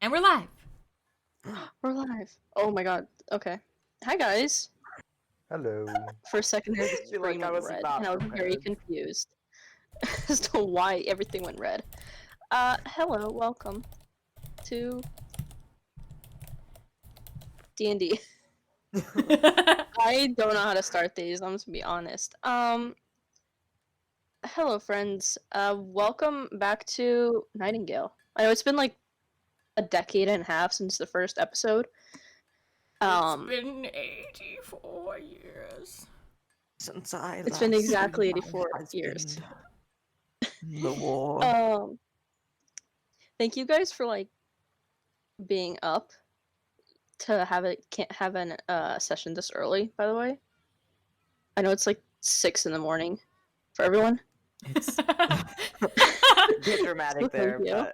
And we're live. We're live. Oh my god. Okay. Hi guys. Hello. For a second there, the Feel like screen I went was red, not and I was very prepared. confused as to why everything went red. Hello, welcome to D&D. I don't know how to start these. I'm just gonna be honest. Hello friends. Welcome back to Nightingale. I know it's been like a decade and a half since the first episode. It's been 84 years. Since I It's been last exactly seen my 84 years. husband in the war. Thank you guys for like being up to can't have an session this early, by the way. I know it's like 6 in the morning for everyone. It's bit dramatic So there, thank you.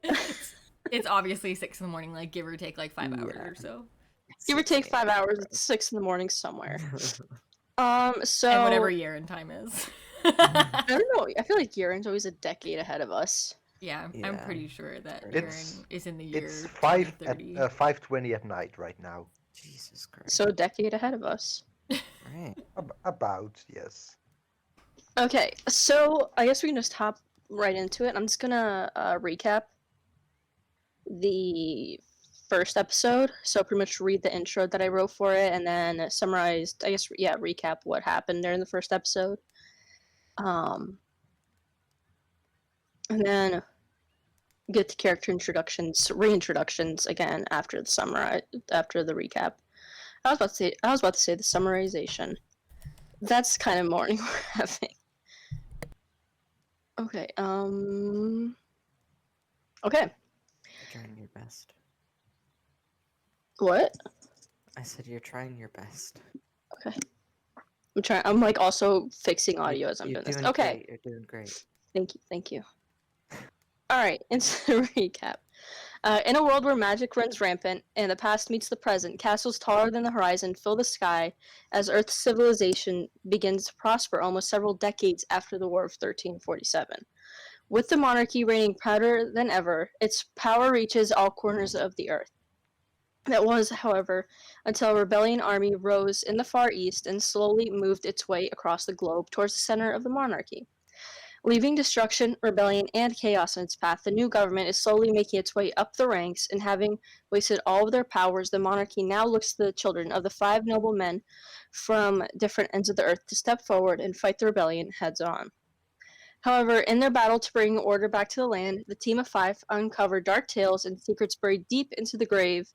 but It's obviously 6 in the morning, like give or take like 5 hours or so. Give or take 5 hours, it's 6 in the morning somewhere. So And whatever year and time is. I don't know. I feel like Yuren's always a decade ahead of us. Yeah, I'm pretty sure that It's- Aaron is in the year It's 5:20 2030. at night right now. Jesus Christ. So a decade ahead of us. Right. About, yes. Okay, so I guess we can just hop right into it. I'm just gonna recap the first episode. So pretty much read the intro that I wrote for it, and then summarize. I guess recap what happened there in the first episode. And then get the character reintroductions again after the recap. I was about to say the summarization. That's kind of morning we're having. Okay. Okay. You're trying your best. What? I said you're trying your best. Okay. I'm like also fixing audio as I'm You're doing this. doing Okay. great. You're doing great. Thank you. Alright, into the recap. In a world where magic runs rampant and the past meets the present, castles taller than the horizon fill the sky as Earth's civilization begins to prosper almost several decades after the War of 1347. With the monarchy reigning prouder than ever, its power reaches all corners of the earth. That was, however, until a rebellion army rose in the Far East and slowly moved its way across the globe towards the center of the monarchy. Leaving destruction, rebellion, and chaos in its path, the new government is slowly making its way up the ranks, and having wasted all of their powers, the monarchy now looks to the children of the 5 noble men from different ends of the earth to step forward and fight the rebellion heads on. However, in their battle to bring order back to the land, the team of 5 uncover dark tales and secrets buried deep into the grave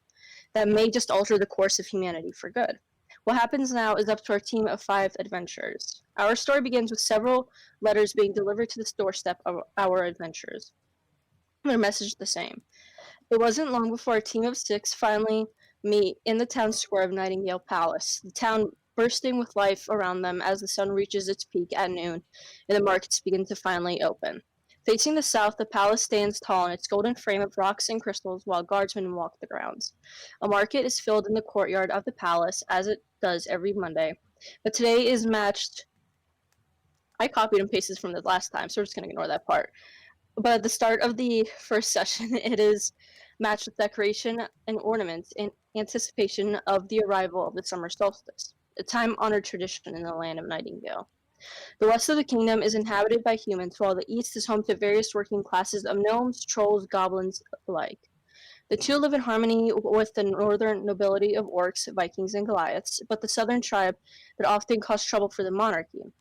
that may just alter the course of humanity for good. What happens now is up to our team of 5 adventurers. Our story begins with several letters being delivered to the doorstep of our adventurers. Their message the same. It wasn't long before a team of 6 finally meet in the town square of Nightingale Palace, the town bursting with life around them as the sun reaches its peak at noon and the markets begin to finally open. Facing the south, the palace stands tall in its golden frame of rocks and crystals while guardsmen walk the grounds. A market is filled in the courtyard of the palace, as it does every Monday, but today is matched. I copied and pasted from the last time, so we're just going to ignore that part. But at the start of the first session, it is matched with decoration and ornaments in anticipation of the arrival of the summer solstice, a time-honored tradition in the land of Nightingale. The west of the kingdom is inhabited by humans, while the east is home to various working classes of gnomes, trolls, goblins alike. The two live in harmony with the northern nobility of orcs, Vikings, and Goliaths, but the southern tribe that often cause trouble for the monarchy.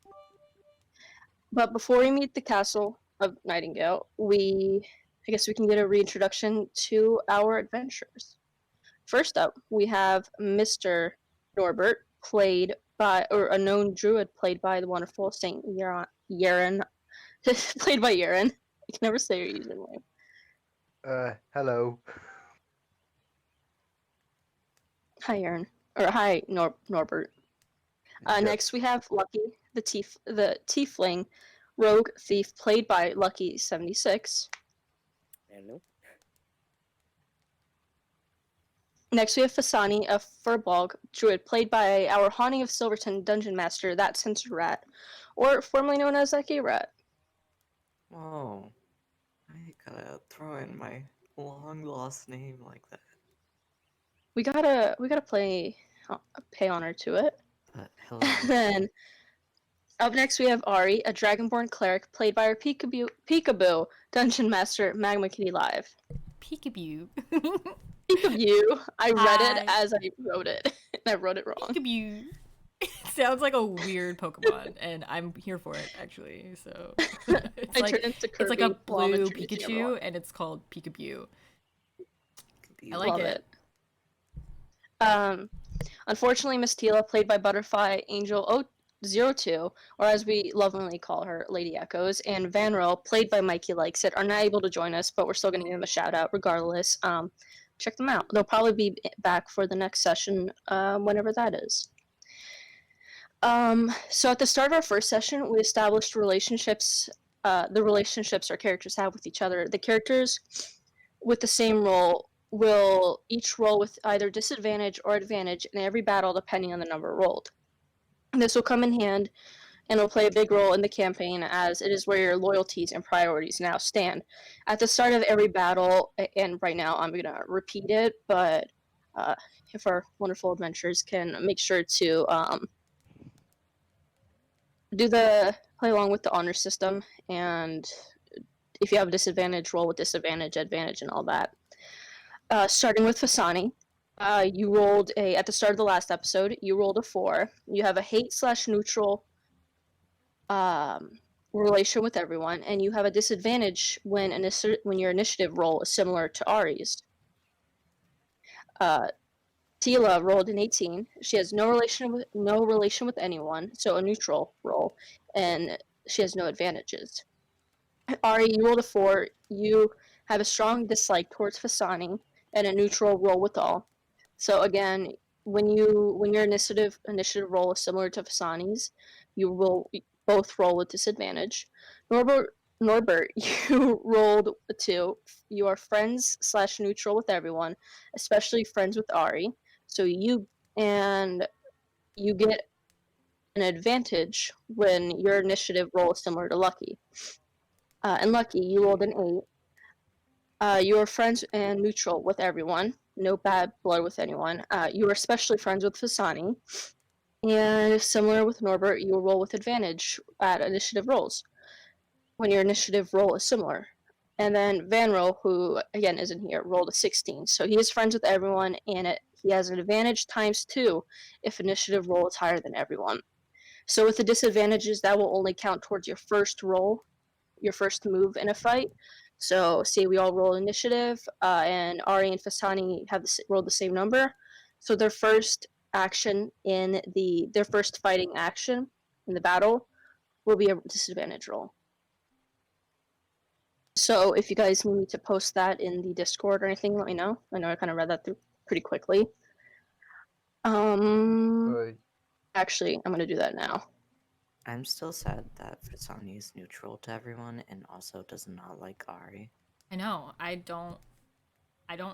But before we meet the castle of Nightingale, I guess we can get a reintroduction to our adventurers. First up, we have Mr. Norbert, played by, or a known druid played by the wonderful Saint Yeren, played by Yeren. I can never say your username. Hello. Hi, Yeren. Or hi, Norbert. Yep. Next, we have Lucky, the tiefling rogue thief, played by Lucky76. Hello. Next, we have Fasani, a furbolg druid, played by our Haunting of Silverton dungeon master, that censored rat, or formerly known as that gay rat. Whoa. I gotta throw in my long lost name like that. We gotta pay honor to it. But hello. Then up next we have Ari, a dragonborn cleric played by our Peekaboo Dungeon Master Magma Kitty Live. Peekaboo. Peekaboo. I read it Hi. as I wrote it, and I wrote it wrong. Peekaboo. It sounds like a weird Pokemon, and I'm here for it actually. So it's I like turned into it's like a Kirby while I'm blue introducing Pikachu, everyone. and it's called Peekaboo. I Love like Love it. Unfortunately, Miss Tila, played by Butterfly Angel 02, or as we lovingly call her, Lady Echoes, and Vanro, played by Mikey Likes It, are not able to join us, but we're still going to give them a shout out regardless. Check them out. They'll probably be back for the next session, whenever that is. So at the start of our first session, we established relationships, the relationships our characters have with each other. The characters with the same role will each roll with either disadvantage or advantage in every battle depending on the number rolled. This will come in hand and will play a big role in the campaign as it is where your loyalties and priorities now stand. At the start of every battle, and right now I'm going to repeat it, but if our wonderful adventurers can make sure to play along with the honor system, and if you have a disadvantage, roll with disadvantage, advantage, and all that. Starting with Fasani, you rolled at the start of the last episode, you rolled a 4. You have a hate/neutral relation with everyone, and you have a disadvantage when your initiative roll is similar to Ari's. Tila rolled an 18. She has no relation with anyone, so a neutral roll, and she has no advantages. Ari, you rolled a 4. You have a strong dislike towards Fasani and a neutral roll with all. So again, when your initiative roll is similar to Fasani's, you will both roll with disadvantage. Norbert, you rolled a 2. You are friends/neutral with everyone, especially friends with Ari. So you get an advantage when your initiative roll is similar to Lucky. And Lucky, you rolled an 8. You are friends and neutral with everyone. No bad blood with anyone. You are especially friends with Fasani. And similar with Norbert, you will roll with advantage at initiative rolls when your initiative roll is similar. And then Vanro, who again isn't here, rolled a 16. So he is friends with everyone, and he has an advantage ×2 if initiative roll is higher than everyone. So with the disadvantages, that will only count towards your first roll, your first move in a fight. So say we all roll initiative, and Ari and Fasani have rolled the same number. So their first action their first fighting action in the battle will be a disadvantage roll. So if you guys need me to post that in the Discord or anything, let me know. I know I kind of read that through pretty quickly. Actually, I'm gonna do that now. I'm still sad that Fasani is neutral to everyone and also does not like Ari. I know. I don't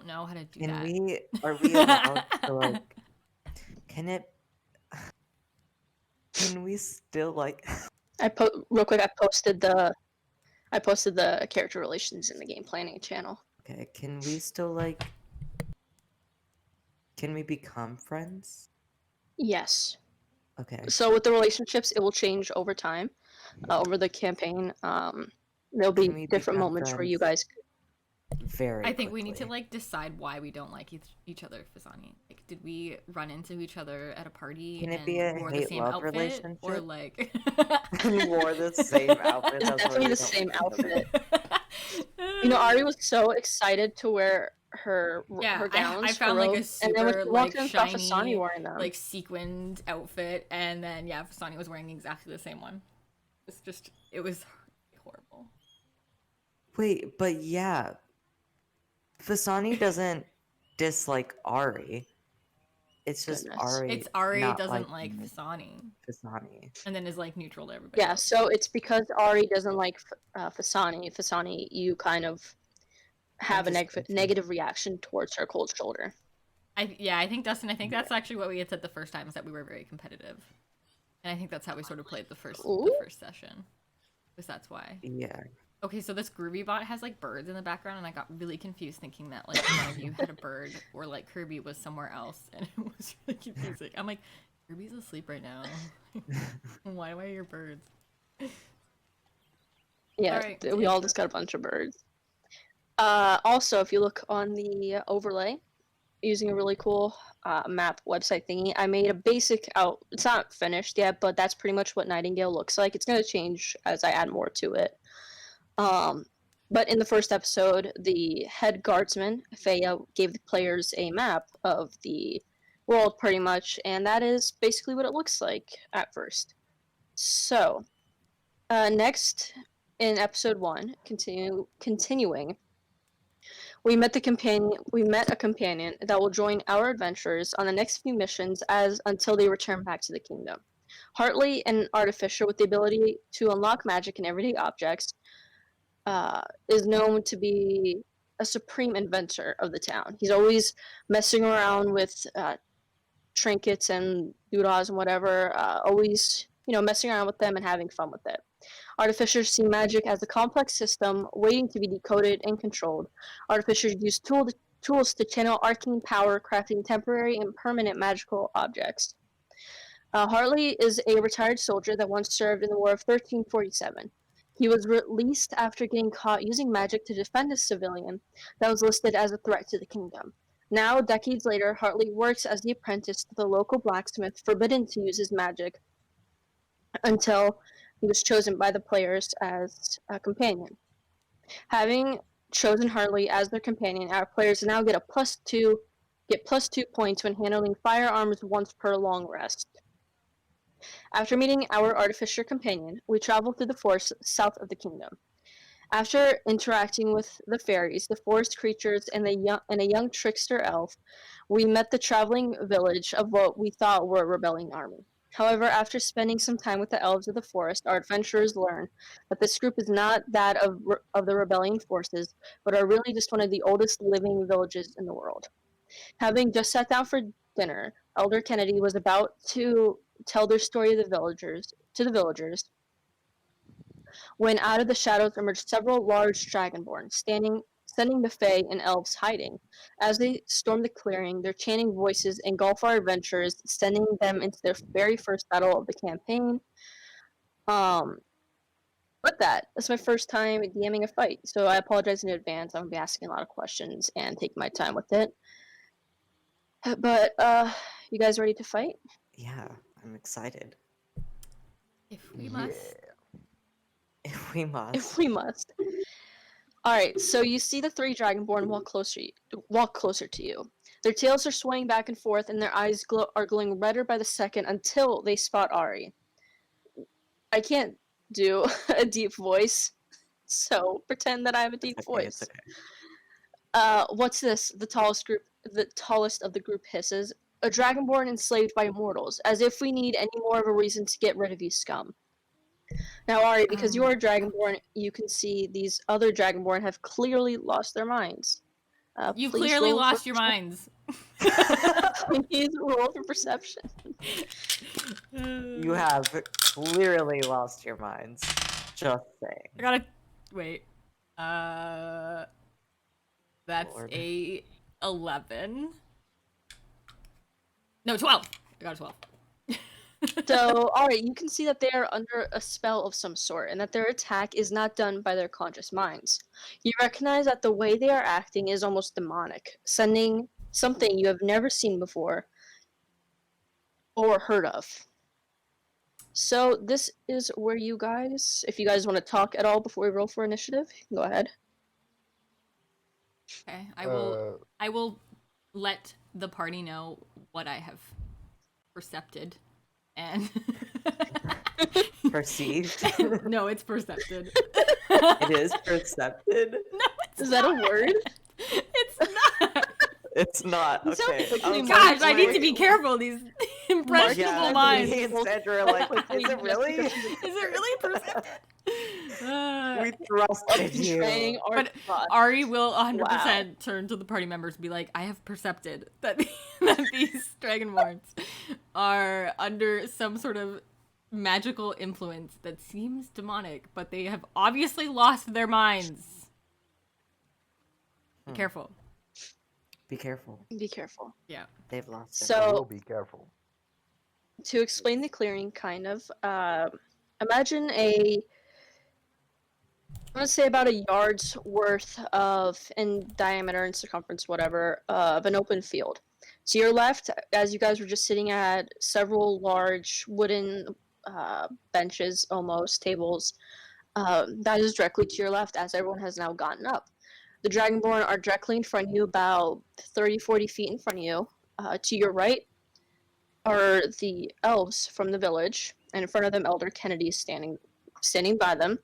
know how to do that. Are we allowed to like? Can we still like? Real quick. I posted the character relations in the game planning channel. Okay, can we still like? Can we become friends? Yes. Okay. So with the relationships, it will change over time, over the campaign. There'll be Can we different become moments where you friends? guys. Very. I think we need to quickly. like decide why we don't like each other, Fasani. Like, did we run into each other at a party Can it and be a wore the same hate-love outfit, relationship? or like And wore the same outfit. It's That's why definitely we the don't same like each other. outfit. Ari was so excited to wear her gowns, I her found like a robes, and then when super she walked like in, saw Fasani shiny wearing them. like sequined outfit, and then yeah, Fasani was wearing exactly the same one. It was horrible. Wait, but yeah, Fasani doesn't dislike Ari. It's just Goodness. Ari. It's Ari not doesn't liking like Fasani, Fasani. and then is like neutral to everybody Yeah, else. so it's because Ari doesn't like Fasani. Fasani, you kind of have a negative reaction towards her cold shoulder. I think Dustin. I think that's actually what we had said the first time, is that we were very competitive, and I think that's how we sort of played the first session. Because that's why. Yeah. Okay, so this Groovy bot has like birds in the background, and I got really confused thinking that like one of you had a bird or like Kirby was somewhere else, and it was really confusing. I'm like, Kirby's asleep right now. Why do I hear birds? Yeah, Alright, we all intro. just got a bunch of birds. Also, if you look on the overlay, using a really cool map website thingy, I made a basic out. It's not finished yet, but that's pretty much what Nightingale looks like. It's gonna change as I add more to it. But in the first episode, the head guardsman, Faya, gave the players a map of the world pretty much, and that is basically what it looks like at first. So, next in episode 1, continuing, we met a companion that will join our adventures on the next few missions as until they return back to the kingdom. Hartley, an artificer with the ability to unlock magic in everyday objects, is known to be a supreme inventor of the town. He's always messing around with trinkets and doodahs and whatever, always, messing around with them and having fun with it. Artificers see magic as a complex system waiting to be decoded and controlled. Artificers use tools to channel arcane power, crafting temporary and permanent magical objects. Hartley is a retired soldier that once served in the War of 1347. He was released after getting caught using magic to defend a civilian that was listed as a threat to the kingdom. Now, decades later, Hartley works as the apprentice to the local blacksmith, forbidden to use his magic until he was chosen by the players as a companion. Having chosen Hartley as their companion, our players now get +2 points when handling firearms once per long rest. After meeting our artificer companion, we travel through the forest south of the kingdom. After interacting with the fairies, the forest creatures, and a young trickster elf, we met the traveling village of what we thought were a rebelling army. However, after spending some time with the elves of the forest, our adventurers learn that this group is not that of the rebellion forces, but are really just one of the oldest living villages in the world. Having just sat down for dinner, Elder Kennedy was about to tell their story to the villagers, when out of the shadows emerged several large dragonborn, sending the Fae and elves hiding. As they storm the clearing, their chanting voices engulf our adventurers, sending them into their very first battle of the campaign. With that, it's my first time DMing a fight, so I apologize in advance. I'm gonna be asking a lot of questions and taking my time with it. But you guys ready to fight? Yeah, I'm excited. If we must. If we must. If we must. All right, so you see the 3 dragonborn walk closer to you. Their tails are swaying back and forth, and their eyes are glowing redder by the second until they spot Ari. I can't do a deep voice, so pretend that I have a deep It's okay, voice. it's okay. What's this? The tallest of the group hisses. A dragonborn enslaved by immortals, as if we need any more of a reason to get rid of you, scum. Now, Ari, because you are a dragonborn, you can see these other dragonborn have clearly lost their minds. You Please clearly roll lost for your minds. Please roll for perception. You have clearly lost your minds. Just saying. I gotta wait. That's Lord. a 11. No, 12. I got a 12. So, alright, you can see that they are under a spell of some sort, and that their attack is not done by their conscious minds. You recognize that the way they are acting is almost demonic, sending something you have never seen before or heard of. So, this is where you guys, if you guys want to talk at all before we roll for initiative, you can go ahead. Okay, I will let the party know what I have percepted, and Perceived? no, it's percepted. It is percepted? No, it's Is that a not. word? It's not. It's not. You sound Okay. like I was Mark- Gosh, I need to wait, be careful. These impressionable Yeah, minds. me and Sandra are like, is it really? Is it really percepted? We trusted you. Betraying our But thoughts. Ari will 100% Wow. turn to the party members and be like, I have percepted that, that these dragonborns are under some sort of magical influence that seems demonic, but they have obviously lost their minds. Be Hmm. careful. Be careful. Be careful. Yeah. They've lost their I So- will be careful. To explain the clearing, kind of, imagine I'm gonna say about a yard's worth of, in diameter and circumference, whatever, of an open field. To your left, as you guys were just sitting at several large wooden benches, almost tables, that is directly to your left, as everyone has now gotten up. The Dragonborn are directly in front of you, about 30, 40 feet in front of you. To your right are the elves from the village, and in front of them, Elder Kennedy is standing by them.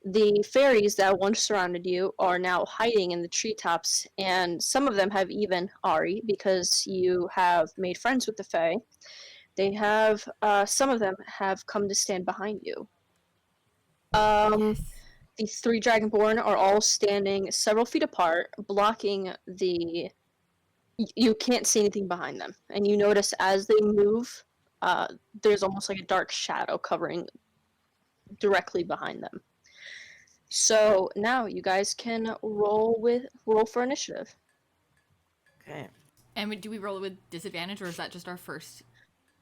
The fairies that once surrounded you are now hiding in the treetops, and some of them have even Ari, because you have made friends with the Fae. They have some of them have come to stand behind you. Yes. The three Dragonborn are all standing several feet apart, blocking the. You can't see anything behind them, and you notice as they move, there's almost like a dark shadow covering directly behind them. So now you guys can roll for initiative. Okay. And do we roll it with disadvantage, or is that just our first,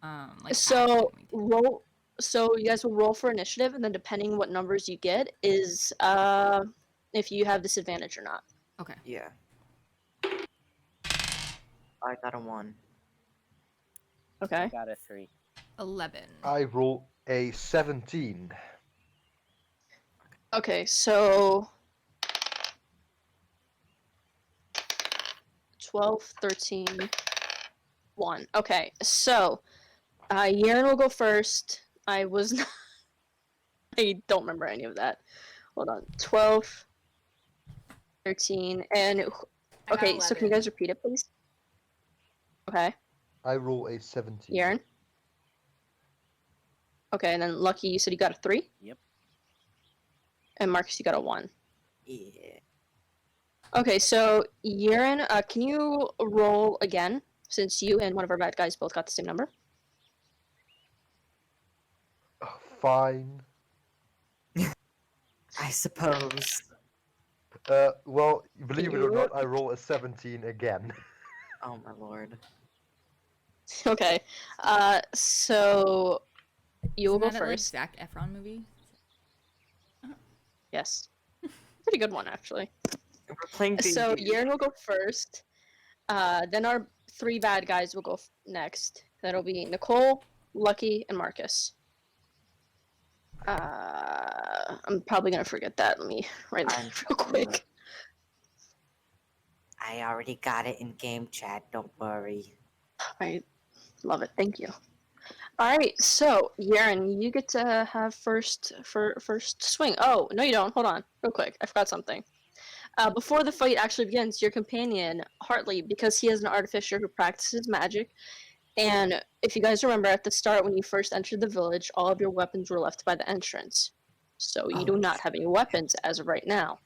like, So action we take? roll. So you guys will roll for initiative, and then depending what numbers you get is if you have disadvantage or not. Okay. Yeah. I got a 1. Okay. Got a 3. 11. I roll a 17. Okay. So 12, 13, 1. Okay. So Yaren will go first. I was not, I don't remember any of that. Hold on. 12, 13, and I got okay. So can you 11. guys repeat it, please? Okay. I roll a 17. Yaren. Okay, and then Lucky, you said you got a 3? Yep. And Marcus, you got a 1. Yeah. Okay, so Yaren, can you roll again, since you and one of our bad guys both got the same number? Fine. I suppose. Well, believe it or You- not, I roll a 17 again. Oh my lord. Okay, so you will Isn't go that a, like, first. Zac Efron movie? Yes. Pretty good one, actually. We're playing So D&D. Yaren will go first. Then our three bad guys will go next. That'll be Nicole, Lucky, and Marcus. I'm probably gonna forget that. Let me write that I'm- real quick. I already got it in game chat, don't worry. I love it. Thank you. All right, so Yaren, you get to have first swing. Oh no, you don't. Hold on, real quick. I forgot something. Before the fight actually begins, your companion Hartley, because he is an artificer who practices magic, and if you guys remember at the start when you first entered the village, all of your weapons were left by the entrance. So you do Oh, not have any weapons as of right now.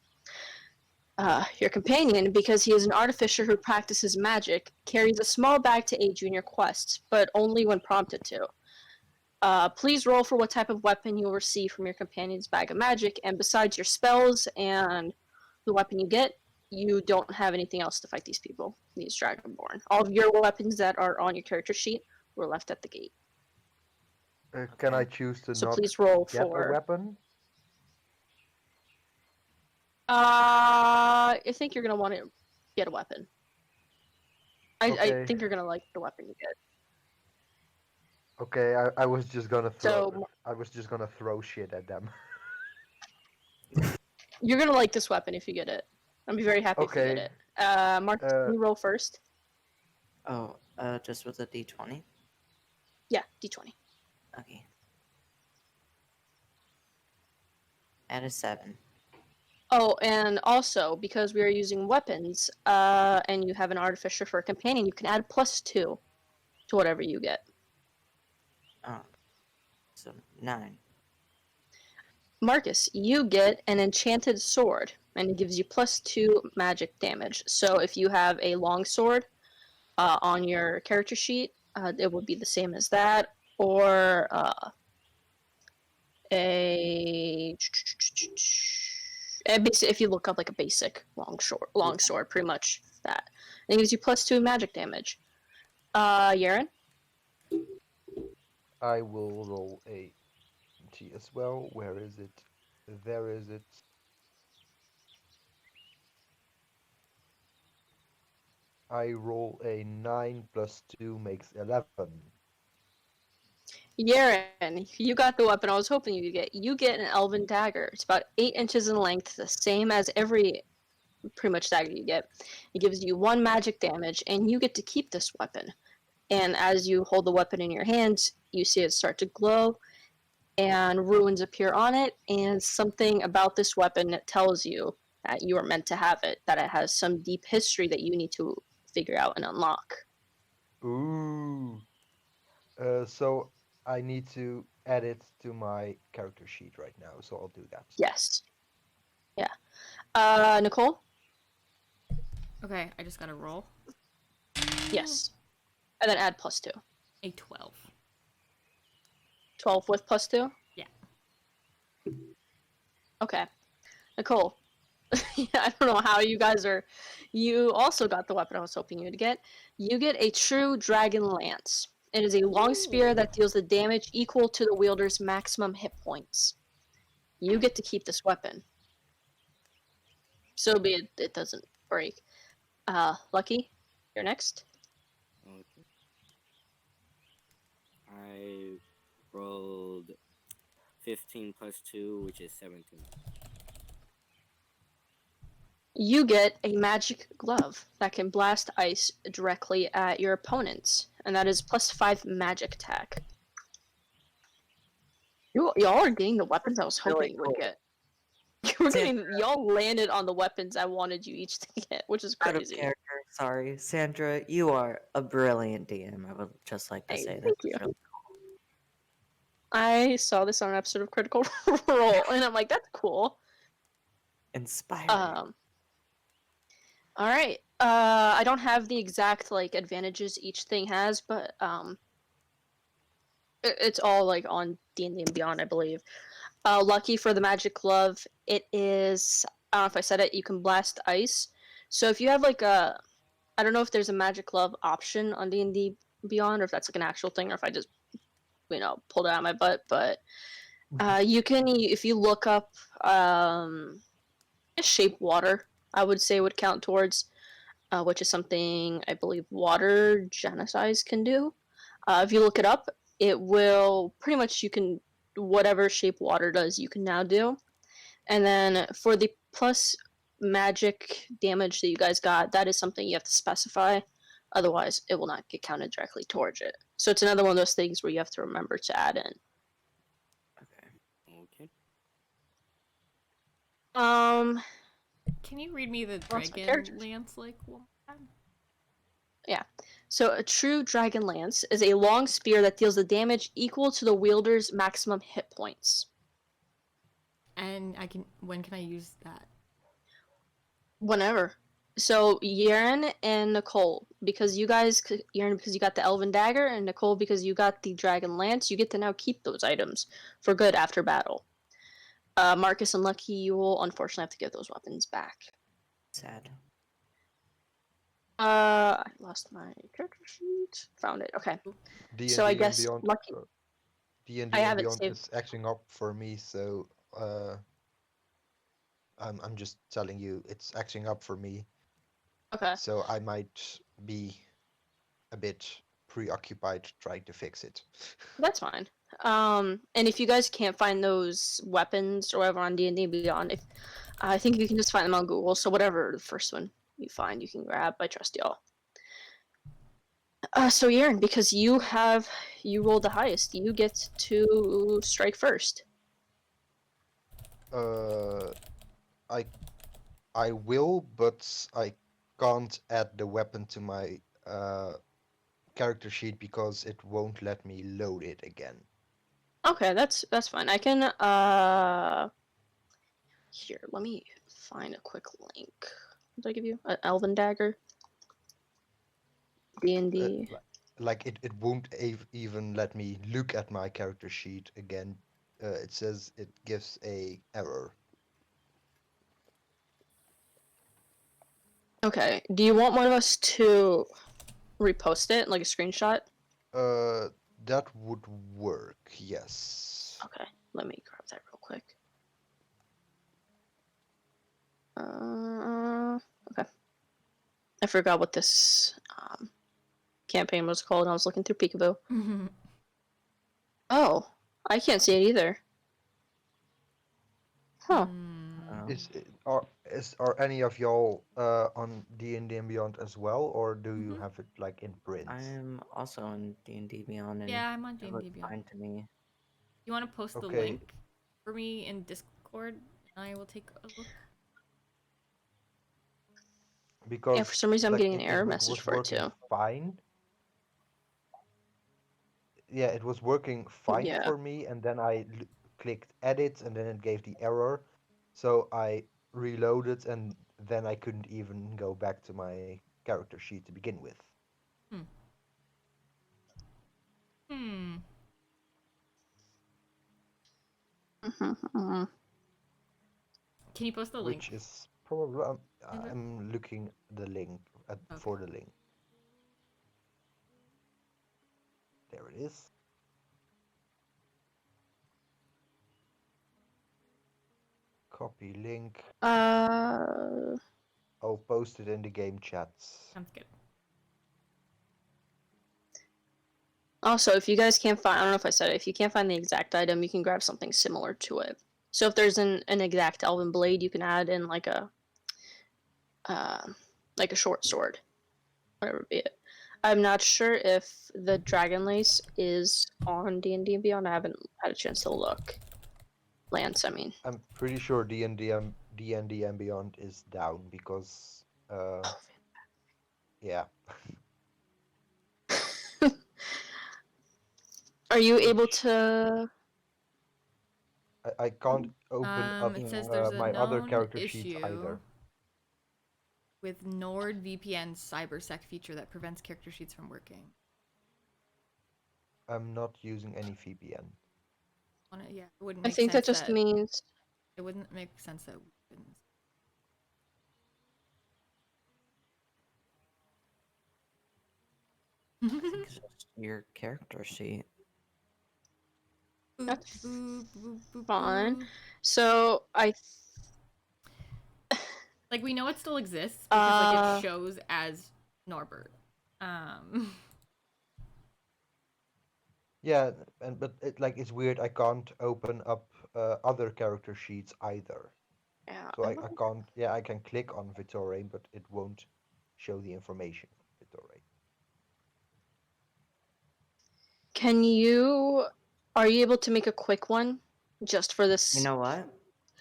Your companion, because he is an artificer who practices magic, carries a small bag to aid you in your quest, but only when prompted to. Please roll for what type of weapon you will receive from your companion's bag of magic, and besides your spells and the weapon you get, you don't have anything else to fight these people, these Dragonborn. All of your weapons that are on your character sheet were left at the gate. Can I Okay. choose to So not please roll get a for. weapon? I think you're gonna want to get a weapon. I Okay. think you're gonna like the weapon you get. Okay, I was just gonna throw. So I was just gonna throw shit at them. you're gonna like this weapon if you get it. I'll be very happy if you Okay. get it. Mark, can you roll first? Oh, just with a D20? Yeah, D20. Okay. And a 7. Oh, and also because we are using weapons, and you have an artificer for a companion, you can add +2 to whatever you get. Oh. So 9. Marcus, you get an enchanted sword, and it gives you +2 magic damage. So if you have a long sword on your character sheet, it would be the same as that. Or if you look up like a basic long sword, pretty much that. And it gives you +2 magic damage. Yaren? I will roll a T as well. Where is it? There is it. I roll a 9 plus 2 makes 11. Yaren, you got the weapon I was hoping you get. You get an elven dagger. It's about 8 inches in length, the same as every pretty much dagger you get. It gives you 1 magic damage, and you get to keep this weapon. And as you hold the weapon in your hands, you see it start to glow, and runes appear on it, and something about this weapon tells you that you are meant to have it, that it has some deep history that you need to figure out and unlock. Ooh. So I need to add it to my character sheet right now, so I'll do that. Yes. Yeah. Nicole? Okay, I just gotta roll. Yes. And then add +2. A 12. 12 with +2? Yeah. Okay. Nicole. Yeah, I don't know how you guys are. You also got the weapon I was hoping you to get. You get a true dragon lance. It is a long spear that deals the damage equal to the wielder's maximum hit points. You get to keep this weapon. So be it doesn't break. Lucky, you're next. Okay. I rolled 15 plus 2, which is 17. You get a magic glove that can blast ice directly at your opponents, and that is +5 magic attack. Y'all are getting the weapons I was hoping Really you would cool. get. Y'all landed on the weapons I wanted you each to get, which is Out of crazy. character, sorry. Sandra, you are a brilliant DM. I would just like to Hey, say that. thank you. I saw this on an episode of Critical Role, and I'm like, that's cool. Inspiring. All right. I don't have the exact like advantages each thing has, but it's all like on D&D and Beyond, I believe. Lucky for the magic glove, it is. I don't know if I said it. You can blast ice. So if you have like a, I don't know if there's a magic glove option on D&D Beyond, or if that's like an actual thing, or if I just pulled it out of my butt. But you can, if you look up shape water, I would say would count towards, which is something I believe water genocides can do. If you look it up, it will pretty much you can whatever shape water does you can now do. And then for the plus magic damage that you guys got, that is something you have to specify. Otherwise, it will not get counted directly towards it. So it's another one of those things where you have to remember to add in. Okay. Okay. Can you read me the Lost my dragon characters. lance like one more time? Yeah. So a true dragon lance is a long spear that deals the damage equal to the wielder's maximum hit points. And when can I use that? Whenever. So Yaren and Nicole, because you guys, Yaren because you got the elven dagger, and Nicole because you got the dragon lance, you get to now keep those items for good after battle. Marcus and Lucky, you will unfortunately have to give those weapons back. Sad. I lost my character sheet. Found it. Okay. D&D So I and guess Beyond, Lucky. D&D I and have it Beyond saved. is acting up for me, so I'm just telling you it's acting up for me. Okay. So I might be a bit preoccupied trying to fix it. That's fine. And if you guys can't find those weapons or whatever on D&D Beyond, if I think you can just find them on Google. So whatever the first one you find, you can grab. I trust y'all. So Yaren, because you rolled the highest, you get to strike first. I will, but I can't add the weapon to my character sheet because it won't let me load it again. Okay, that's fine. I can here, let me find a quick link. What did I give you? An elven dagger? D&D. Like it won't even let me look at my character sheet again it says it gives a error. Okay. Do you want one of us to repost it, like a screenshot? That would work. Yes. Okay. Let me grab that real quick. Okay. I forgot what this campaign was called. I was looking through Peekaboo. Oh, I can't see it either. Huh. Oh. Are any of y'all on D&D and Beyond as well, or do you Mhm. have it like in print? I'm also on D&D Beyond, and Yeah, I'm on it D&D looks Beyond. fine to me. You want to post the Okay, link for me in Discord? I will take a look. Yeah, for because some reason I'm like getting an error message was for it working too. fine. Yeah, it was working fine Yeah. for me, and then I clicked edit, and then it gave the error. So I reloaded, and then I couldn't even go back to my character sheet to begin with. Hmm. Hmm. Can you post the link? Which is probably Is it? I'm looking the link Okay. for the link. There it is. Copy link. Uh. I'll post it in the game chats. Sounds good. Also, if you guys can't find, I don't know if I said it, if you can't find the exact item, you can grab something similar to it. So if there's an exact elven blade, you can add in uh, like a short sword, whatever be it. I'm not sure if the dragon lace is on D&D and Beyond. I haven't had a chance to look. Lance, I mean. I'm pretty sure D&D and Beyond is down because yeah. Are you able Which to? I can't open up It Yeah. says there's a my other known character sheets issue either. with NordVPN's cybersec feature that prevents character sheets from working. I'm not using any VPN. Yeah, it wouldn't I make think that sense just that means. it wouldn't make sense that we couldn't. I think it's just your character sheet. Boop, That's boop, boop, boop, fine. boop. So Like we know it still exists because like it uh shows as Norbert. Um Yeah, but it's weird. I can't open up other character sheets either. yeah. So I can't. Yeah, I can click on Vittore, but it won't show the information on Vittore. Can you? Are you able to make a quick one, just for You this? know what?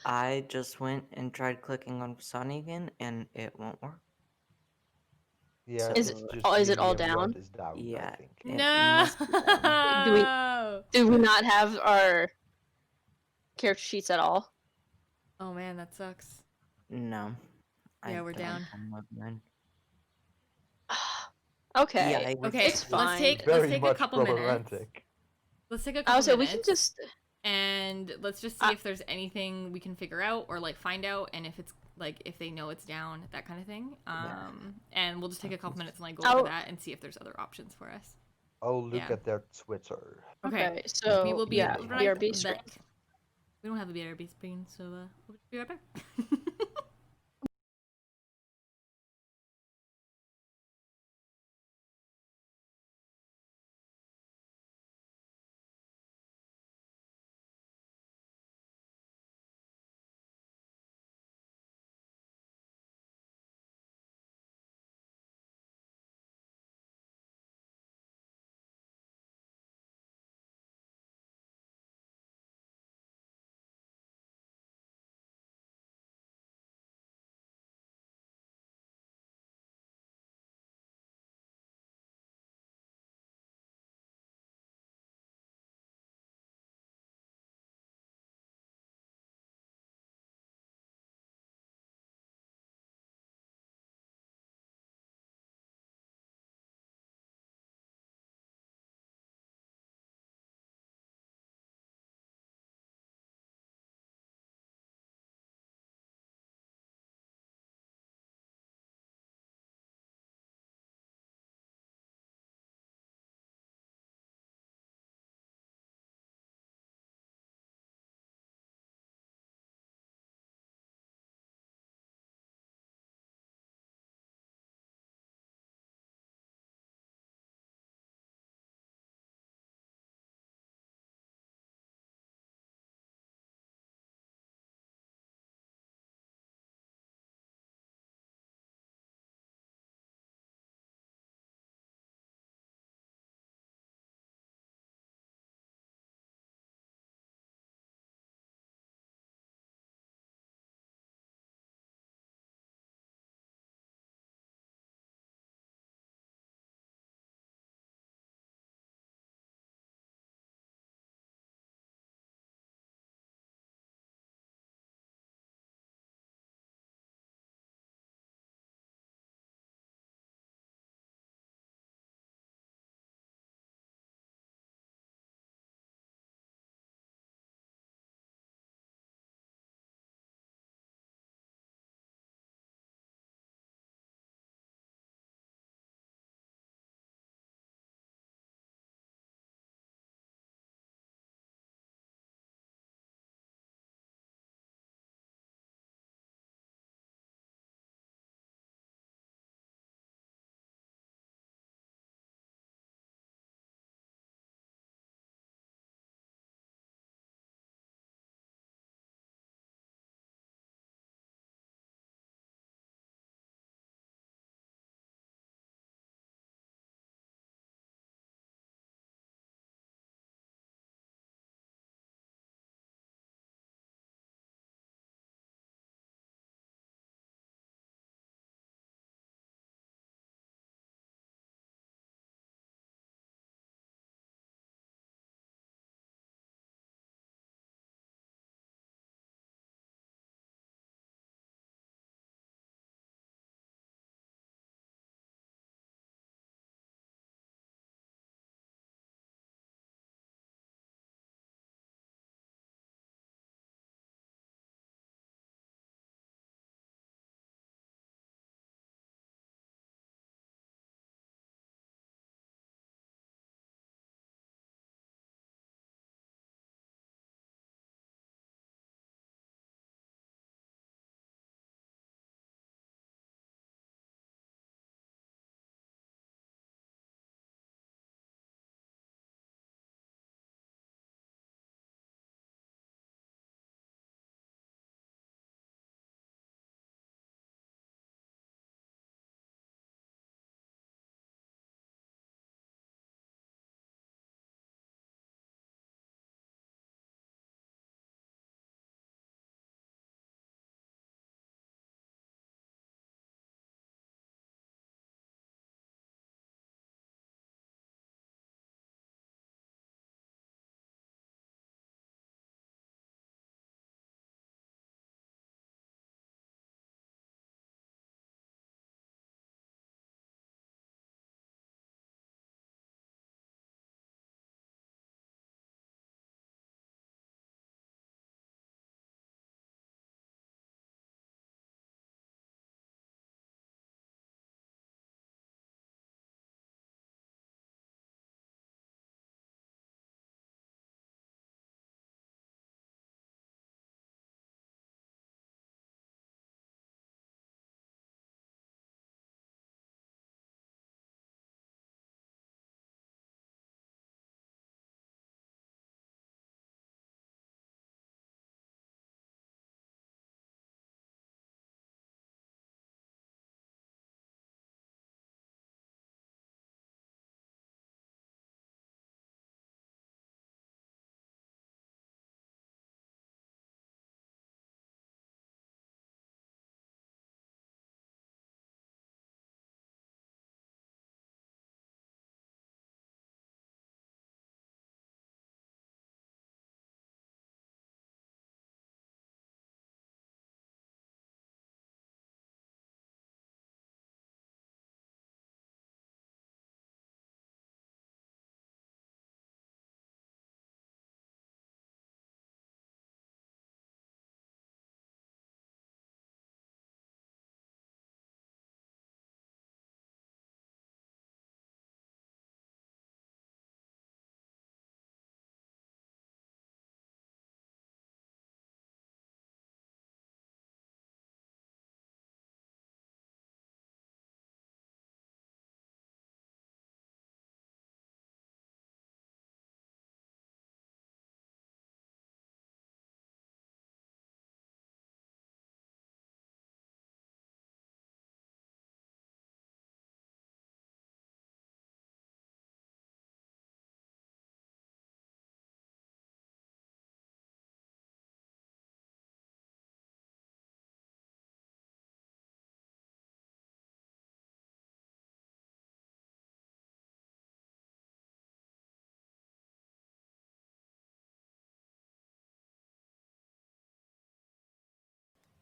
I just went and tried clicking on Pisani again, and it won't work. Yeah, Is it's it? So, just Oh, is it D&D all and Beyond down? is down, I yeah, think. it No. must be done. Do we not have our character sheets at all? Oh man, that sucks. No, I Yeah, we're don't down. have mine. Yeah, Okay, I was Okay, it's just let's fine. take Very a much couple minutes. problematic. Let's take a I couple was say we can minutes just. and let's just see if there's anything we can figure out or like find out and if it's like if they know it's down, that kind of thing. And we'll just take a couple minutes and like go over I'll, that and see if there's other options for us. I'll look Yeah. at their Twitter. Okay. okay, We so will be yeah, right BRB screen. back. We don't have a BRB screen, so we'll be right back.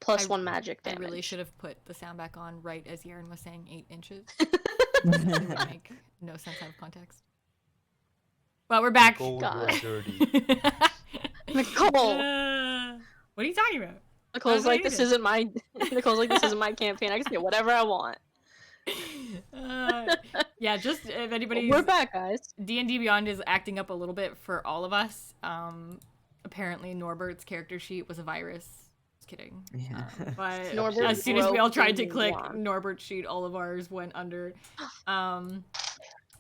plus I- 1 magic I damage. really should have put the sound back on right as Yaren was saying 8 inches. It would make no sense out of context. But we're back. Nicole, you are God. dirty. Nicole. What are you talking about? Nicole's like, this anything. isn't my. Nicole's like, this isn't my campaign. I can say whatever I want. Yeah, just if anybody's We're back, guys. D&D Beyond is acting up a little bit for all of us. Apparently Norbert's character sheet was a virus. Just kidding. Yeah. But Norbert as soon as we all tried to broke click one. Norbert's sheet, all of ours went under.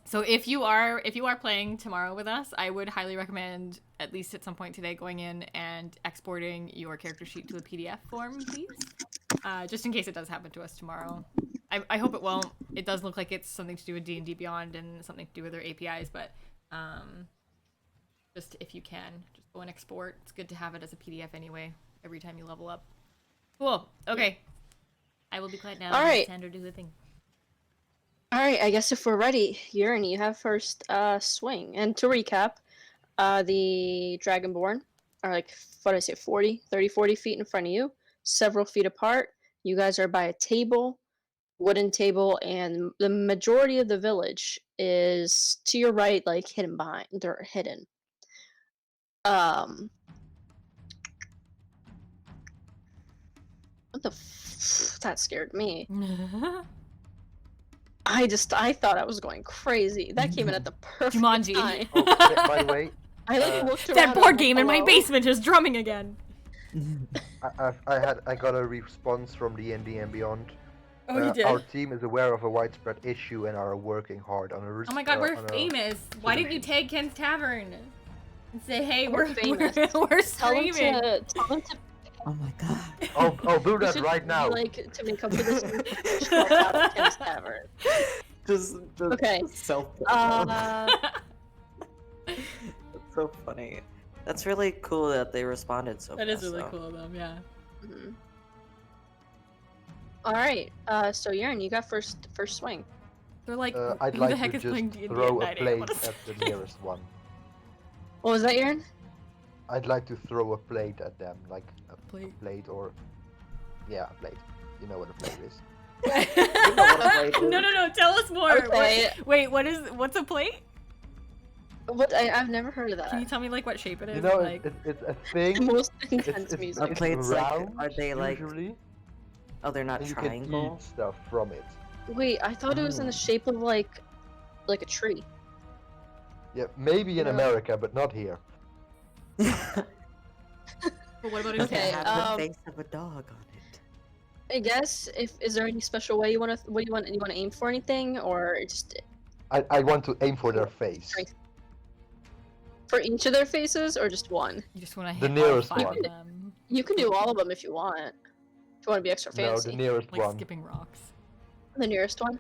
So if you are playing tomorrow with us, I would highly recommend at least at some point today going in and exporting your character sheet to a PDF form, please. Just in case it does happen to us tomorrow. I hope it won't. It does look like it's something to do with D&D Beyond and something to do with their APIs, but just if you can, just go and export. It's good to have it as a PDF anyway, every time you level up. Cool. Okay. I will be quiet now. All right. Sandra, do the thing. All right, I guess if we're ready, Yurin, you have first swing. And to recap, the Dragonborn are like, what did I say, 40 feet in front of you, several feet apart. You guys are by a table, wooden table, and the majority of the village is to your right, like hidden behind. They're hidden. What the that scared me. I thought I was going crazy. That came in at the perfect Jumanji. time. Oh, by the way, I like looked around. That and board I'm game like, in my "Hello?" basement is drumming again. I got a response from D&D and Beyond. Oh, you did? Our team is aware of a widespread issue and are working hard on a Oh my god, we're on a famous. Why didn't you solution. tag Ken's Tavern? And say, hey, We're we're famous. we're Tell them streaming. tell them to Oh my god. I'll do we that should right be now. like to make up for this. Shout out to Ken's Tavern. Just Okay. self. Uh, That's so funny. That's really cool that they responded so That is fast, really though. cool of them, yeah. mhm. All right. So Yurin, you got first swing. They're like, I'd who like the heck to is playing just D&D throw at a 9 a.m. plate on a at the Saturday? nearest one. What was that, Yurin? I'd like to throw a plate at them, like a Plate. plate or yeah, a plate. You know what a plate is. No, tell us more. Okay. Wait, what's a plate? What? I've never heard of that. Can you tell me like what shape it is? You know, like, it's a The thing. most It's, intense it's, music. it's Plates, like, round, are they, like, usually, Oh, they're not and you triangle? can eat stuff from it. Wait, I thought it was in the shape of like a tree. Yeah, maybe in No. America, but not here. but what about in Okay, Have Canada? the face of a dog on it. I guess is there any special way you want to aim for anything or just I want to aim for their face. Strength. For each of their faces or just one? You just want to The hit all nearest 5 one. of them, You can do all of them if you want. If you want to be extra No, fancy. the nearest like one. skipping rocks. The nearest one.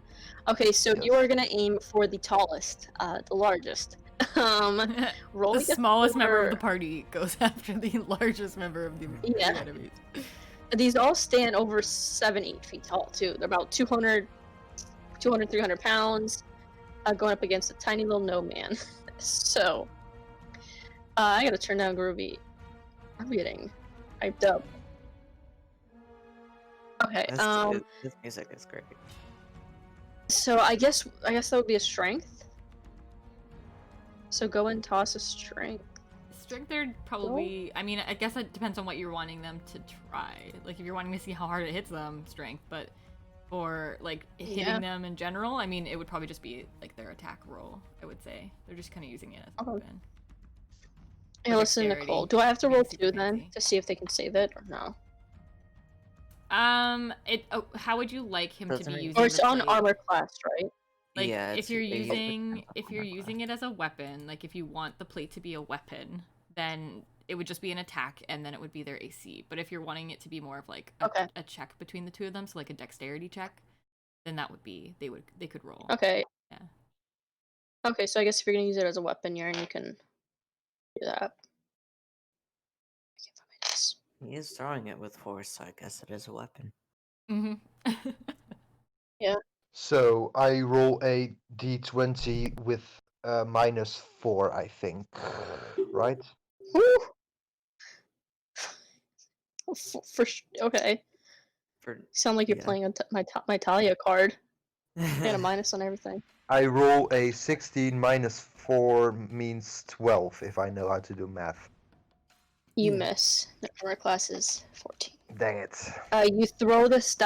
Okay, so you Yes. are gonna aim for the tallest, the largest. Roll The me a smallest member of the for- party goes after the largest member of the Yeah. enemies. These all stand over 7-8 feet tall too. They're about 200, 300 pounds, going up against a tiny little no man. So, I gotta turn down Groovy. I'm getting hyped up. Okay. This music is great. So I guess that would be a strength. So go and toss a strength. Strength, they're probably. I mean, I guess it depends on what you're wanting them to try. Like, if you're wanting to see how hard it hits them, strength. But for like hitting Yeah. them in general, I mean, it would probably just be like their attack roll. I would say they're just kind of using it as a Okay. weapon. Hey, Or listen, dexterity, Nicole. Do I have to being roll super 2 then fancy. to see if they can save it or no? How would you like him to Doesn't be it- using? Or it's the on plate? armor class, right? Like, Yeah, if you're they use it using for if you're armor using it as a weapon, like if you want the plate to be a weapon, then it would just be an attack, and then it would be their AC. But if you're wanting it to be more of like Okay. a check between the two of them, so like a dexterity check, then that would be they could roll. Okay. Yeah. Okay, so I guess if you're gonna use it as a weapon, you can do that. I can't find my dice. He is throwing it with force, so I guess it is a weapon. Mm-hmm. So I roll a d20 with -4, I think. Right? Woo! Okay. For Sound like you're yeah. playing my Talia card. And a minus on everything. I roll a 16 minus 4 means 12 if I know how to do math. You Yeah. miss. The armor class is 14. Dang it. You throw this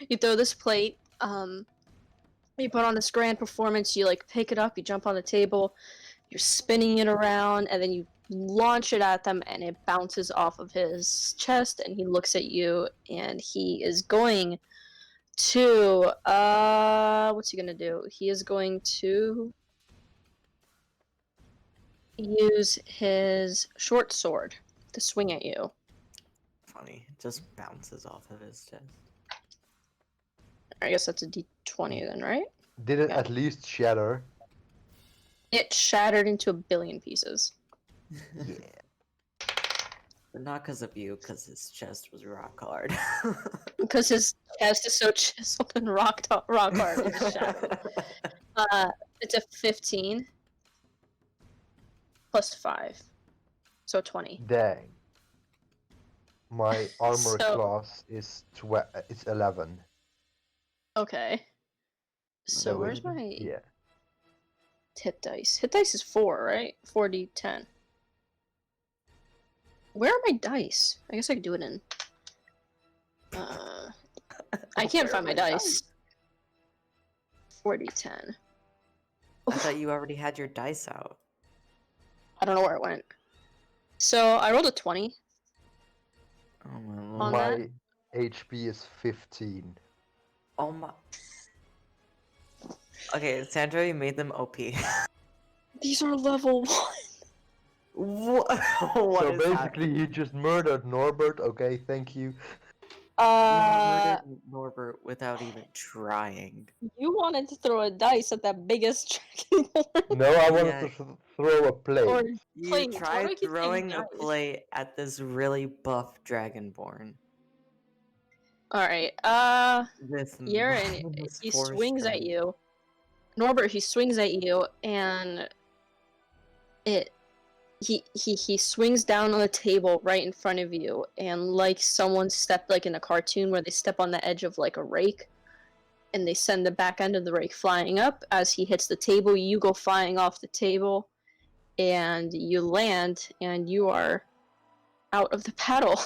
You throw this plate. You put on this grand performance. You like pick it up. You jump on the table. You're spinning it around, and then you launch it at them, and it bounces off of his chest. And he looks at you, and he is going to what's he gonna do? He is going to use his short sword to swing at you. Funny. It just bounces off of his chest. I guess that's a d20 then, right? Did it Yeah. at least shatter? It shattered into a billion pieces. Yeah. But not because of you, because his chest was rock hard. Because his chest is so chiseled and rock hard, it just shattered. It's a 15 plus 5, so 20. Dang. My armor So- class is it's 11. Okay. So So where's it- my Yeah. hit dice? Hit dice is 4, right? 4d10. Where are my dice? I guess I could do it in. I can't Where find are my dice. 4d10. I thought you already had your dice out. I don't know where it went. So I rolled a 20. Oh my lord. On My that? HP is 15. Oh my. Okay, Sandra, you made them OP. These are level 1. What? What So is basically, happening? you just murdered Norbert. Okay, thank you. You murdered Norbert without even trying. You wanted to throw a dice at that biggest dragonborn. No, I wanted Yeah. to throw a plate. Or You Plate, why do I tried keep saying throwing a dice? plate at this really buff dragonborn. Alright, With Yaren, minus he 4 swings at strength. you. Norbert, he swings at you, and he swings down on the table right in front of you, and like someone stepped like in a cartoon where they step on the edge of like a rake, and they send the back end of the rake flying up. As he hits the table, you go flying off the table, and you land, and you are out of the battle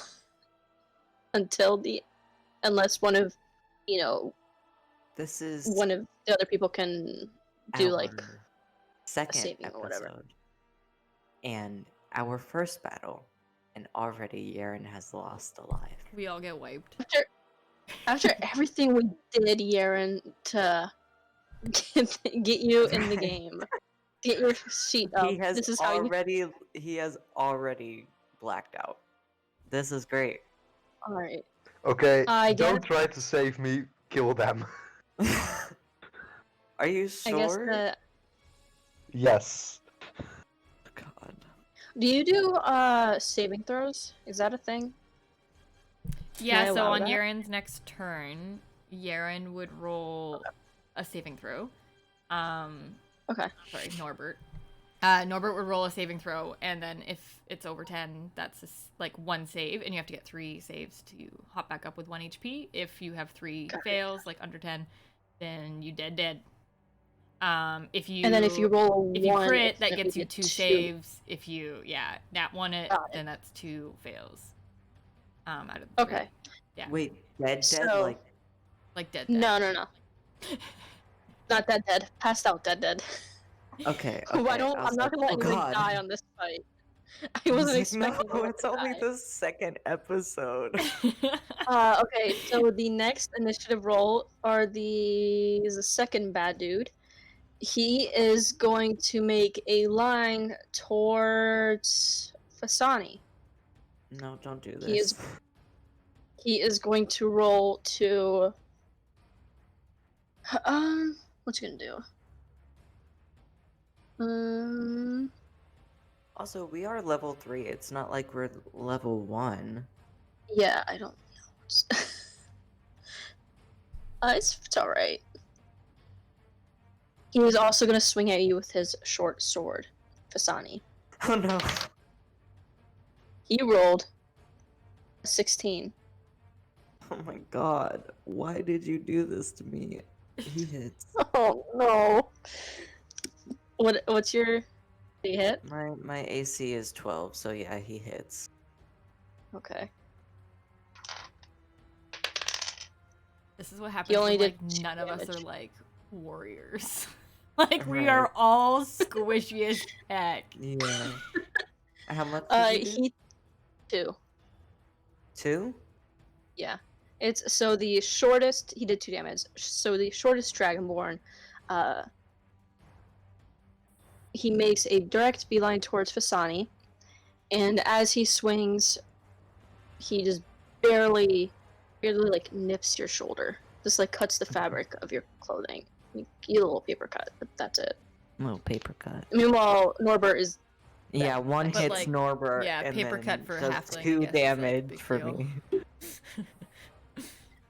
unless one of This is one of the other people can do like our second saving or whatever. episode. And our first battle. And already Yaren has lost a life. We all get wiped. After everything we did, Yaren, to get you in the game, get your sheet up. He has This is how he has already blacked out. This is great. Alright. Okay, I don't guess- try to save me. Kill them. Are you I guess sure? that. Yes. God. Do you do saving throws? Is that a thing? Yeah, I so allow on that? Yaren's next turn, Yaren would roll a saving throw. Okay. Sorry, Norbert. Norbert would roll a saving throw, and then if it's over 10, that's like one save, and you have to get 3 saves to hop back up with 1 HP. If you have 3 fails, like under 10, then you dead. If you And then if you roll a if you 1, crit, it's that gonna gets be you a 2 2. saves. If you nat 1 it, Got it. then that's 2 fails. Out of the 3. Okay. Yeah. Wait, dead So- Like dead. No. Not dead. Passed out dead. Okay. I'm I was not gonna let like, anybody God. die on this fight. I I was wasn't like, expecting no, anyone it's to only die. the second episode. Okay, so the next initiative roll is the second bad dude. He is going to make a line towards Fasani. No, don't do this. He is- He is going to roll to what's he gonna do? Also, we are level 3. It's not like we're level 1. Yeah, I don't know. It's alright. He is also gonna swing at you with his short sword, Fasani. Oh no. He rolled a 16. Oh my god. Why did you do this to me? He hits. Oh no. What's your hit? My AC is 12, so yeah, he hits. Okay. This is what happens only when did like none of us are damage. like warriors. Like we Right. are all squishy as heck. Yeah. How much did you do? He 2. 2? Yeah. It's so the shortest he did 2 damage. So the shortest dragonborn, he makes a direct beeline towards Fasani, and as he swings, he just barely like nips your shoulder. Just like cuts the fabric of your clothing. You get a little paper cut, but that's it. Little paper cut. Meanwhile, Norbert is Yeah, one But, hits like, Norbert yeah, and paper then cut for a does halfling, I 2 guess, is, like, a damage big for deal. me.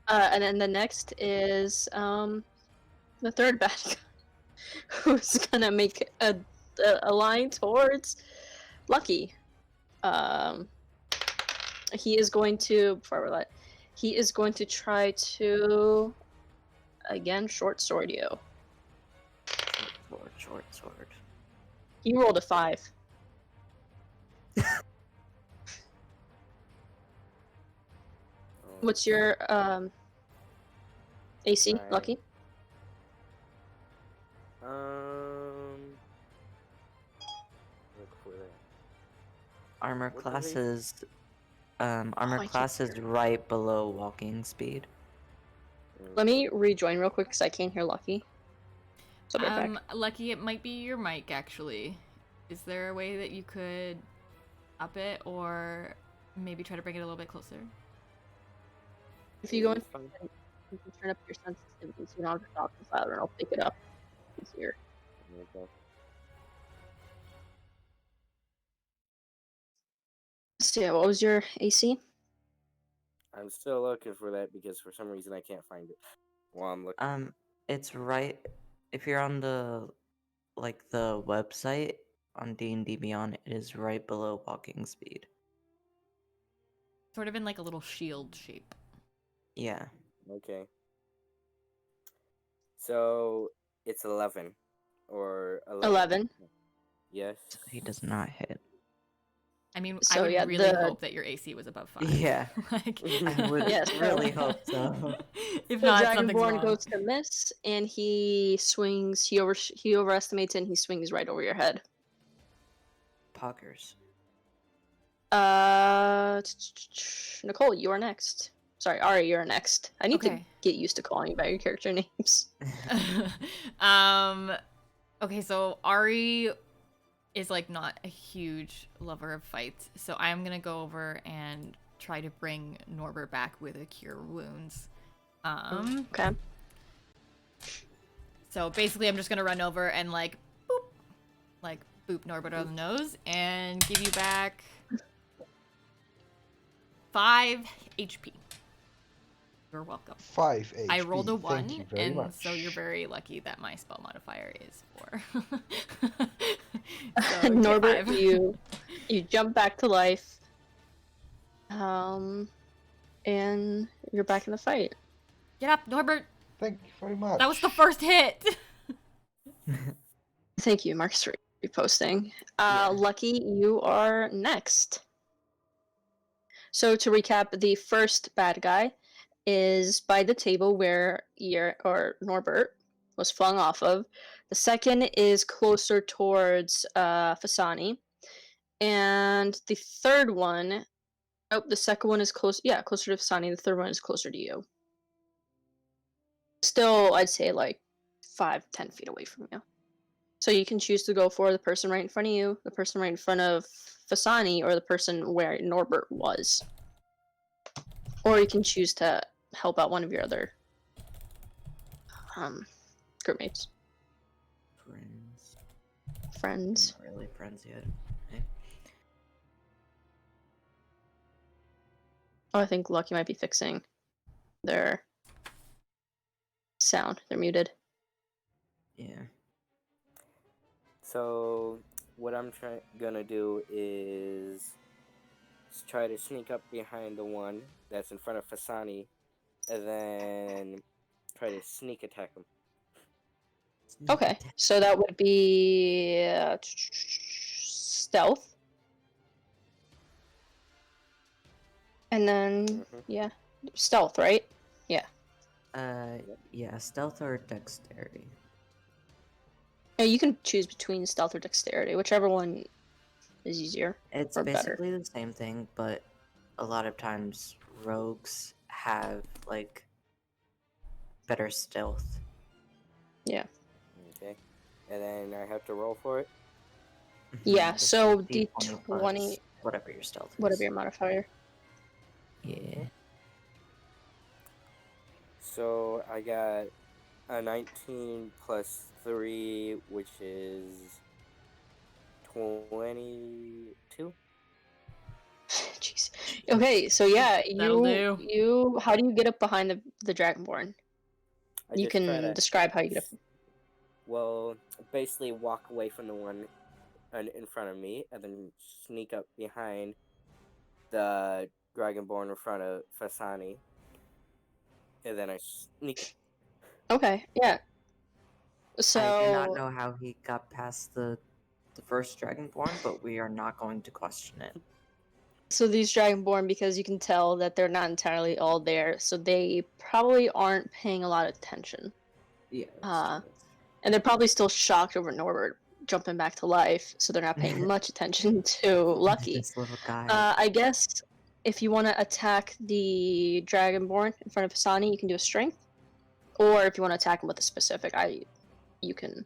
and then the next is the third bad guy, who's gonna make a line towards Lucky. He is going to he is going to try to again short sword you. Short sword. He rolled a 5. What's your AC, Right. Lucky? Look for that. Armor What do they- classes I armor can't class is right below walking speed. Let me rejoin real quick because I can't hear Lucky. So I'll be right back. Lucky, it might be your mic actually. Is there a way that you could up it or maybe try to bring it a little bit closer? If you go in, It's fine. you can turn up your sensitivity so you don't have to talk as loud, and I'll pick it up easier. There we go. So yeah, what was your AC? I'm still looking for that because for some reason I can't find it while I'm looking. It's right if you're on the the website on D&D Beyond, it is right below walking speed. Sort of in like a little shield shape. Yeah. Okay. So it's 11 or 11. Yes. He does not hit. I mean, I So, would yeah, really the- hope that your AC was above 5. Yeah. Like, I would Yes. really hope so. if The not, something's Dragonborn wrong. goes to miss, and he swings. He overestimates, and he swings right over your head. Poggers. Nicole, you are next. Sorry, Ari, you're next. I need to Okay. get used to calling you by your character names. Okay, so Ari is like not a huge lover of fights, so I'm gonna go over and try to bring Norbert back with a cure wounds. Okay. So basically I'm just gonna run over and like boop Norbert on the nose and give you back 5 HP. You're welcome. 5 HP. I rolled a 1, Thank you very and much. so you're very lucky that my spell modifier is 4. So you get Norbert, 5. you jump back to life. And you're back in the fight. Get up, Norbert. Thank you very much. That was the first hit. Thank you, Marcus, for reposting. Yeah. Lucky, you are next. So to recap, the first bad guy is by the table where Norbert was flung off of. The second is closer towards Fasani. And the third one, the second one is closer to Fasani. The third one is closer to you. Still, I'd say like 5-10 feet away from you. So you can choose to go for the person right in front of you, the person right in front of Fasani, or the person where Norbert was. Or you can choose to help out one of your other group mates. Friends. Not really friends yet. Oh, I think Lucky might be fixing their sound. They're muted. Yeah. So what I'm gonna do is try to sneak up behind the one that's in front of Fasani and then try to sneak attack him. Okay, so that would be stealth. And then, yeah, stealth, right? Yeah. Yeah, stealth or dexterity. Yeah, you can choose between stealth or dexterity, whichever one is easier It's or better. basically the same thing, but a lot of times rogues have like better stealth. Yeah. Okay, and then I have to roll for it. Yeah, It's so like D20 plus D20, whatever your stealth is. whatever your modifier. Yeah. So I got a 19 plus 3, which is 22. Jeez. Okay, so yeah, That'll do. how do you get up behind the Dragonborn? You just try can to, describe how you get up. well, basically walk away from the one in front of me, and then sneak up behind the Dragonborn in front of Fasani, and then I sneak. Okay, yeah. I do not So know how he got past the first Dragonborn, but we are not going to question it. these Dragonborn, because you can tell that they're not entirely all there, so they probably aren't paying a lot of attention. Yeah. And they're probably still shocked over Norbert jumping back to life, so they're not paying much attention to Lucky. This little guy. I guess if you want to attack the Dragonborn in front of Hasani, you can do a strength. Or if you want to attack him with a specific, you can.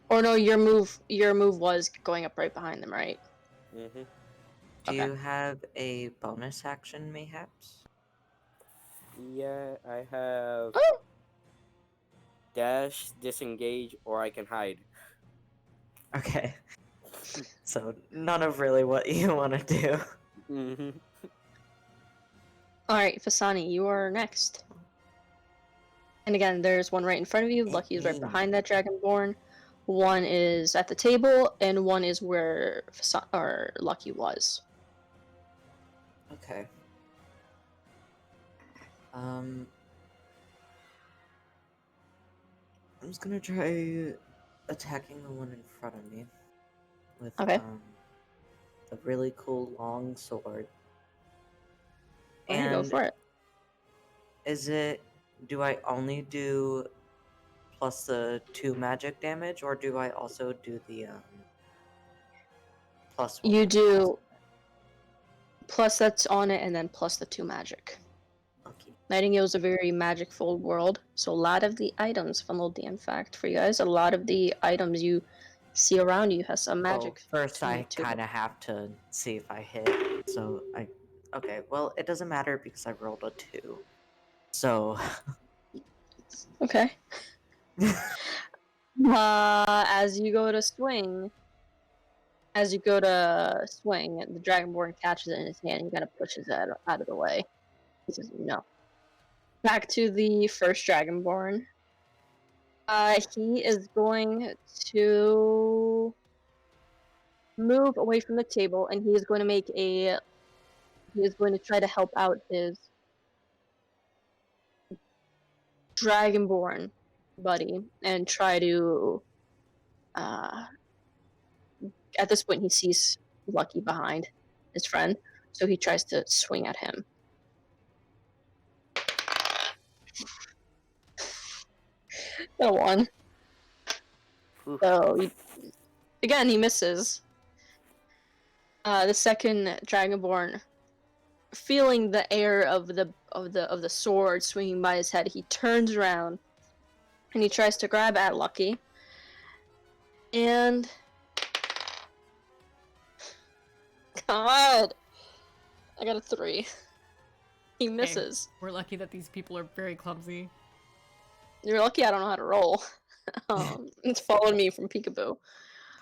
Or no, your move was going up right behind them, right? Mm-hmm. Do okay. you have a bonus action, mayhaps? Yeah, I have Oh! dash, disengage, or I can hide. Okay. So none of really what you want to do. Mm-hmm. Alright, Fasani, you are next. And again, there's one right in front of you. Lucky is right behind that Dragonborn. One is at the table, and one is where Lucky was. Okay. I'm just gonna try attacking the one in front of me with Okay. a really cool long sword. And go for it. Do I only do plus the 2 magic damage, or do I also do the plus 1? You do plus that's on it, and then plus the 2 magic. Okay. Nightingale is a very magic-filled world, so a lot of the items, fun little DM fact for you guys, a lot of the items you see around you has some magic. Well, first to I it, too. kind of have to see if I hit, so okay, well, it doesn't matter because I rolled a 2. So... Okay. As you go to swing, the Dragonborn catches it in his hand and kind of pushes it out of the way. He says, no. Back to the first Dragonborn. He is going to move away from the table, and he is going to try to help out his Dragonborn buddy and try to at this point he sees Lucky behind his friend, so he tries to swing at him. A 1. Oof. So again he misses. The second Dragonborn, feeling the air of the sword swinging by his head, he turns around and he tries to grab at Lucky. And God, I got a 3. He misses. We're lucky that these people are very clumsy. You're lucky I don't know how to roll. It's followed me from Peekaboo.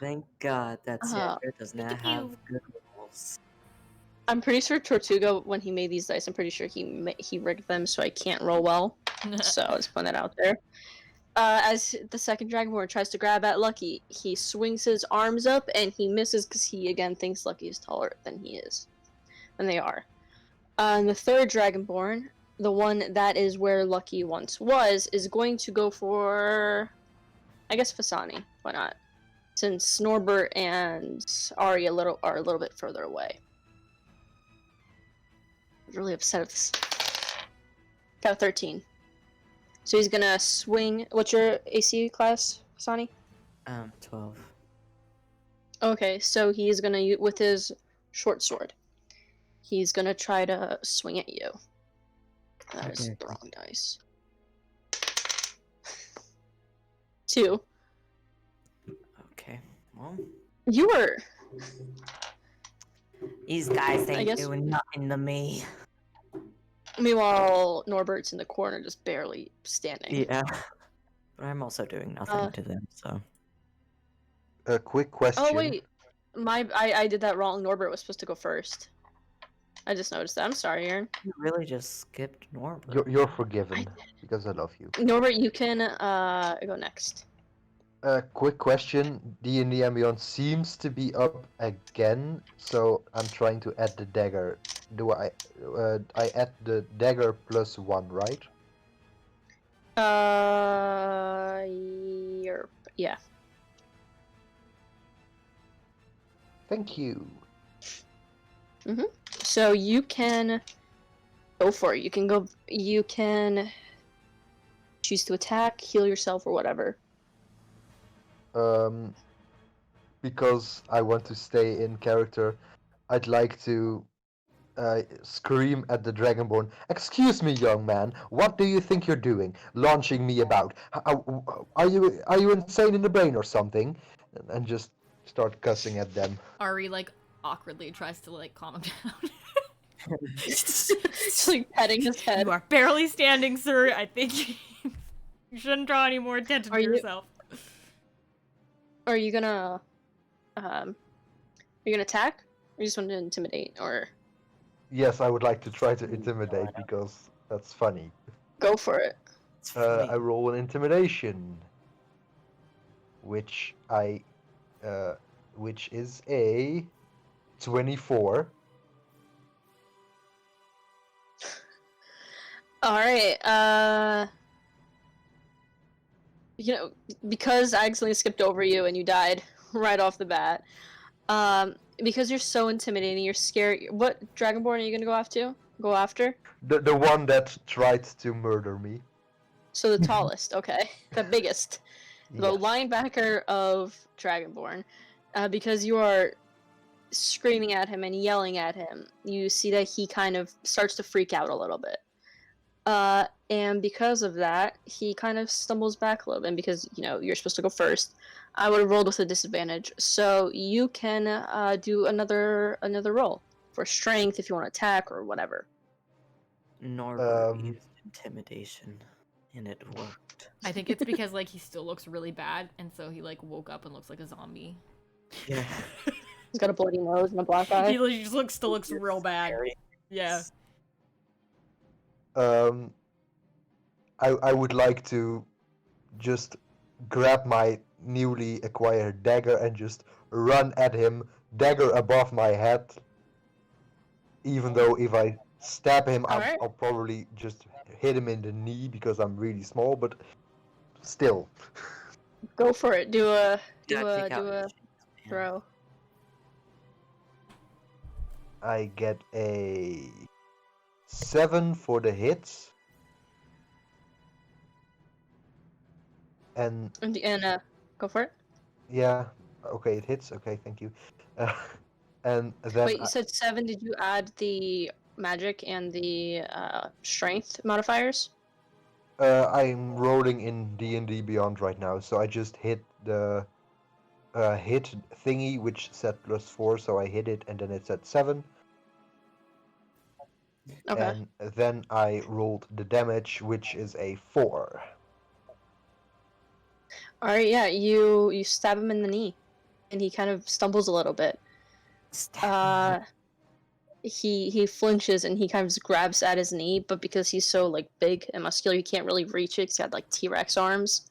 Thank God that Xander does not Look at have you. good rolls. I'm pretty sure Tortuga, when he made these dice, I'm pretty sure he rigged them so I can't roll well. So I'll just put that out there. As the second Dragonborn tries to grab at Lucky, he swings his arms up and he misses because he again thinks Lucky is taller than he is. Than they are. And the third Dragonborn the one that is where Lucky once was, is going to go for, I guess, Fasani. Why not? Since Norbert and Ari are a little bit further away. I'm really upset at this. Got a 13. So he's gonna swing. What's your AC class, Fasani? 12. Okay, so he's gonna with his short sword. He's gonna try to swing at you. That is Okay. the wrong dice. 2. Okay. Well, You were. these guys I ain't guess- doing nothing to me. Meanwhile, Norbert's in the corner, just barely standing. Yeah. But I'm also doing nothing to them, so. A quick question. Oh wait, I did that wrong. Norbert was supposed to go first. I just noticed that. I'm sorry, Aaron. You really just skipped Norbert. You're forgiven because I love you. Norbert, you can go next. A quick question. D&D and Beyond seems to be up again, so I'm trying to add the dagger. Do I add the dagger plus 1, right? Yeah. Thank you. So you can go for it. You can choose to attack, heal yourself, or whatever. Because I want to stay in character, I'd like to scream at the Dragonborn. Excuse me, young man. What do you think you're doing? Launching me about? Are you insane in the brain or something? And just start cussing at them. Ari like awkwardly tries to like calm him down. Just like petting his head. You are barely standing, sir. I think you shouldn't draw any more attention to yourself. Are you gonna attack? Or you just want to intimidate? Or Yes, I would like to try to intimidate because that's funny. go for it. It's funny. I roll an intimidation, which is a 24. All right. Because I accidentally skipped over you and you died right off the bat. Because you're so intimidating, you're scary. What Dragonborn are you gonna go after? The one that tried to murder me. So the tallest, okay, the biggest, the Yes. linebacker of Dragonborn. Because you are screaming at him and yelling at him, you see that he kind of starts to freak out a little bit. And because of that, he kind of stumbles back a little bit. And because you're supposed to go first, I would have rolled with a disadvantage. So you can do another roll for strength if you want to attack or whatever. Norbert used intimidation, and it worked. I think it's because like he still looks really bad, and so he like woke up and looks like a zombie. Yeah. He's got a bloody nose and a black eye. He just still looks real bad. Scary. Yeah. I would like to just grab my newly acquired dagger and just run at him, dagger above my head. Even though if I stab him, Alright. I'll probably just hit him in the knee because I'm really small, but still. Go for it. Do a Gotta take out your chance, man. throw. I get a 7 for the hits. And Go for it. yeah, okay, it hits. Okay, thank you. And then Wait, you said 7. Did you add the magic and the strength modifiers? I'm rolling in D&D Beyond right now, so I just hit the hit thingy, which said +4, so I hit it, and then it said 7. Okay. And then I rolled the damage, which is a 4. All right. Yeah. You stab him in the knee, and he kind of stumbles a little bit. He flinches and he kind of just grabs at his knee, but because he's so like big and muscular, he can't really reach it. He's got like T-Rex arms.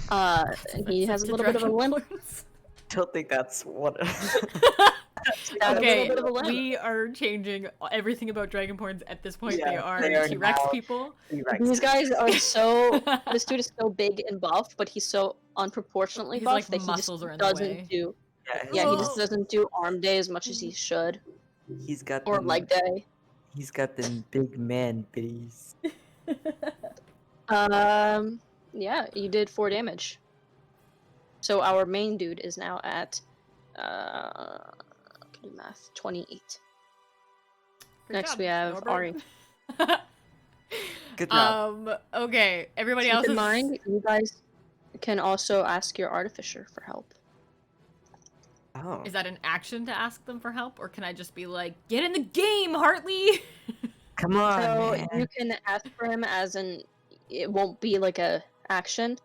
And he has a little bit of a limp. Don't think that's what. Got a little Okay, bit of a limit. we are changing everything about Dragonborns at this point. They Yeah, are they are T-Rex now people. T-Rexes. These guys are so. This dude is so big and buff, but he's so unproportionately His buff like that he just muscles are in the doesn't way. do. Yeah, his Yeah, he Oh. just doesn't do arm day as much as he should, he's got or them. leg day. He's got them big man bitties. Yeah, you did 4 damage. So our main dude is now at, I can do math, 28. Good Next job, we have Norbert. Ari. Good job. Okay, everybody Keep else in is mind, you guys can also ask your artificer for help. Oh. Is that an action to ask them for help, or can I just be like, "Get in the game, Hartley"? Come on, So man. you can ask for him as an. It won't be like a action.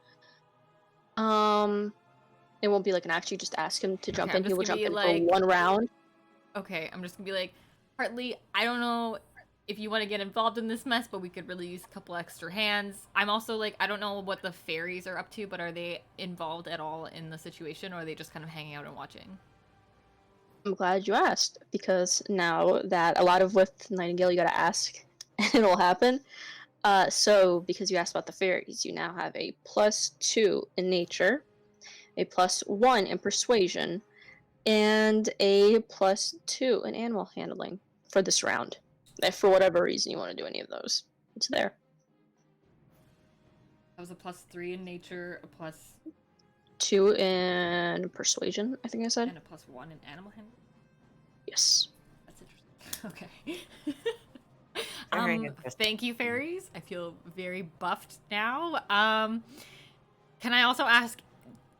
It won't be like an action. You just ask him to jump Okay, I'm in. He just will gonna jump be in like- for 1 round. Okay, I'm just gonna be like, Hartley, I don't know if you want to get involved in this mess, but we could really use a couple extra hands. I'm also like, I don't know what the fairies are up to, but are they involved at all in the situation, or are they just kind of hanging out and watching? I'm glad you asked, because now that a lot of with Nightingale you gotta ask and it'll happen. So because you asked about the fairies, you now have a +2 in nature, a +1 in persuasion, and a +2 in animal handling for this round. If for whatever reason you want to do any of those, it's there. That was a +3 in nature, a plus 2 in persuasion, I think I said. and a +1 in animal handling. Yes. That's interesting. Okay. Very interesting. Thank you, fairies. I feel very buffed now. Can I also ask?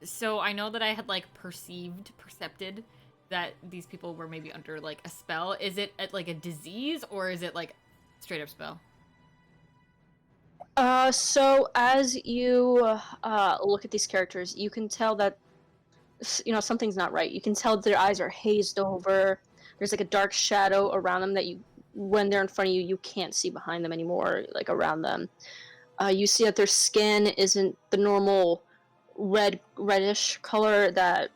So I know that I had like percepted that these people were maybe under like a spell. Is it like a disease, or is it like straight up spell? So as you look at these characters, you can tell that something's not right. You can tell that their eyes are hazed over. There's like a dark shadow around them that when they're in front of you, you can't see behind them anymore, like around them. You see that their skin isn't the normal reddish color that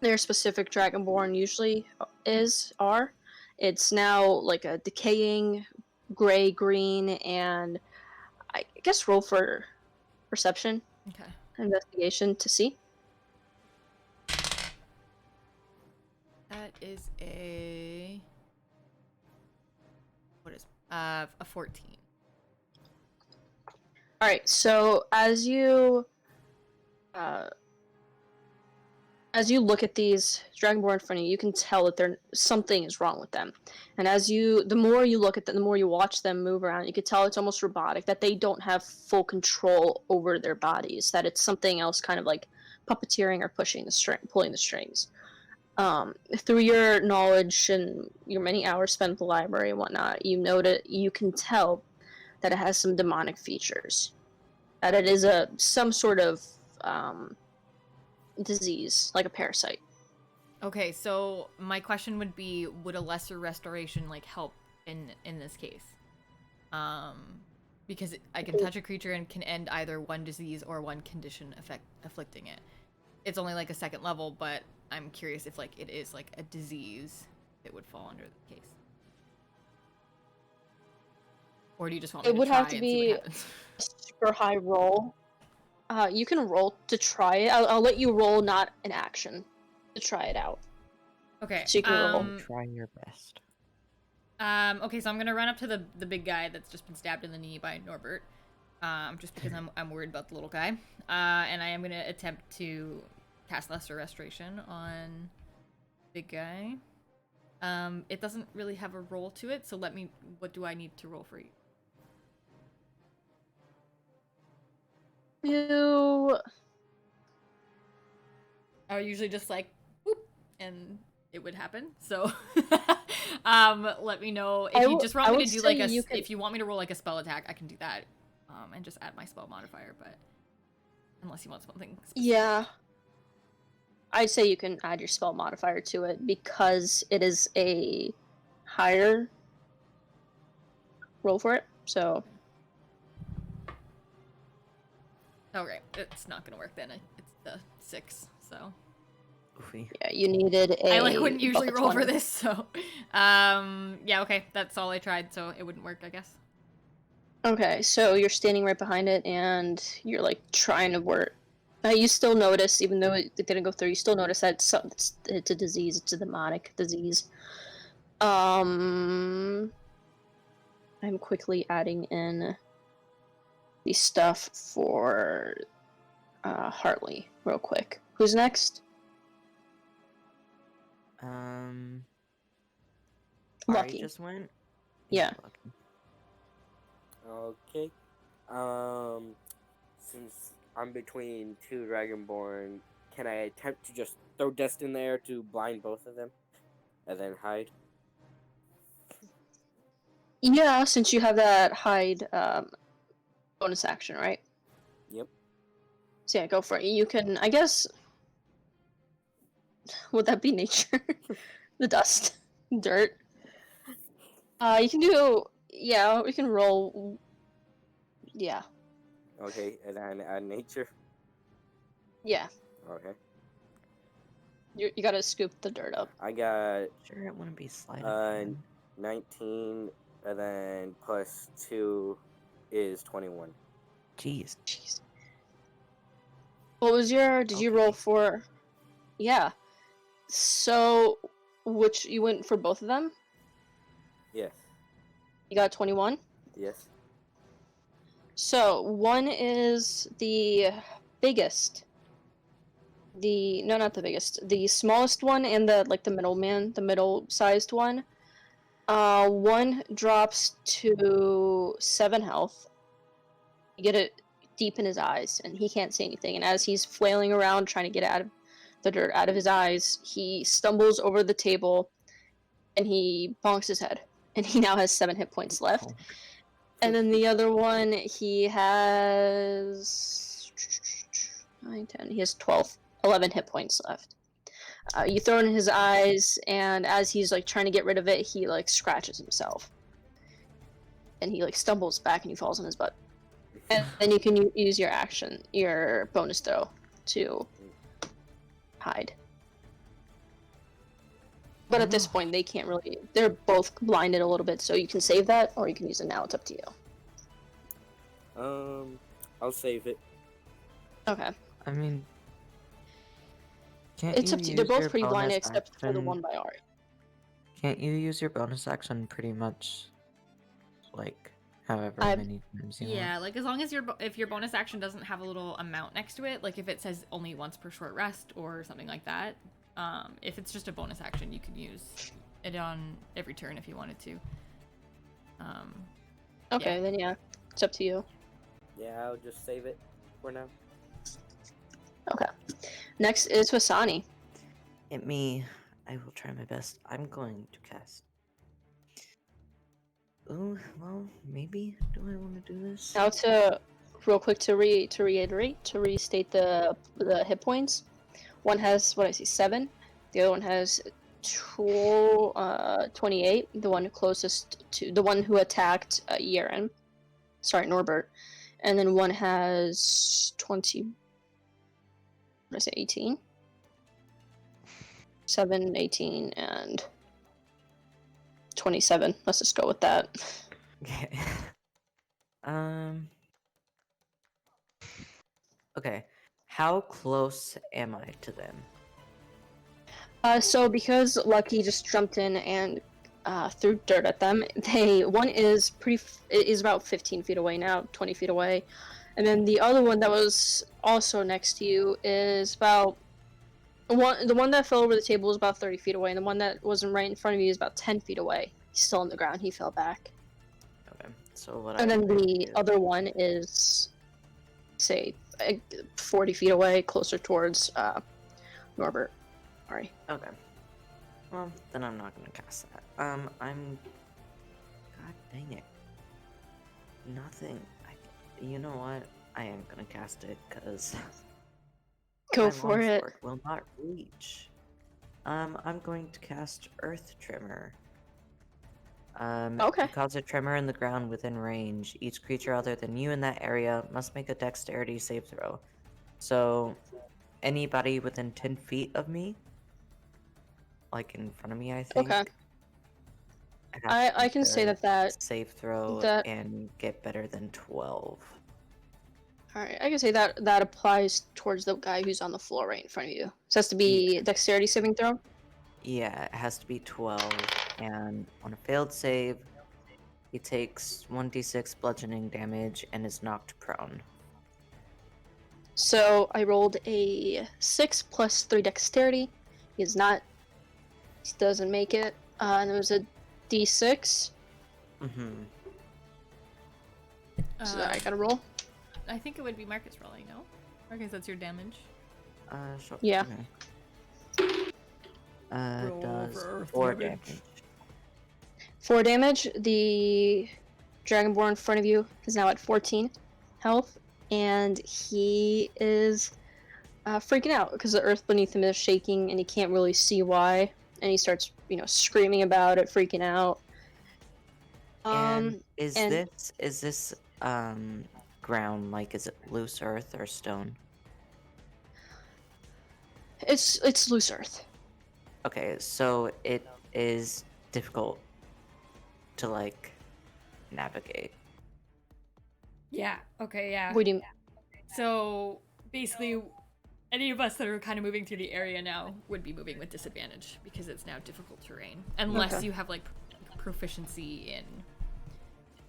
their specific Dragonborn usually are. It's now like a decaying gray green, and I guess roll for perception Okay. investigation to see. That is a a 14. All right, so as you look at these Dragonborn in front of you, you can tell that something is wrong with them. And the more you look at them, the more you watch them move around, you can tell it's almost robotic, that they don't have full control over their bodies, that it's something else kind of like puppeteering or pulling the strings. Through your knowledge and your many hours spent at the library and whatnot, you can tell that it has some demonic features. That it is some sort of disease, like a parasite. Okay, so my question would be, would a lesser restoration like help in this case? Because I can touch a creature and can end either one disease or one condition afflicting it. It's only like a 2nd level, but I'm curious if like it is like a disease that would fall under the case. Or do you just want me It to would try have to and see be what happens? a super high roll. You can roll to try it. I'll let you roll, not an action, to try it out. Okay. So you can roll. Try your best. Okay, so I'm gonna run up to the big guy that's just been stabbed in the knee by Norbert. Just because I'm worried about the little guy. And I am gonna attempt to cast Lesser Restoration on big guy. It doesn't really have a roll to it, so what do I need to roll for you? I usually just like whoop, and it would happen. So let me know if you just want me to do like if you want me to roll like a spell attack, I can do that. And just add my spell modifier, but unless you want something specific. Yeah. I'd say you can add your spell modifier to it because it is a higher roll for it. So Okay, it's not gonna work then. It's the 6, so Goofy. Yeah, you needed a. I like wouldn't usually above a roll for 20. this, so yeah, okay, that's all I tried, so it wouldn't work, I guess. Okay, so you're standing right behind it, and you're like trying to work. You still notice, even though it didn't go through, you still notice that it's a disease. It's a demonic disease. I'm quickly adding in the stuff for Hartley real quick. Who's next? Ari Lucky. just went. Yeah. Lucky. Okay. Since I'm between two Dragonborn, can I attempt to just throw dust in there to blind both of them, and then hide? Yeah, since you have that hide bonus action, right? Yep. So yeah, go for it. You can, I guess, would that be nature? The dust, dirt. You can do, yeah, we can roll. Yeah, Okay, and then add nature. yeah. Okay. You gotta scoop the dirt up. I got Sure, it wouldn't be sleight of uh hand. 19, and then plus 2 is 21. Jeez. Jeez. What was your? Did you roll Okay. for? Yeah. So, which you went for both of them? Yes. You got 21. Yes. So one is the biggest. No, not the biggest. The smallest one and the middleman, the middle-sized one. One drops to 7 health. You get it deep in his eyes, and he can't see anything. And as he's flailing around trying to get out of the dirt out of his eyes, he stumbles over the table, and he bonks his head. And he now has 7 hit points left. Oh, And then the other one, he has 9, 10. He has 11 hit points left. You throw it in his eyes, and as he's like trying to get rid of it, he like scratches himself, and he like stumbles back and he falls on his butt. And then you can use your action, your bonus throw, to hide. But at this point, they can't really. They're both blinded a little bit, so you can save that, or you can use it now. It's up to you. I'll save it. Okay. I mean, can't It's you up to you. use They're both your pretty blinded, bonus except for the action- one by Ari. Can't you use your bonus action pretty much, like, however I- many times you Yeah, want? like as long as if your bonus action doesn't have a little amount next to it, like if it says only once per short rest or something like that, if it's just a bonus action, you can use it on every turn if you wanted to. Okay, then yeah, it's up to you. Yeah, I'll just save it for now. Okay. Next is Wasani. Hit me. I will try my best. I'm going to cast. Oh, well, maybe. Do I want to do this? Now real quick to reiterate, to restate the hit points. One has, what I see, 7. The other one has 28. The one closest to the one who attacked Yeren. Sorry, Norbert. And then one has 20. What did I say, 18? 7, 18, and 27. Let's just go with that. Okay. Okay. How close am I to them? So because Lucky just jumped in and threw dirt at them, one is is about 15 feet away now, 20 feet away, and then the other one that was also next to you is about the one that fell over the table is about 30 feet away, and the one that wasn't right in front of you is about 10 feet away. He's still on the ground. He fell back, Okay. So what and I'm then going the to do- other one is, say, 40 feet away, closer towards Norbert. Sorry. Okay. Well, then I'm not gonna cast that. I'm. God dang it. Nothing. You know what? I am gonna cast it because Go my for it. longsword will not reach. I'm going to cast Earth Tremor. Okay. You cause a tremor in the ground within range. Each creature other than you in that area must make a dexterity save throw. So, anybody within 10 feet of me like in front of me, I think. Okay. It has to I make can say a that save throw that and get better than 12. all right. I can say that applies towards the guy who's on the floor right in front of you. So it has to Yeah. be dexterity saving throw. Yeah, it has to be 12, and on a failed save, he takes 1d6 bludgeoning damage and is knocked prone. So I rolled a 6 plus 3 dexterity. He doesn't make it. And it was a d6. Mm-hmm. So I gotta roll. I think it would be Marcus rolling, no? Marcus, that's your damage. Sure. Yeah. Okay. Roll Does for 4 damage. damage. 4 damage. The Dragonborn in front of you is now at 14 health, and he is freaking out because the earth beneath him is shaking, and he can't really see why. And he starts, screaming about it, freaking out. And is and this ground, like, is it loose earth or stone? it's loose earth. Okay, so it is difficult to, like, navigate. Yeah. Okay. Yeah. What do you? So basically, any of us that are kind of moving through the area now would be moving with disadvantage because it's now difficult terrain, unless Okay. you have like proficiency in.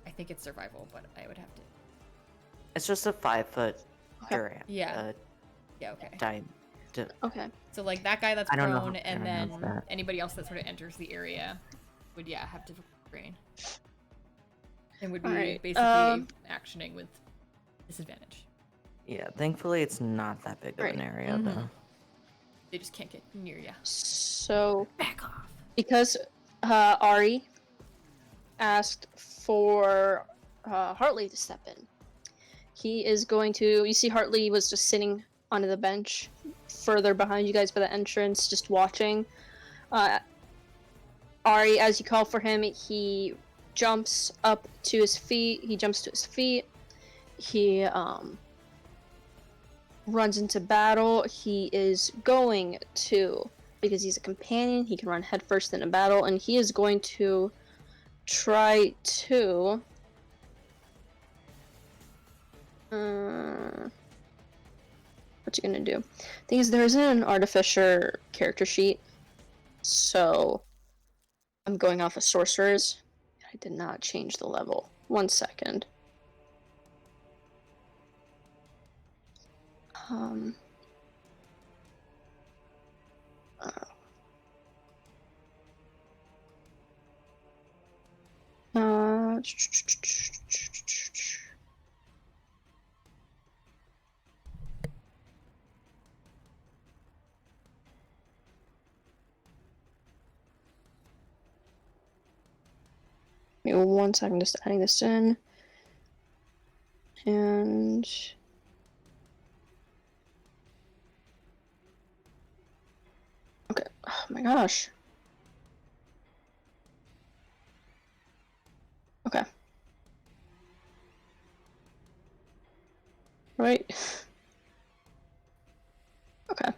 I think it's survival, but I would have to. It's just a 5-foot Okay. area. Yeah. Yeah. Okay. Okay. So like that guy that's I don't know prone, how and I know then that. anybody else that sort of enters the area would have difficult terrain, and would be Alright, basically actioning with disadvantage. Yeah, thankfully it's not that big of Right. an area, Mhm. though. They just can't get near you. So Back off. because Ari asked for Hartley to step in, he is going to. You see, Hartley was just sitting on the bench further behind you guys by the entrance, just watching. Ari, as you call for him, he jumps up to his feet. He jumps to his feet. He runs into battle. He is going to, because he's a companion, he can run headfirst in a battle, and he is going to try to. What's he gonna do? Thing is, there isn't an artificer character sheet, so I'm going off of sorcerers. I did not change the level. 1 second. Um. Uh. Give me 1 second, just adding this in. And okay. Oh my gosh. Okay. Right. Okay.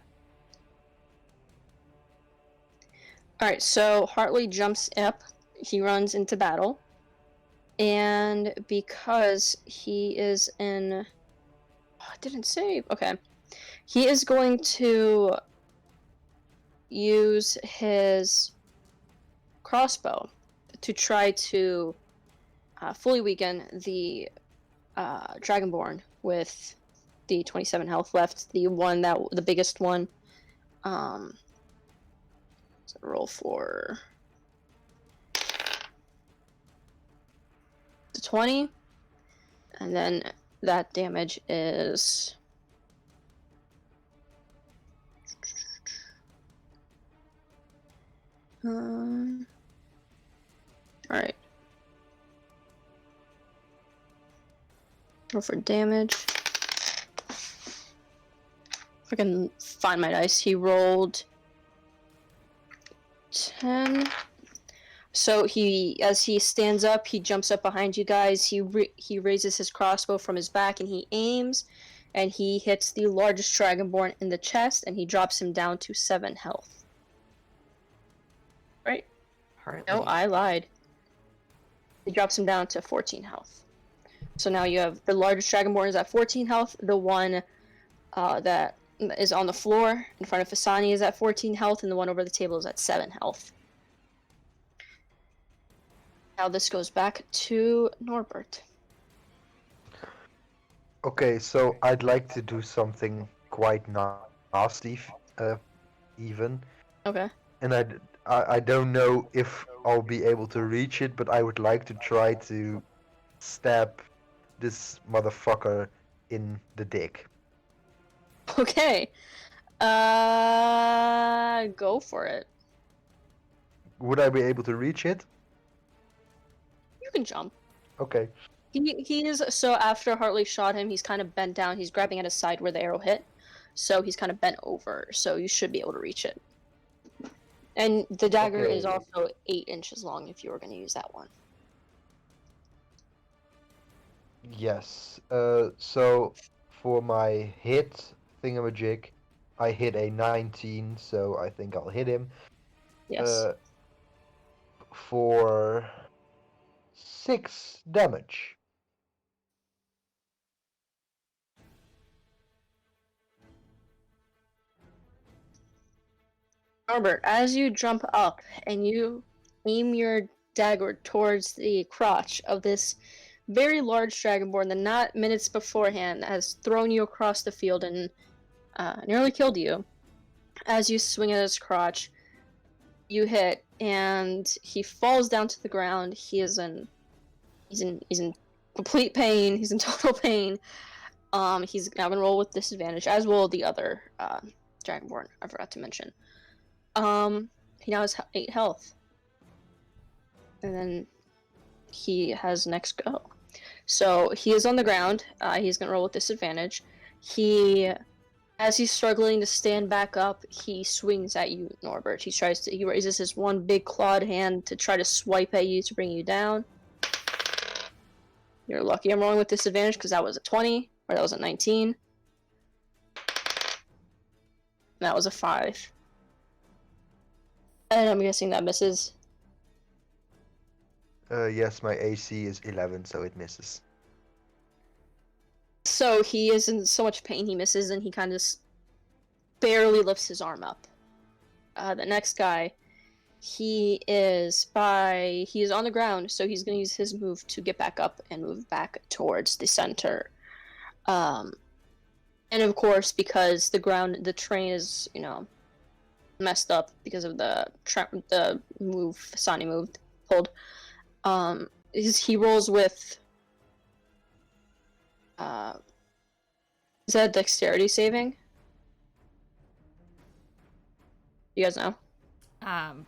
Alright, so Hartley jumps up. He runs into battle. And because he is in. Oh, it didn't save. Okay. He is going to use his crossbow to try to fully weaken the Dragonborn with the 27 health left. The biggest one. So roll for the 20, and then that damage is. Alright. Roll for damage. If I can find my dice, he rolled 10. So as he stands up, he jumps up behind you guys. He raises his crossbow from his back and he aims, and he hits the largest dragonborn in the chest, and he drops him down to 7 health. Right? Hartley. No, I lied. It drops him down to 14 health. So now you have the largest Dragonborn is at 14 health. The one that is on the floor in front of Fasani is at 14 health, and the one over the table is at 7 health. Now this goes back to Norbert. Okay, so I'd like to do something quite nasty, even. Okay. And I don't know if I'll be able to reach it, but I would like to try to stab this motherfucker in the dick. Okay. Go for it. Would I be able to reach it? You can jump. Okay. He is so after Hartley shot him, he's kind of bent down. He's grabbing at his side where the arrow hit, so he's kind of bent over. So you should be able to reach it. And the dagger is Okay. also 8 inches long if you were going to use that one. Yes. So for my hit thingamajig, I hit a 19, so I think I'll hit him. Yes. For 6 damage. Norbert, as you jump up and you aim your dagger towards the crotch of this very large dragonborn that not minutes beforehand has thrown you across the field and nearly killed you. As you swing at his crotch, you hit, and he falls down to the ground. He's in complete pain. He's in total pain. He's now gonna roll with disadvantage, as will the other dragonborn. I forgot to mention. He now has 8 health, and then he has next go. So he is on the ground. He's gonna roll with disadvantage. As he's struggling to stand back up, he swings at you, Norbert. He raises his one big clawed hand to try to swipe at you to bring you down. You're lucky I'm rolling with disadvantage because that was a 20, or that was a 19. That was a 5. And I'm guessing that misses. Yes, my AC is 11, so it misses. So he is in so much pain he misses, and he kind of barely lifts his arm up. The next guy, he is on the ground, so he's going to use his move to get back up and move back towards the center. And of course, because the train is, messed up because of the move Sani moved, pulled. He rolls with. Is that a dexterity saving? You guys know?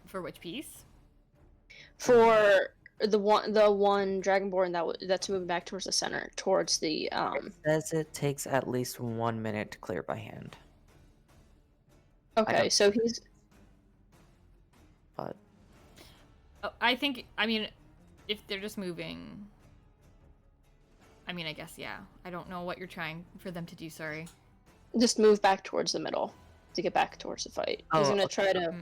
For which piece? For the one dragonborn that's moving back towards the center, towards the It says it takes at least 1 minute to clear by hand. Okay, don't- so he's But Oh, I mean, if they're just moving. I mean, I guess, yeah. I don't know what you're trying for them to do, sorry. just move back towards the middle to get back towards the fight. He's Oh, gonna okay. try to.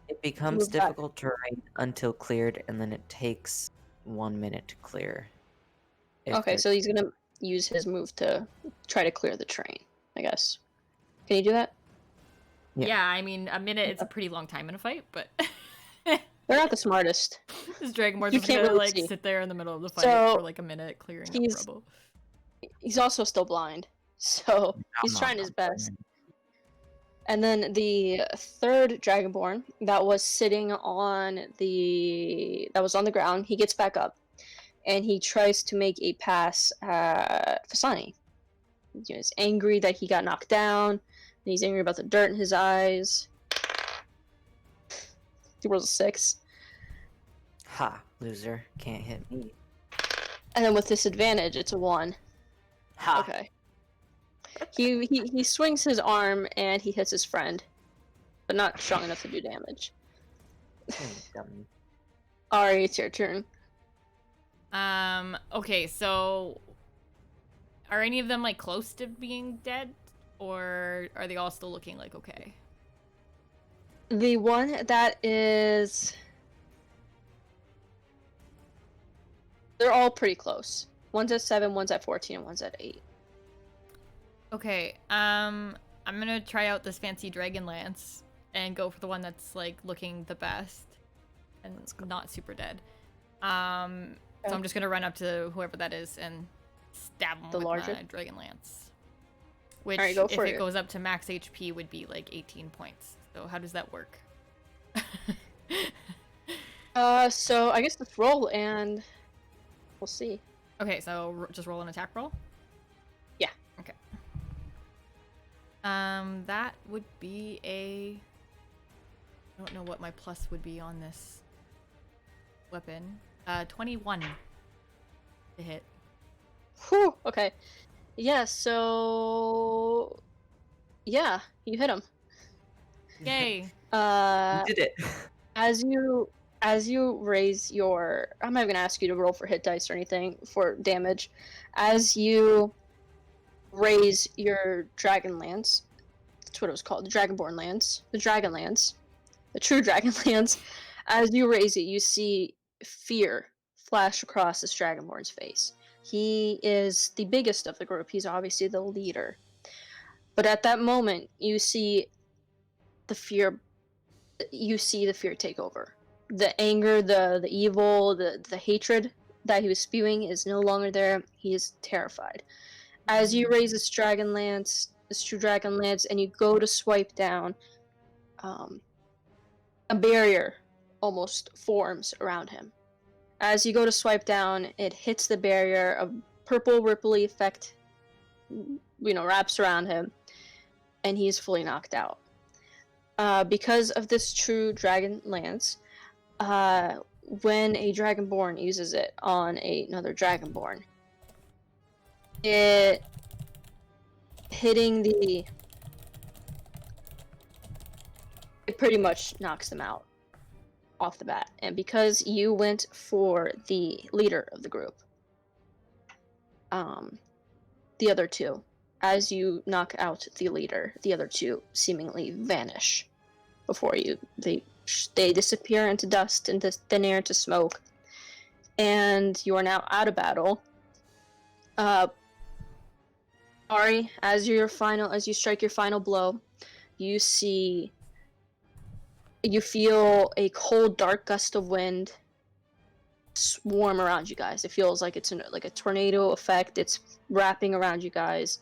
it becomes Move back. difficult terrain until cleared, and then it takes 1 minute to clear. If Okay, they're- so he's gonna use his move to try to clear the train, I guess. Can you do that? Yeah. Yeah, I mean, a minute, it's a pretty long time in a fight, but They're not the smartest. this Dragonborn's You just can't gonna, really like, see. sit there in the middle of the fight So, for, like, a minute clearing up he's- rubble. He's also still blind, so he's I'm trying not his best. complaining. And then the third dragonborn that was sitting on that was on the ground, he gets back up and he tries to make a pass at Fasani. He's angry that he got knocked down, and he's angry about the dirt in his eyes. He rolls a 6. Ha, loser. Can't hit me. And then with disadvantage, it's a 1. Ha! Okay. He swings his arm and he hits his friend, but not strong enough to do damage. Dummy. Ari, it's your turn. Okay, so are any of them, like, close to being dead? Or are they all still looking like okay? The one that is They're all pretty close. One's at 7, one's at 14, and one's at 8. Okay, I'm gonna try out this fancy dragon lance and go for the one that's like looking the best and not super dead. So I'm just gonna run up to whoever that is and stab him The with larger? my dragon lance. Which, Alright, go if for it it. goes up to max HP, would be like 18 points. So how does that work? So I guess let's roll and we'll see. Okay, so just roll an attack roll? Yeah. Okay. That would be a... I don't know what my plus would be on this weapon. 21 to hit. Whew, okay. Yeah, so... Yeah, you hit him. Yay! You did it. As you raise your... I'm not gonna ask you to roll for hit dice or anything for damage. As you raise your dragon lance, that's what it was called, the dragonborn lance, the dragon lance, the true dragon lance. As you raise it, you see fear flash across this dragonborn's face. He is the biggest of the group. He's obviously the leader. But at that moment, you see the fear take over. The anger, the evil, the hatred that he was spewing is no longer there. He is terrified. As you raise this dragon lance, this true dragon lance, and you go to swipe down, a barrier almost forms around him. As you go to swipe down, it hits the barrier. A purple ripply effect, wraps around him, and he is fully knocked out. Because of this true dragon lance, when a dragonborn uses it on another dragonborn, it pretty much knocks them out off the bat. And because you went for the leader of the group, the other two, as you knock out the leader, the other two seemingly vanish before you. They disappear into dust, into thin air, into smoke, and you are now out of battle. Ari, as you strike your final blow, you feel a cold, dark gust of wind swarm around you guys. It feels like it's like a tornado effect. It's wrapping around you guys.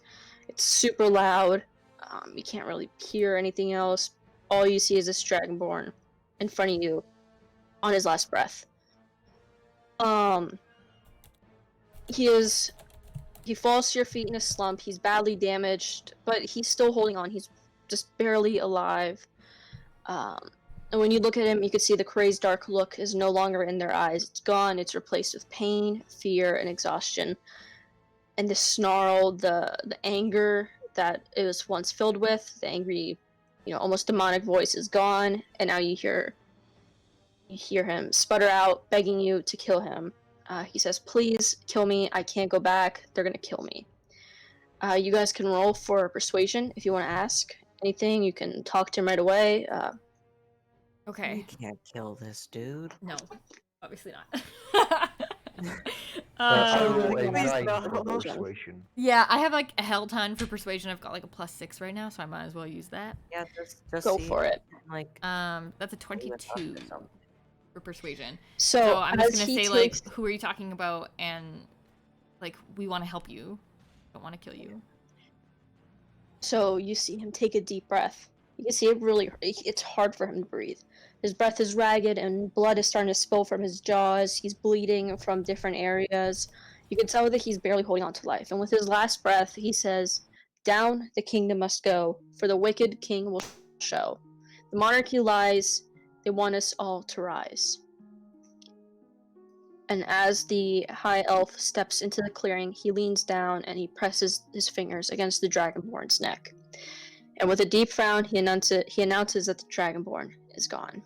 It's super loud. You can't really hear anything else. All you see is this dragonborn in front of you on his last breath. He falls to your feet in a slump. He's badly damaged, but he's still holding on. He's just barely alive. And when you look at him, you can see the crazed dark look is no longer in their eyes. It's gone. It's replaced with pain, fear, and exhaustion. And the snarl, the anger that it was once filled with, the angry, almost demonic voice is gone. And now you hear him sputter out, begging you to kill him. He says, "Please kill me. I can't go back. They're gonna kill me." You guys can roll for persuasion if you want to ask anything. You can talk to him right away. Okay. You can't kill this dude. No, obviously not. I roll a Please 9 no. for persuasion. Yeah, I have like a hell ton for persuasion. I've got like a +6 right now, so I might as well use that. Yeah, just Go see for if it. you can, like, That's a maybe talk 22 to somebody. for persuasion. So So I'm just as gonna he say takes- like, who are you talking about? And like, we want to help you. Don't want to kill you. So you see him take a deep breath. You can see it's hard for him to breathe. His breath is ragged and blood is starting to spill from his jaws. He's bleeding from different areas. You can tell that he's barely holding on to life. And with his last breath, he says, "Down the kingdom must go, for the wicked king will show. The monarchy lies, they want us all to rise." And as the high elf steps into the clearing, he leans down and he presses his fingers against the dragonborn's neck. And with a deep frown, he announces that the dragonborn is gone.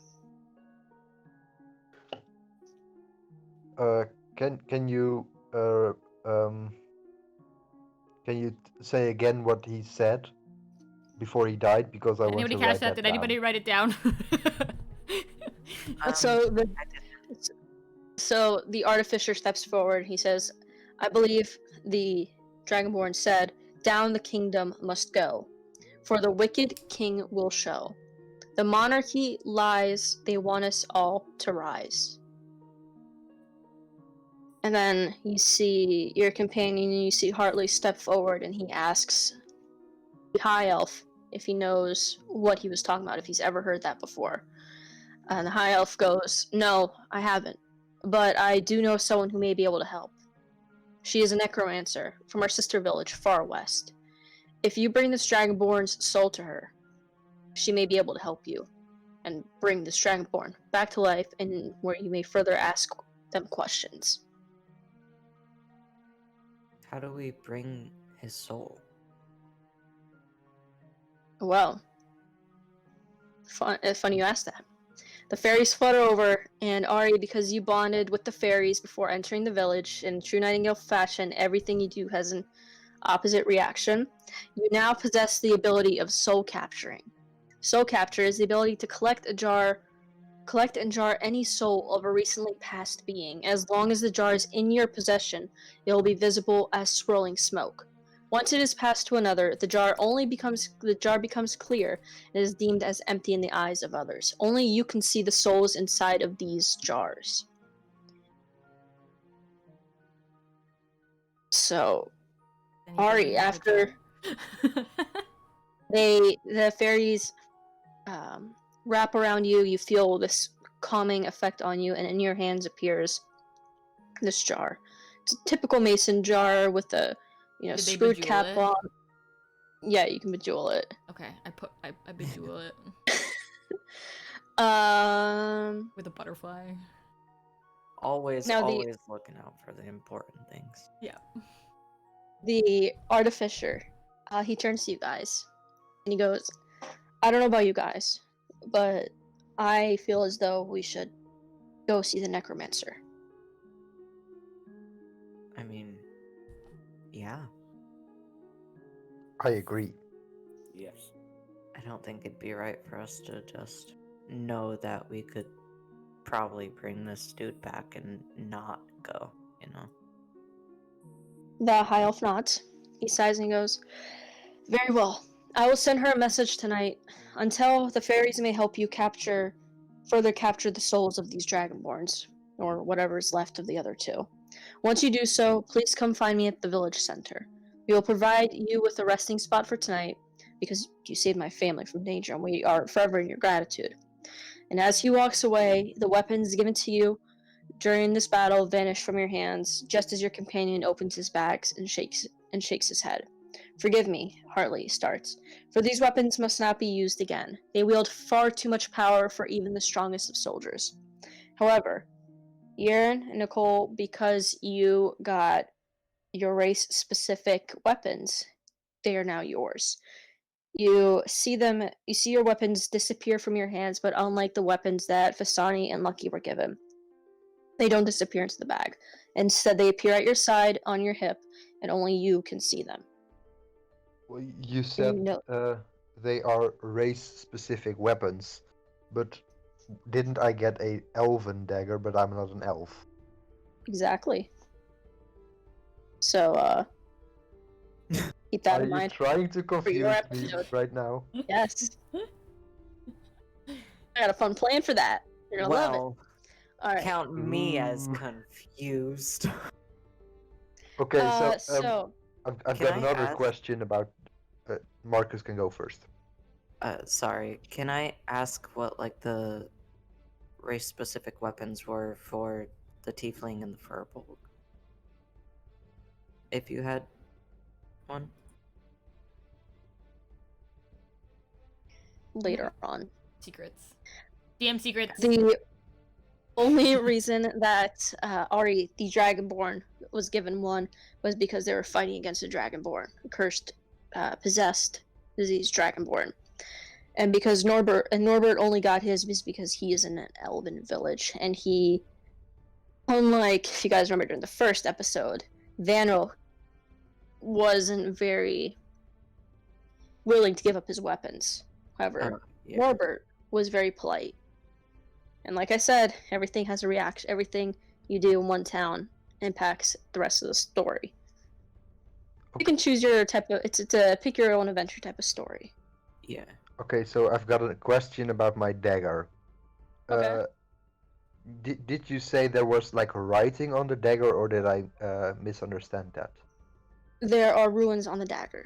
Can you say again what he said before he died? Because I Did want anybody to catch write that? that Did anybody down. write it down? So I did. the So the artificer steps forward. He says, I believe the Dragonborn said, down the kingdom must go, for the wicked king will show. The monarchy lies, they want us all to rise. And then you see your companion, and you see Hartley step forward, and he asks the High Elf if he knows what he was talking about, if he's ever heard that before. And the High Elf goes, no, I haven't, but I do know someone who may be able to help. She is a necromancer from our sister village far west. If you bring this Dragonborn's soul to her, she may be able to help you and bring this Dragonborn back to life, and where you may further ask them questions. How do we bring his soul? Well, funny you ask that. The fairies flutter over, and Ari, because you bonded with the fairies before entering the village, in true Nightingale fashion, everything you do has an opposite reaction. You now possess the ability of soul capturing. Soul capture is the ability to collect and jar any soul of a recently passed being. As long as the jar is in your possession, it will be visible as swirling smoke. Once it is passed to another, the jar becomes clear and is deemed as empty in the eyes of others. Only you can see the souls inside of these jars. So, Then you Ari, can have a after jar. the fairies wrap around you, you feel this calming effect on you, and in your hands appears this jar. It's a typical mason jar with a Did they screwed bejewel cap it? on. Yeah, you can bejewel it. Okay, I bejewel it with a butterfly. Always, Now always looking out for the important things. Yeah. the artificer, he turns to you guys, and he goes, I don't know about you guys, but I feel as though we should go see the necromancer. I mean, yeah. I agree. Yes. I don't think it'd be right for us to just know that we could probably bring this dude back and not go, you know? The high elf nods. He sighs and goes, very well. I will send her a message tonight. Until the fairies may help you further capture the souls of these dragonborns, or whatever is left of the other two. Once you do so, please come find me at the village center. We will provide you with a resting spot for tonight, because you saved my family from danger, and we are forever in your gratitude. And as he walks away, the weapons given to you during this battle vanish from your hands, just as your companion opens his bags and shakes his head. Forgive me, Hartley starts, for these weapons must not be used again. They wield far too much power for even the strongest of soldiers. However, Aaron and Nicole, because you got your race-specific weapons, they are now yours. You see your weapons disappear from your hands, but unlike the weapons that Fasani and Lucky were given, they don't disappear into the bag. Instead, they appear at your side, on your hip, and only you can see them. Well, you And said you know, they are race-specific weapons, but didn't I get a elven dagger? But I'm not an elf. exactly. So, keep that Are in you mind trying to for your confuse me episode. right now? Yes. I got a fun plan for that. You're gonna love it. Well, Alright. count me as Ooh. confused. Okay, So, I've Can got I another ask- question about. Marcus can go first. Sorry, can I ask what, like, the race-specific weapons were for the tiefling and the furbolg? If you had one? later on. Secrets. DM secrets. The only reason that Ari, the Dragonborn, was given one was because they were fighting against a Dragonborn, a cursed, possessed, diseased Dragonborn. And because Norbert only got his was because he is in an elven village, and he, unlike, if you guys remember during the first episode, Vano wasn't very willing to give up his weapons. However, Yeah. Norbert was very polite. And like I said, everything has a reaction. Everything you do in one town impacts the rest of the story. You Okay. can choose your type of it's a pick your own adventure type of story. Yeah. Okay, so I've got a question about my dagger. Okay. Did you say there was like writing on the dagger, or did I misunderstand that? There are ruins on the dagger,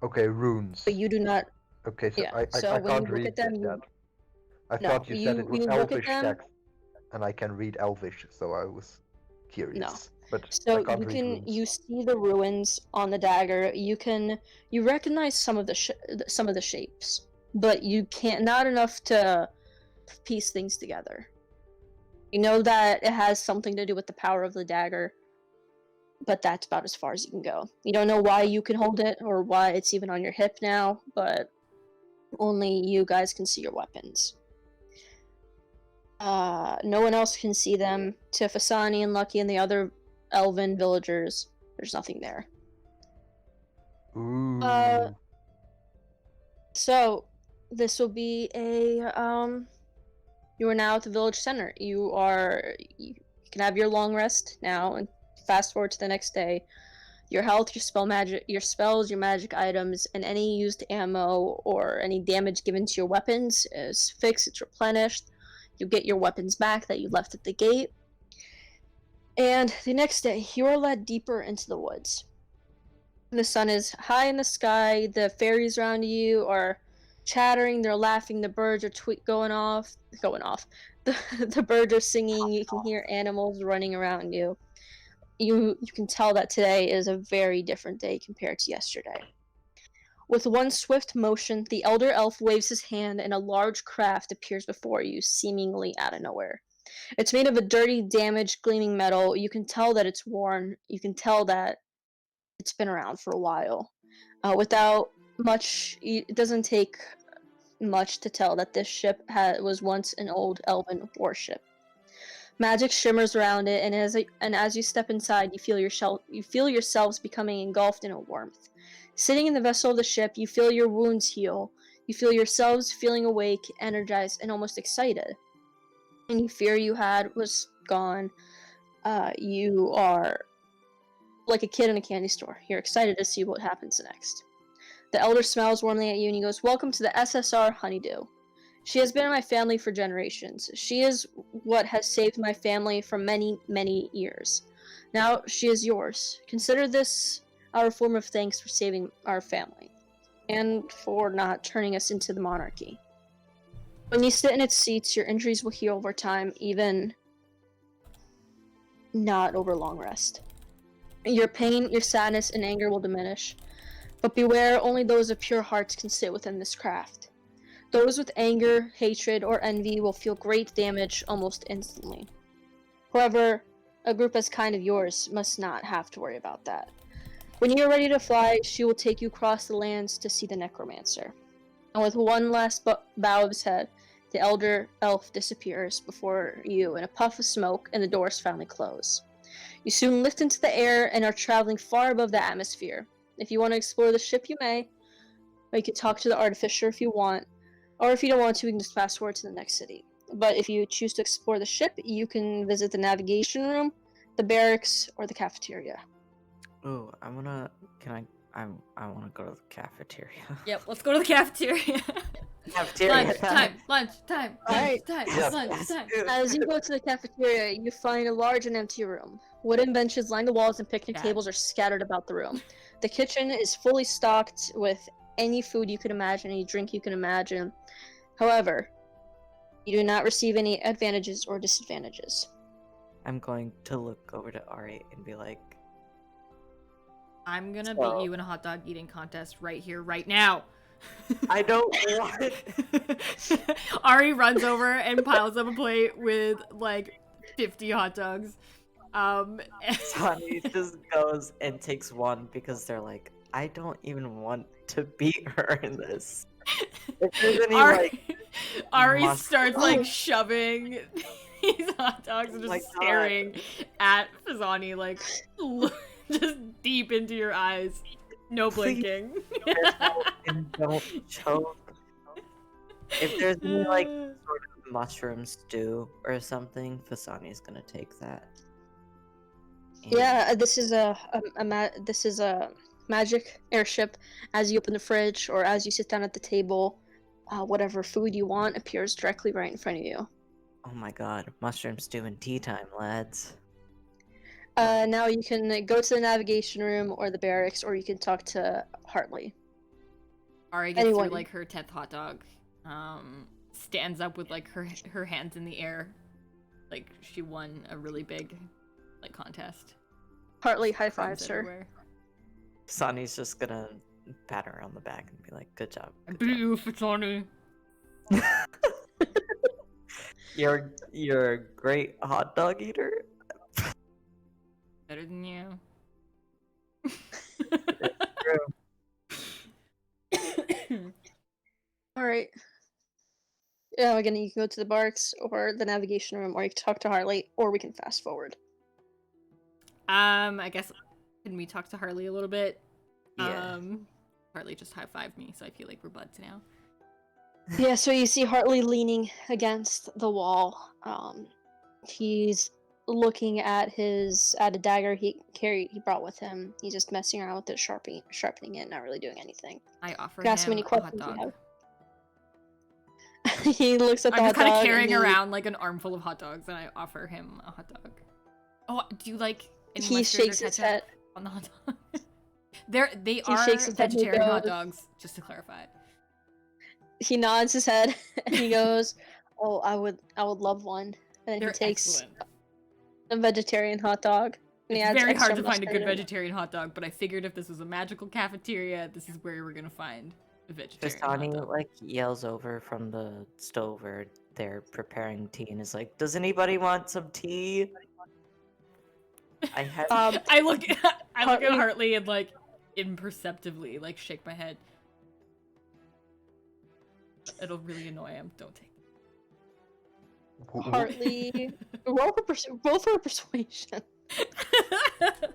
Okay, runes. but you do not. Okay, so Yeah. I So when you can't look read at them, that. I no, thought you said it was you look at Elvish them. text, and I can read Elvish, so I was No. curious. But I So can't read you runes. see the ruins on the dagger. You recognize some of the shapes, but you can't not enough to piece things together. You know that it has something to do with the power of the dagger, but that's about as far as you can go. You don't know why you can hold it or why it's even on your hip now, but only you guys can see your weapons. No one else can see them. To Fasani and Lucky and the other elven villagers, there's nothing there. Ooh. So this will be a you are now at the village center. You can have your long rest now and fast forward to the next day. Your health, your spells, your magic items, and any used ammo or any damage given to your weapons is fixed, it's replenished. You get your weapons back that you left at the gate. And the next day, you are led deeper into the woods. The sun is high in the sky, the fairies around you are chattering, they're laughing, the birds are going off. The birds are singing, you can hear animals running around you. You can tell that today is a very different day compared to yesterday. With one swift motion, the elder elf waves his hand and a large craft appears before you, seemingly out of nowhere. It's made of a dirty, damaged, gleaming metal. You can tell that it's worn. You can tell that it's been around for a while. Without much, it doesn't take much to tell that this ship was once an old elven warship. Magic shimmers around it, and as you step inside, you feel yourselves becoming engulfed in a warmth. Sitting in the vessel of the ship, you feel your wounds heal. You feel yourselves feeling awake, energized, and almost excited. Any fear you had was gone. You are like a kid in a candy store. You're excited to see what happens next. The elder smiles warmly at you and he goes, "Welcome to the SSR Honeydew. She has been in my family for generations. She is what has saved my family for many, many years. Now she is yours. Consider this our form of thanks for saving our family, and for not turning us into the monarchy. When you sit in its seats, your injuries will heal over time, even not over long rest. Your pain, your sadness, and anger will diminish. But beware, only those of pure hearts can sit within this craft. Those with anger, hatred, or envy will feel great damage almost instantly. However, a group as kind as yours must not have to worry about that. When you are ready to fly, she will take you across the lands to see the necromancer." And with one last bow of his head, the elder elf disappears before you in a puff of smoke, and the doors finally close. You soon lift into the air and are traveling far above the atmosphere. If you want to explore the ship, you may, or you can talk to the artificer if you want, or if you don't want to, we can just fast forward to the next city. But if you choose to explore the ship, you can visit the navigation room, the barracks, or the cafeteria. Oh, I wanna. Can I wanna go to the cafeteria. Yep, let's go to the cafeteria. Cafeteria Lunch time, Alright. Yes. lunch time. As you go to the cafeteria, you find a large and empty room. Wooden benches line the walls and picnic Yeah. tables are scattered about the room. The kitchen is fully stocked with any food you could imagine, any drink you can imagine. However, you do not receive any advantages or disadvantages. I'm going to look over to Ari and be like, I'm gonna So- beat you in a hot dog eating contest right here, right now. I don't want. Ari runs over and piles up a plate with like 50 hot dogs. Sonny just goes and takes one because they're like, I don't even want to beat her in this. If there's any Ari must- starts like shoving these hot dogs and Oh my just God. staring at Fazani like just deep into your eyes. No Please. blinking. and don't choke. If there's any like sort of mushroom stew or something, Fasani's gonna take that. Yeah, this is this is a magic airship. As you open the fridge or as you sit down at the table, whatever food you want appears directly right in front of you. Oh my god, mushroom stew and tea time, lads. Now you can go to the navigation room or the barracks, or you can talk to Hartley. Ari gets Anyone. through like her 10th hot dog. Stands up with like her hands in the air, like she won a really big like contest. Hartley high Crumbs fives her. everywhere. Sonny's just gonna pat her on the back and be like, good job. I Good beat job. you, Fatoni. You're a great hot dog eater. Better than you. All right. Yeah, again, you can go to the barracks or the navigation room, or you can talk to Hartley, or we can fast forward. I guess can we talk to Harley a little bit? Yeah. Harley just high-fived me, so I feel like we're buds now. Yeah, so you see Hartley leaning against the wall. He's looking at a dagger he brought with him. He's just messing around with it, sharpening it, not really doing anything. I offer You can ask him him any a hot questions you dog. have. He looks at the I'm hot just kind dog of carrying and around like an armful of hot dogs, and I offer him a hot dog. Oh, do you like any he mustard or shakes his ketchup head. on the hot dog? They He are shakes his head and he vegetarian hot goes- dogs, just to clarify. He nods his head and he goes, "Oh, I would love one." And then They're he takes excellent. a vegetarian hot dog and he It's adds very hard extra to find a mustard good in it. vegetarian hot dog, but I figured if this was a magical cafeteria, this is where we're gonna find a vegetarian hot Tristani dog. like yells over from the stove where they're preparing tea and is like, does anybody want some tea? I have I look at Hartley- Hartley and like imperceptibly like shake my head. It'll really annoy him. Don't take Hartley, roll for persuasion. it.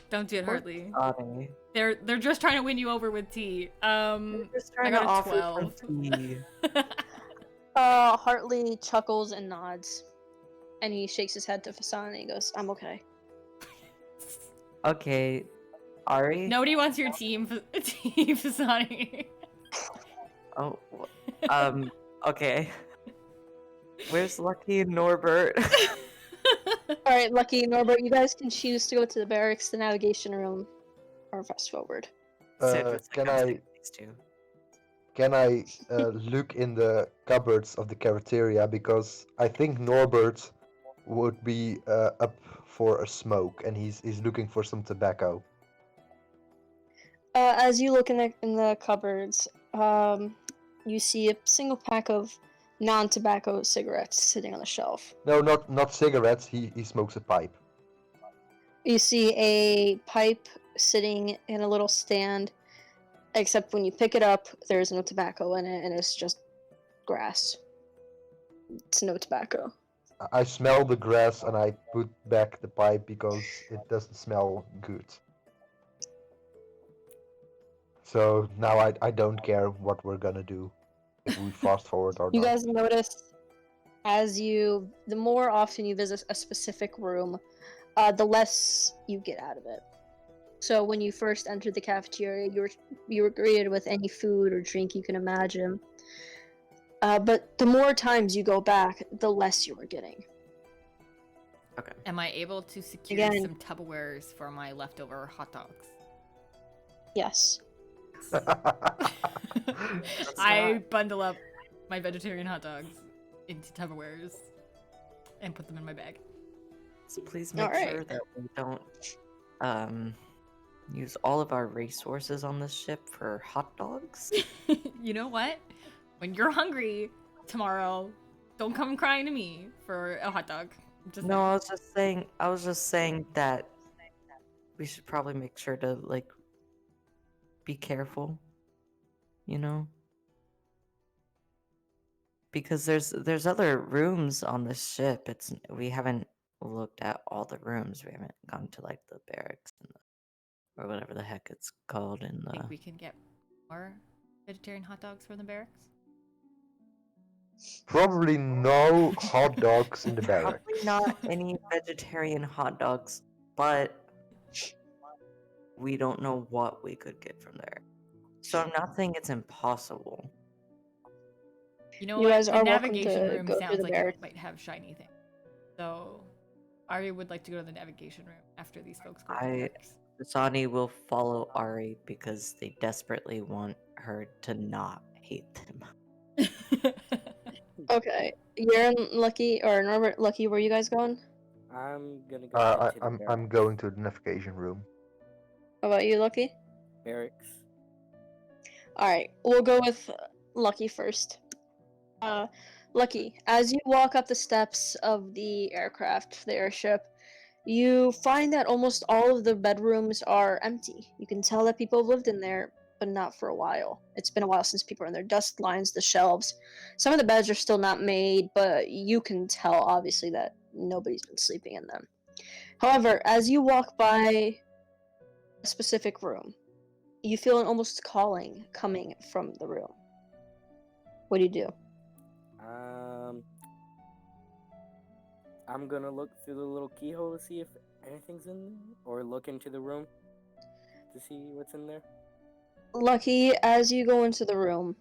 Don't do it, Hartley. Tristani. They're just trying to win you over with tea. They're just trying got to a offer 12. some tea. Hartley chuckles and nods, and he shakes his head to Fasan and he goes, "I'm okay." Okay, Ari? Nobody wants your team, Fasani. Oh, okay. Where's Lucky and Norbert? All right, Lucky Norbert, you guys can choose to go to the barracks, the navigation room, or fast forward. Cedric's like, Can "I'm I- taking these two." Can I look in the cupboards of the cafeteria, because I think Norbert would be up for a smoke and he's looking for some tobacco. As you look in the cupboards, you see a single pack of non-tobacco cigarettes sitting on the shelf. No, not cigarettes. He smokes a pipe. You see a pipe sitting in a little stand, except when you pick it up, there's no tobacco in it, and it's just grass. It's no tobacco. I smell the grass and I put back the pipe because it doesn't smell good. So now I don't care what we're gonna do, if we fast forward or You not. guys notice the more often you visit a specific room, the less you get out of it. So when you first entered the cafeteria, you were greeted with any food or drink you can imagine. But the more times you go back, the less you are getting. Okay. Am I able to secure Again. some Tupperwares for my leftover hot dogs? Yes. I bundle up my vegetarian hot dogs into Tupperwares and put them in my bag. So please make Alright. sure that we don't use all of our resources on this ship for hot dogs. You know what? When you're hungry tomorrow, don't come crying to me for a hot dog. Just No, I was just saying that we should probably make sure to like be careful, you know? Because there's other rooms on this ship. We haven't looked at all the rooms. We haven't gone to like the barracks or whatever the heck it's called in the think we can get more vegetarian hot dogs from the barracks. Probably no hot dogs in the barracks. Probably not any vegetarian hot dogs, but we don't know what we could get from there. So I'm not saying it's impossible. You know You what? guys The are welcome navigation to room go through sounds the like barracks. it might have shiny things. So, Ari would like to go to the navigation room after these folks go to the barracks. Sani will follow Ari because they desperately want her to not hate them. Okay. You're Lucky or Norbert, Lucky, where you guys going? I'm gonna go head to the I'm barracks. going to the navigation room. How about you, Lucky? Barracks. Alright, we'll go with Lucky first. Lucky, as you walk up the steps of the aircraft, the airship, you find that almost all of the bedrooms are empty. You can tell that people have lived in there, but not for a while. It's been a while since people are in there. Dust lines the shelves. Some of the beds are still not made, but you can tell, obviously, that nobody's been sleeping in them. However, as you walk by a specific room, you feel an almost calling coming from the room. What do you do? I'm gonna look through the little keyhole to see if anything's in there, or look into the room to see what's in there. Lucky, as you go into the room,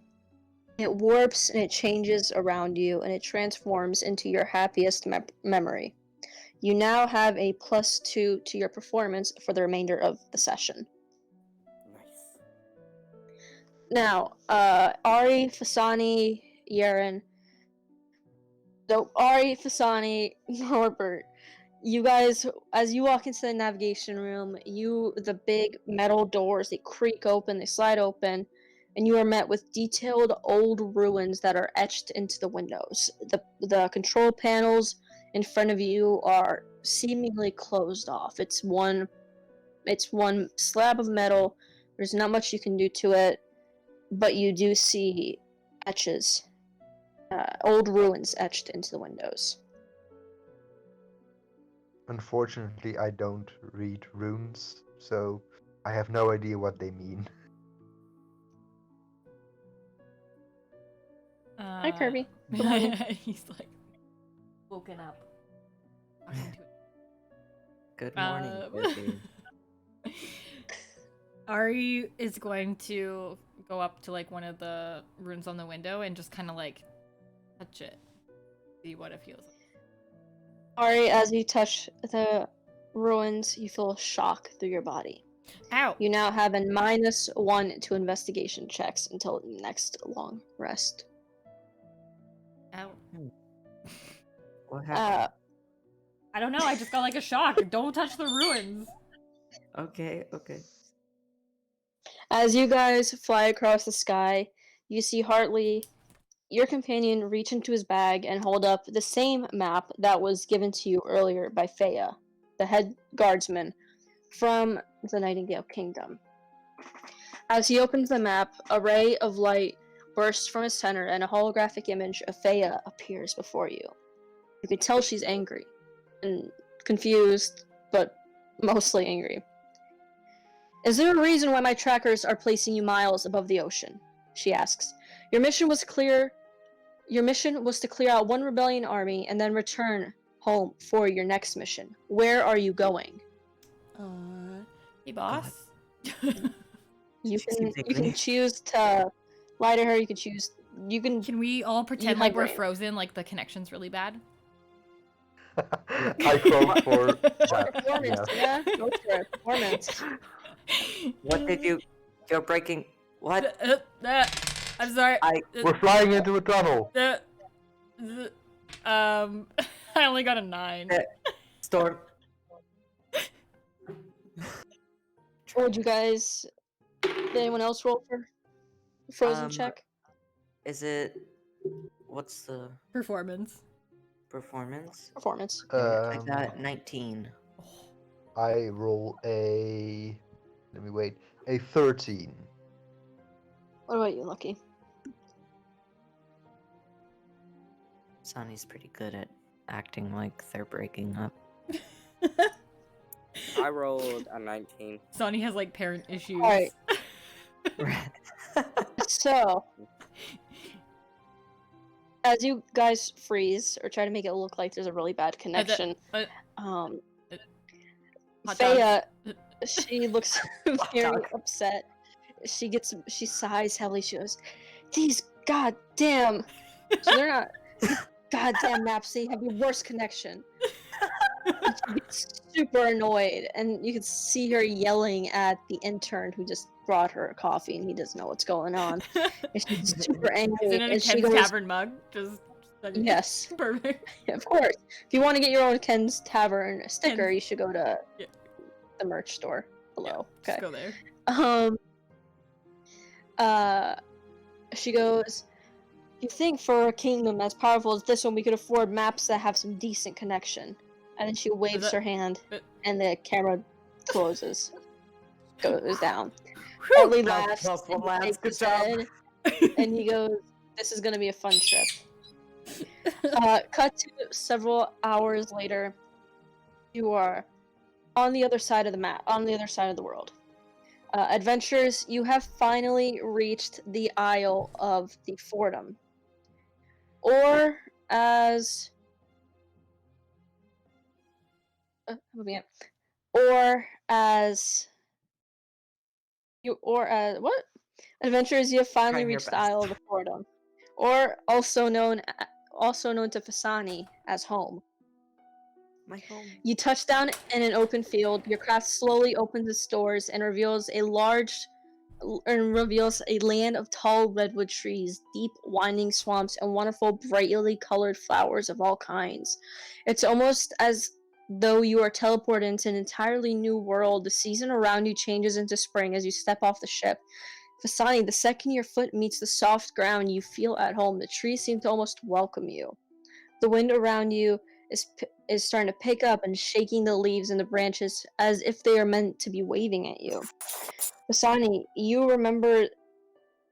it warps and it changes around you and it transforms into your happiest memory. You now have a +2 to your performance for the remainder of the session. Nice. Now, Ari, Fasani, Yaren. So, Ari, Fasani, Norbert, you guys, as you walk into the navigation room, the big metal doors, they creak open, they slide open, and you are met with detailed old ruins that are etched into the windows. The control panels in front of you are seemingly closed off. It's one slab of metal. There's not much you can do to it, but you do see etches, old ruins etched into the windows. Unfortunately, I don't read runes, so I have no idea what they mean. Hi, Kirby. Good morning. He's like woken up. Talking to Good morning, Um, Kirby. Ari is going to go up to like one of the runes on the window and just kind of like touch it, see what it feels like. Ari, as you touch the ruins, you feel a shock through your body. Ow! You now have a -1 to investigation checks until the next long rest. Ow! What happened? I don't know. I just got like a shock. Don't touch the ruins. Okay. As you guys fly across the sky, you see Hartley, your companion, reach into his bag and hold up the same map that was given to you earlier by Feya, the head guardsman from the Nightingale Kingdom. As he opens the map, a ray of light bursts from its center and a holographic image of Feya appears before you. You can tell she's angry and confused, but mostly angry. Is there a reason why my trackers are placing you miles above the ocean? She asks. Your mission was to clear out one rebellion army and then return home for your next mission. Where are you going? Hey, boss. You She can seems you can angry. choose to lie to her. You can Can we all pretend have like we're brain. frozen, like the connection's really bad? I vote for that. performance. Yes. Yeah, go for it. Performance. What did you? You're breaking. What? I'm sorry. We're flying into a tunnel. I only got a 9. Storm. Would you guys? Did anyone else roll for frozen check? Is it? What's the Performance. performance? Performance. I got 19. I roll a. Let me wait. A 13. What about you, Lucky? Sonny's pretty good at acting like they're breaking up. I rolled a 19. Sonny has like parent issues. Alright. So, as you guys freeze or try to make it look like there's a really bad connection, Hot dogs. Faya, she looks Hot very dog. upset. She sighs heavily. She goes, "These goddamn, so they're not goddamn maps. They have the worst connection." And she gets super annoyed, and you can see her yelling at the intern who just brought her coffee, and he doesn't know what's going on. And she's super Is angry, it in a and she Ken's goes, Tavern mug? Just "Yes, perfect. of course. If you want to get your own Ken's Tavern sticker, Ken's- you should go to Yeah. the merch store below." Just Okay. go there. She goes, "You think for a kingdom as powerful as this one, we could afford maps that have some decent connection?" And then she waves that- her hand, it- and the camera closes, goes down. Whew! Ellie Plus- laughs, plus one and lads, shakes good his job. head, and he goes, "This is gonna be a fun trip." Cut to several hours later. You are on the other side of the map, on the other side of the world. Adventurers, you have finally reached the Isle of the Fortem, or as moving it, or as what? Adventurers, you have finally Trying your reached the Isle of the best. Fortem, or also known to Fasani as home. My home. You touch down in an open field. Your craft slowly opens its doors and reveals a land of tall redwood trees, deep winding swamps, and wonderful brightly colored flowers of all kinds. It's almost as though you are teleported into an entirely new world. The season around you changes into spring as you step off the ship. Fasani, the second your foot meets the soft ground, you feel at home. The trees seem to almost welcome you. The wind around you is starting to pick up and shaking the leaves and the branches as if they are meant to be waving at you. Fasani, you remember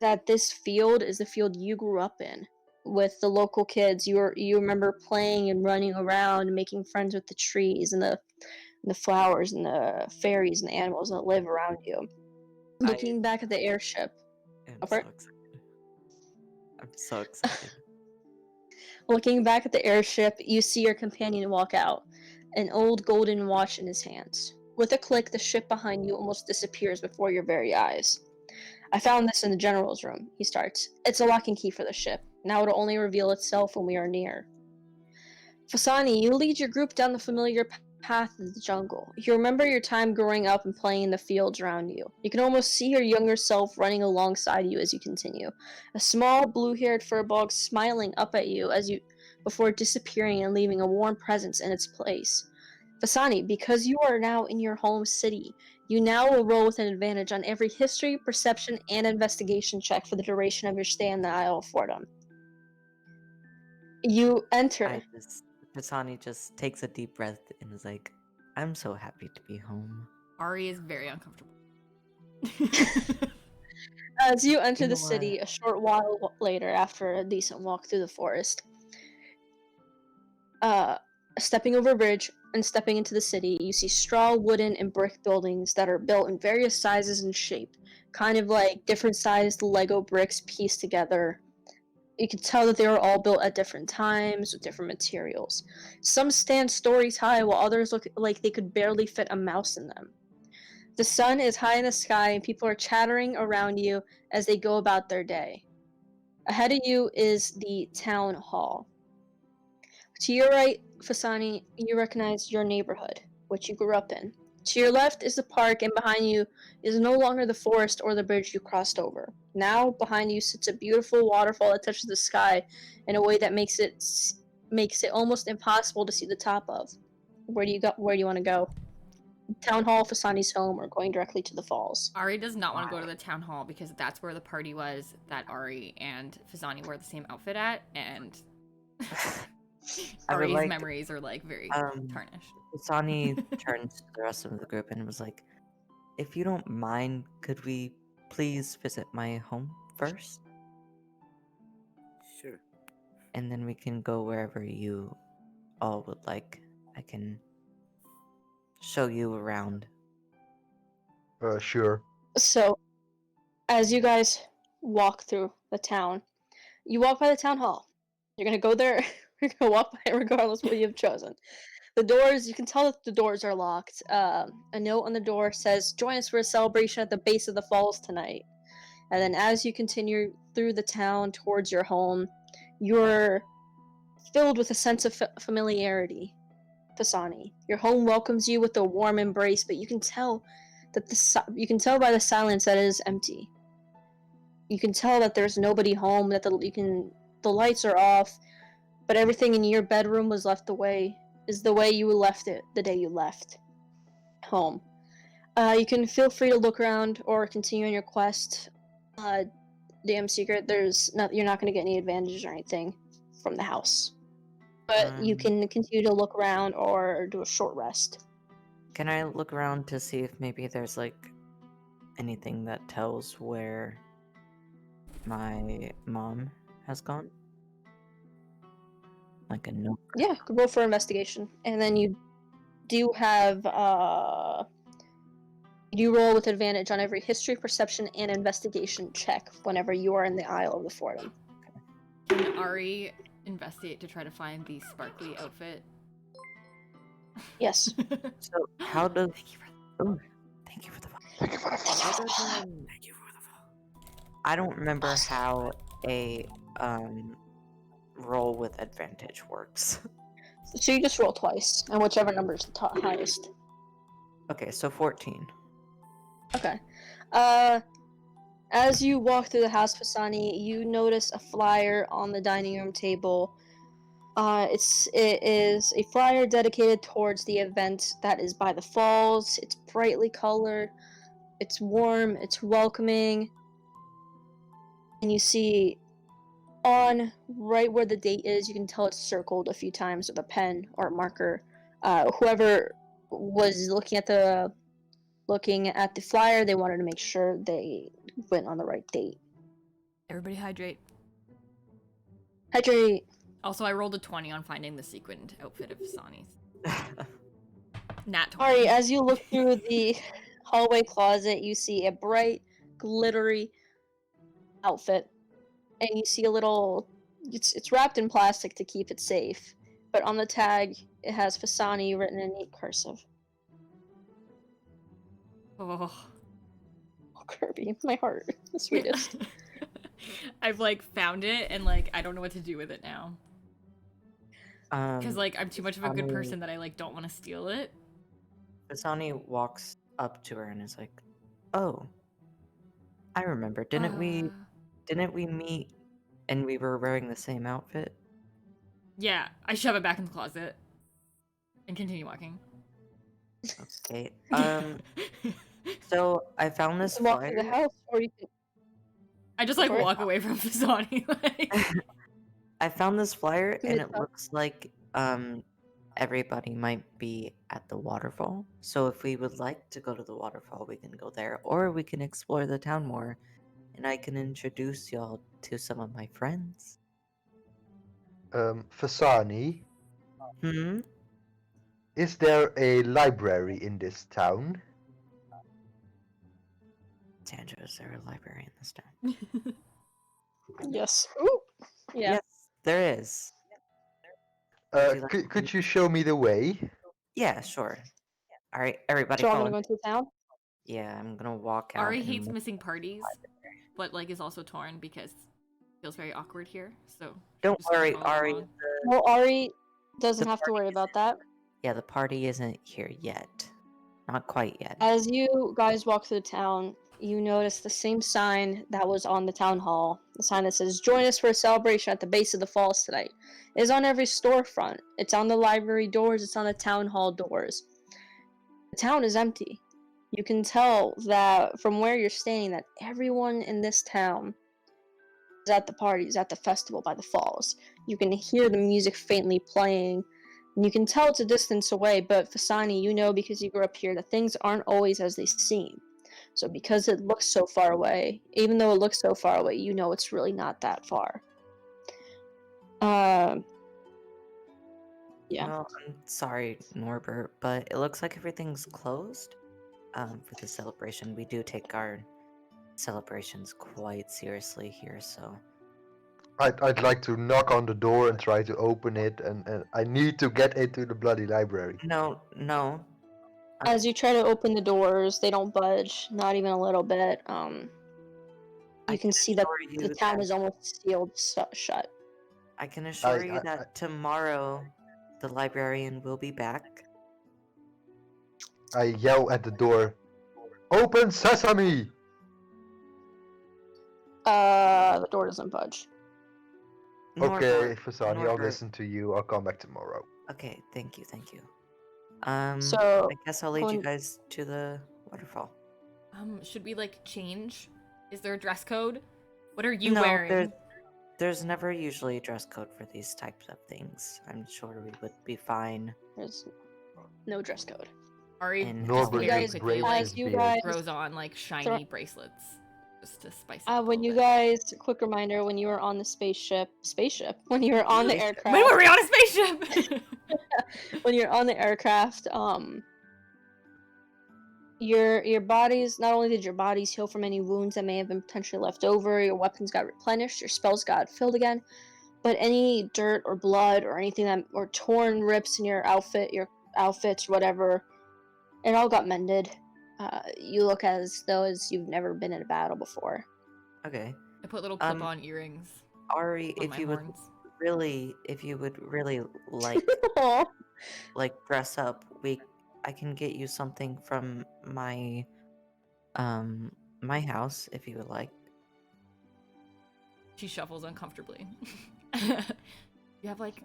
that this field is the field you grew up in with the local kids. You remember playing and running around and making friends with the trees and the flowers and the fairies and the animals that live around you. Looking back at the airship. I'm Go so for it. excited. I'm so excited. Looking back at the airship, you see your companion walk out, an old golden watch in his hands. With a click, the ship behind you almost disappears before your very eyes. "I found this in the general's room," he starts. "It's a lock and key for the ship. Now it'll only reveal itself when we are near." Fasani, you lead your group down the familiar path of the jungle. You remember your time growing up and playing in the fields around you. You can almost see your younger self running alongside you as you continue. A small, blue-haired furball smiling up at you before disappearing and leaving a warm presence in its place. Fasani, because you are now in your home city, you now will roll with an advantage on every history, perception, and investigation check for the duration of your stay in the Isle of Fortem. You enter. Pisani just takes a deep breath and is like, I'm so happy to be home. Ari is very uncomfortable. As you enter You the know city what? a short while later, after a decent walk through the forest, stepping over a bridge and stepping into the city, you see straw, wooden, and brick buildings that are built in various sizes and shape, kind of like different sized Lego bricks pieced together. You can tell that they were all built at different times with different materials. Some stand stories high, while others look like they could barely fit a mouse in them. The sun is high in the sky, and people are chattering around you as they go about their day. Ahead of you is the town hall. To your right, Fasani, you recognize your neighborhood, which you grew up in. To your left is the park, and behind you is no longer the forest or the bridge you crossed over. Now, behind you sits a beautiful waterfall that touches the sky in a way that makes it almost impossible to see the top of. Where do you want to go? Town hall, Fasani's home, or going directly to the falls? Ari does not want to go to the town hall because that's where the party was that Ari and Fizani wore the same outfit at, and I would Ari's like, memories are like very tarnished. Pisani turned to the rest of the group and was like, if you don't mind, could we please visit my home first? Sure. And then we can go wherever you all would like. I can show you around. Sure. So, as you guys walk through the town, you walk by the town hall. You're gonna go there. You're gonna walk by it regardless what you've chosen. The doors, you can tell that the doors are locked. A note on the door says, "Join us for a celebration at the base of the falls tonight." And then as you continue through the town towards your home, you're filled with a sense of familiarity. Pisani, your home welcomes you with a warm embrace, but you can tell that you can tell by the silence that it is empty. You can tell that there's nobody home. That the lights are off, but everything in your bedroom was left the way you left it the day you left home. You can feel free to look around or continue on your quest. Damn secret, you're not going to get any advantages or anything from the house. But you Um, can continue to look around or do a short rest. can I look around to see if maybe there's like anything that tells where my mom has gone? Like a note. Yeah, roll for investigation. And then you do have you roll with advantage on every history, perception, and investigation check whenever you are in the Isle of the Fortem. Can Ari investigate to try to find the sparkly outfit? Yes. So how does? Oh, thank you for the. Thank you for the How follow. does Thank you for the follow. I don't remember how a roll with advantage works. So you just roll twice, and whichever number is the highest. Okay, so 14. Okay. As you walk through the house, Pisani, you notice a flyer on the dining room table. It is a flyer dedicated towards the event that is by the falls. It's brightly colored. It's warm. It's welcoming. And you see on right where the date is, you can tell it's circled a few times with a pen or a marker. Whoever was looking at the flyer, they wanted to make sure they went on the right date. Everybody hydrate. Hydrate. Also, I rolled a 20 on finding the sequined outfit of Sani's. Nat 20. Ari, as you look through the hallway closet, you see a bright, glittery outfit, and you see a little. It's wrapped in plastic to keep it safe, but on the tag it has Fasani written in neat cursive. Oh. Oh, Kirby, my heart, the sweetest. I've like found it and like I don't know what to do with it now. Because like I'm too much of a good person that I like don't want to steal it. Asani walks up to her and is like, "Oh, I remember. Didn't we meet and we were wearing the same outfit?" Yeah, I shove it back in the closet and continue walking. Okay. So I found this You can walk through the flyer. house, or you can. I just like Sorry? walk away from Fasani. Like... I found this flyer and Mid- it looks like everybody might be at the waterfall. So if we would like to go to the waterfall, we can go there, or we can explore the town more, and I can introduce y'all to some of my friends. Fasani, Hmm. is there a library in this town? Sandra, is there a library in this town? Yes. Ooh. Yeah. Yes, there is. Would you like Could you show me the way? Yeah, sure. All right, everybody, So I'm follow gonna go me. into the town. Yeah, I'm gonna walk out. Ari and hates look- missing parties, but like is also torn because it feels very awkward here. So Don't just gonna worry, follow Ari. along. Well, Ari doesn't The have to party worry about that. Yeah, the party isn't here yet. Not quite yet. As you guys walk through the town, you notice the same sign that was on the town hall. The sign that says, "Join us for a celebration at the base of the falls tonight." It is on every storefront. It's on the library doors. It's on the town hall doors. The town is empty. You can tell that from where you're standing that everyone in this town is at the parties, at the festival by the falls. You can hear the music faintly playing, and you can tell it's a distance away, but Fasani, you know because you grew up here that things aren't always as they seem. So because it looks so far away, even though it looks so far away, you know it's really not that far. Yeah. Well, I'm sorry, Norbert, but it looks like everything's closed. For the celebration, we do take our celebrations quite seriously here, so I'd like to knock on the door and try to open it, and I need to get into the bloody library. No, no. As you try to open the doors, they don't budge, not even a little bit. I You can see that assure the you town that is almost sealed shut. I can assure you I that tomorrow the librarian will be back. I yell at the door, "Open sesame!" The door doesn't budge. Okay, Norbert, Fasani, I'll Norbert. listen to you. I'll come back tomorrow. Okay, thank you, thank you. So I guess I'll lead you when- guys to the waterfall. Should we like change? Is there a dress code? What are you No, wearing? there's never usually a dress code for these types of things. I'm sure we would be fine. there's no dress code. Ari And just Norbert very guys- quickly braids like his As you beard. guys throws on like shiny bracelets just to spice it up. a when you little guys, quick reminder, when you were on the spaceship, when you were on the Spaceship. bit. aircraft, When were we on a spaceship? when you're on the aircraft, your bodies, not only did your bodies heal from any wounds that may have been potentially left over, your weapons got replenished, your spells got filled again, but any dirt or blood or anything that or torn rips in your outfits, whatever, it all got mended. You look as though as you've never been in a battle before. Okay. I put little clip-on earrings Ari, on if my you would horns. really like dress up, I can get you something from my my house if you would like. She shuffles uncomfortably. You have like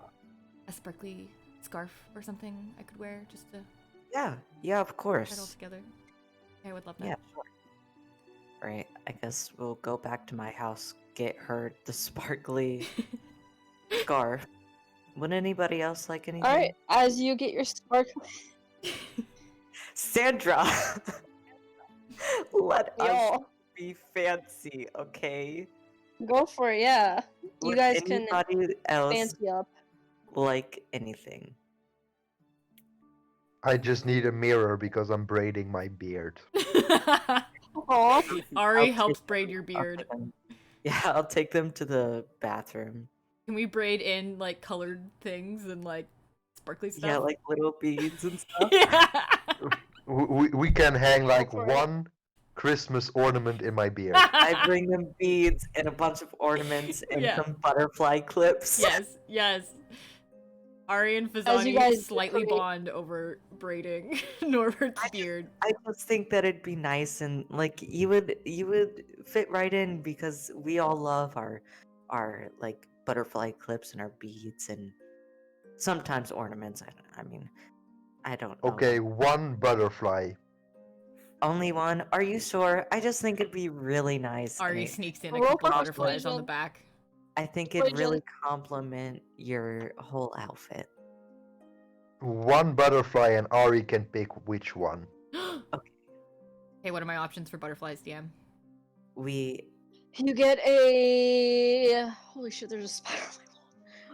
a sparkly scarf or something I could wear just to Yeah, of tie it all course. together? I would love that. Yeah, sure. Alright, I guess we'll go back to my house, get her the sparkly scarf. Would anybody else like anything? All right, as you get your sparkly, Sandra! Let us y'all be fancy, okay? go for it. Yeah, you Would guys can anybody else fancy up. like anything? I just need a mirror because I'm braiding my beard. Aw. Ari I'll helps take braid your I'll beard. take them- Yeah, I'll take them to the bathroom. Can we braid in like colored things and like sparkly stuff? Yeah, like little beads and stuff. Yeah. We can hang like for it. one Christmas ornament in my beard. I bring them beads and a bunch of ornaments and Yeah. some butterfly clips. Yes, yes. Ari and As you Fazani guys slightly decorate- bond over braiding Norbert's beard. I just think that it'd be nice and like you would fit right in because we all love our like butterfly clips and our beads and sometimes ornaments. I mean, I don't know. Okay, one butterfly. Only one? Are you sure? I just think it'd be really nice. and Ari it- sneaks in a Roll couple for butterflies on the persuasion. back. I think it'd really Persuasion. complement your whole outfit. One butterfly, and Ari can pick which one. Okay, what are my options for butterflies, DM? We You get a holy shit. There's a spider on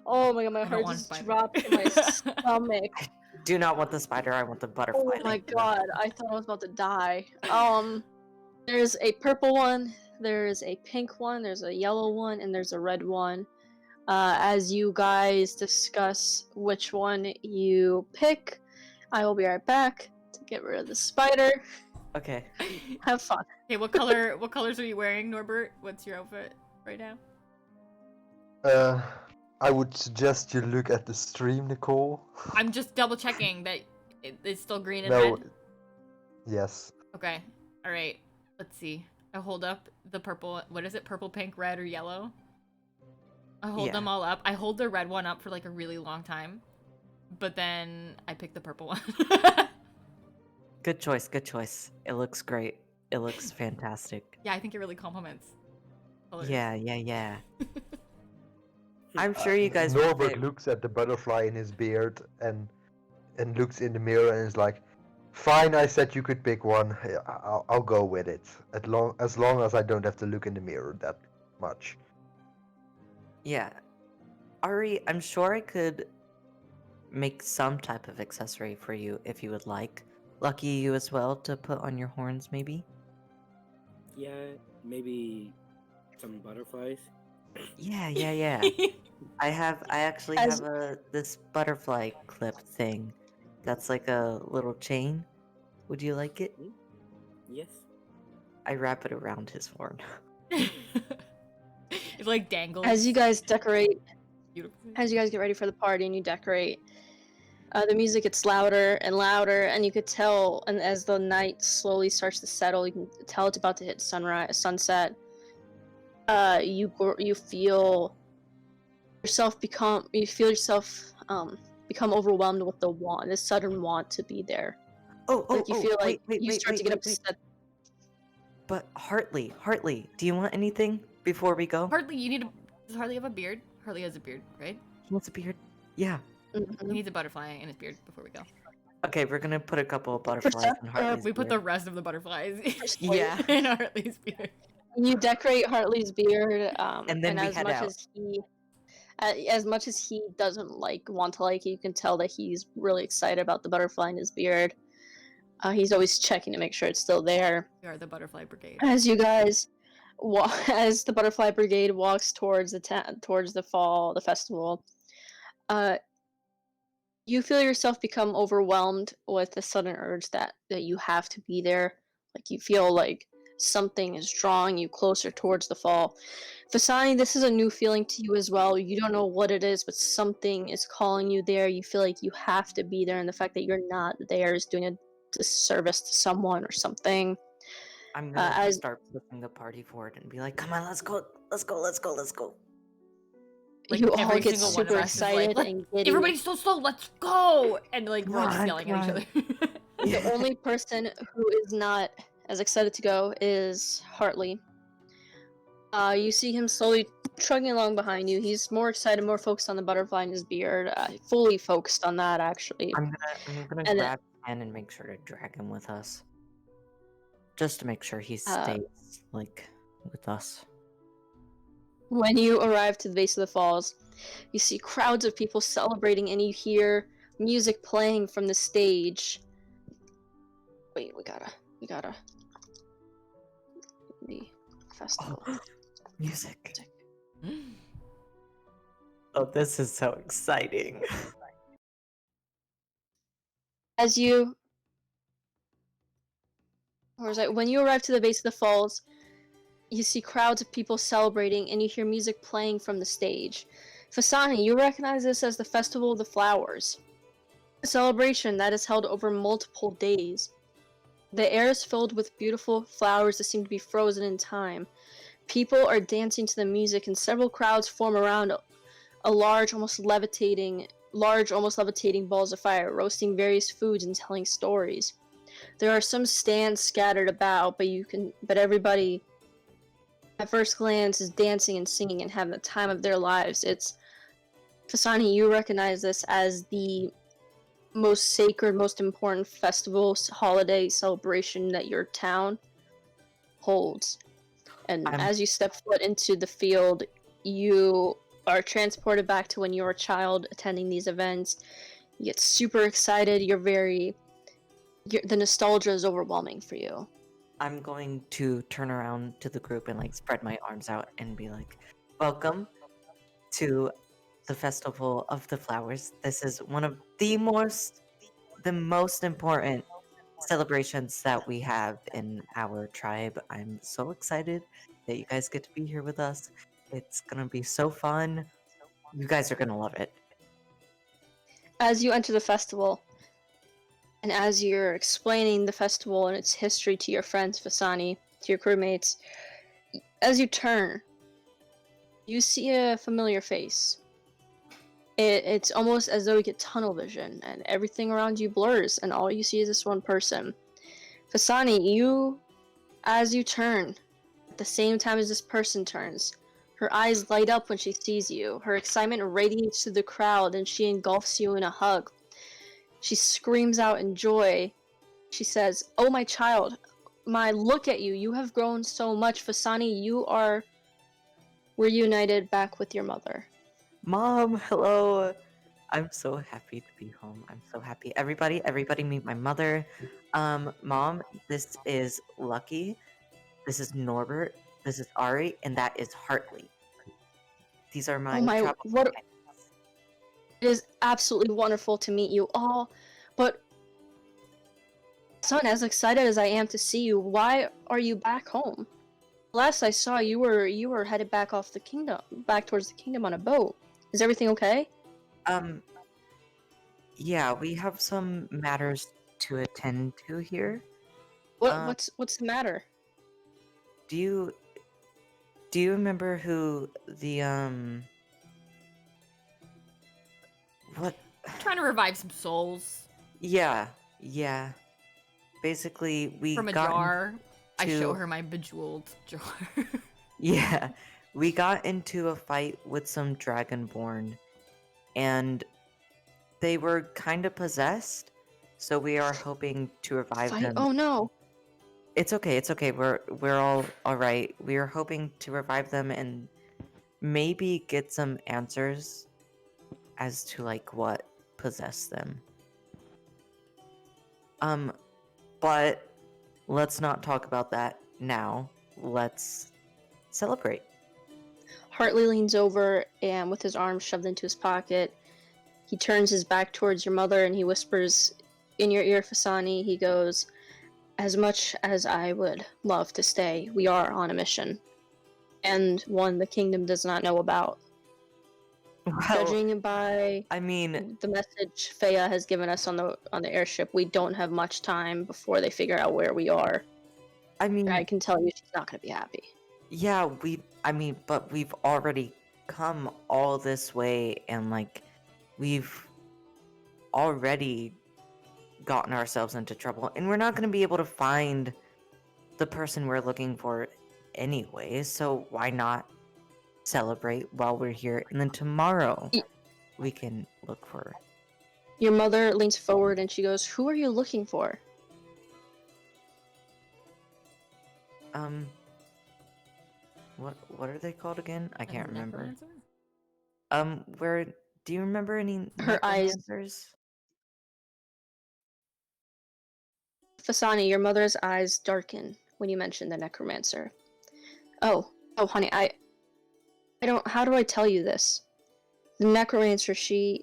my wall. Oh my god, my I don't heart want a just spider. dropped in my stomach. do not want the spider. I want the butterfly. Oh my Thank you. god, I thought I was about to die. There's a purple one, there's a pink one, there's a yellow one, and there's a red one. As you guys discuss which one you pick, I will be right back to get rid of the spider. Okay. Have fun. Okay, what colors are you wearing, Norbert? What's your outfit right now? I would suggest you look at the stream, Nicole. I'm just double checking that it's still green and No. red. Yes. Okay. All right. Let's see. I hold up the purple. What is it? Purple, pink, red, or yellow? I hold Yeah. them all up. I hold the red one up for like a really long time, but then I pick the purple one. Good choice. Good choice. It looks great. It looks fantastic. Yeah, I think it really complements. colors. Yeah. I'm sure you guys would Norbert fit- looks at the butterfly in his beard and looks in the mirror and is like, "Fine, I said you could pick one. I'll go with it. As long as I don't have to look in the mirror that much." Yeah. Ari, I'm sure I could make some type of accessory for you if you would like. Lucky you as well to put on your horns, maybe? Yeah, maybe some butterflies. Yeah. I actually As have this butterfly clip thing. That's like a little chain. Would you like it? Yes. I wrap it around his horn. It like dangles. as you guys decorate, Beautifully. as you guys get ready for the party and you decorate, the music gets louder and louder, and you could tell, and as the night slowly starts to settle, you can tell it's about to hit sunset. You feel yourself become overwhelmed with the sudden want to be there. Like you feel like you start to get wait. upset. But Hartley, do you want anything before we go? Hartley, you need to. Does Hartley have a beard? Hartley has a beard, right? He wants a beard. Yeah. He Mhm. needs a butterfly in his beard before we go. Okay, we're gonna put a couple of butterflies in Hartley's We put the beard. rest of the butterflies Yeah. in Hartley's beard. You decorate Hartley's beard, And then and we as head much out. as he doesn't want to like it, you can tell that he's really excited about the butterfly in his beard. He's always checking to make sure it's still there. We are the butterfly brigade. As you guys, as the butterfly brigade walks towards the festival, uh, you feel yourself become overwhelmed with the sudden urge that you have to be there. Like you feel like something is drawing you closer towards the fall. Fasani, this is a new feeling to you as well. You don't know what it is, but something is calling you there. You feel like you have to be there, and the fact that you're not there is doing a disservice to someone or something. I'm gonna As start pushing the party forward and be like, come on, let's go. Let's go. Like, you all every get single one of super us is like, excited and giddy. everybody's so slow, let's go! And like, we're all just Come yelling at each on. other. The only person who is not as excited to go is Hartley. You see him slowly trugging along behind you. He's more excited, more focused on the butterfly in his beard. Fully focused on that, actually. I'm gonna And grab his hand and make sure to drag him with us. Just to make sure he stays like with us. when you arrive to the base of the falls, you see crowds of people celebrating, and you hear music playing from the stage. Wait, we gotta the festival. Oh, music. Oh, this is so exciting. As you Or is it when you arrive to the base of the falls, you see crowds of people celebrating and you hear music playing from the stage. Fasani, you recognize this as the Festival of the Flowers, a celebration that is held over multiple days. The air is filled with beautiful flowers that seem to be frozen in time. People are dancing to the music, and several crowds form around a large, almost levitating balls of fire, roasting various foods and telling stories. There are some stands scattered about, but everybody at first glance is dancing and singing and having the time of their lives. Fasani, you recognize this as the most sacred, most important festival, holiday celebration that your town holds. And as you step foot into the field, you are transported back to when you were a child attending these events. You get super excited. The nostalgia is overwhelming for you. I'm going to turn around to the group and like spread my arms out and be like, welcome to the Festival of the Flowers. This is one of the most important celebrations that we have in our tribe. I'm so excited that you guys get to be here with us. It's gonna be so fun. You guys are gonna love it. As you enter the festival, and as you're explaining the festival and its history to your friends, Fasani, to your crewmates, as you turn, you see a familiar face. It's almost as though you get tunnel vision, and everything around you blurs, and all you see is this one person. Fasani, as you turn, at the same time as this person turns, her eyes light up when she sees you. Her excitement radiates to the crowd, and she engulfs you in a hug. She screams out in joy. She says, "Oh, my child, look at you. You have grown so much. Fasani, you are reunited back with your mother." Mom, hello. I'm so happy to be home. I'm so happy. Everybody meet my mother. Mom, this is Lucky. This is Norbert. This is Ari, and that is Hartley. These are my Oh my, travel what? companions. It is absolutely wonderful to meet you all, but son, as excited as I am to see you, why are you back home? Last I saw, you were headed back off the kingdom, back towards the kingdom on a boat. Is everything okay? Um, yeah, we have some matters to attend to here. Um, What's the matter? do you remember who the what? Trying to revive some souls Yeah, yeah. Basically, we from a got jar. I show into her my bejeweled jar. yeah, we got into a fight with some dragonborn, and they were kind of possessed. So we are hoping to revive Fight? them. Oh no. It's okay. It's okay. We're all right. We are hoping to revive them and maybe get some answers as to like what possessed them. But let's not talk about that now. Let's celebrate. Hartley leans over and with his arm shoved into his pocket, he turns his back towards your mother and he whispers in your ear, Fasani, he goes, "As much as I would love to stay, we are on a mission. And one the kingdom does not know about. Well, Judging by I mean, the message Faya has given us on the airship, we don't have much time before they figure out where we are. I mean, I can tell you she's not going to be happy." yeah, but we've already come all this way and like we've already gotten ourselves into trouble and we're not going to be able to find the person we're looking for anyway, so why not celebrate while we're here and then tomorrow we can look for Your mother leans forward and she goes, "Who are you looking for?" um what are they called again? I can't remember. Necromancer? Where do you remember any Her eyes, necromancers? Fasani, your mother's eyes darken when you mention the necromancer. Oh, honey, I don't, how do I tell you this? The necromancer, she's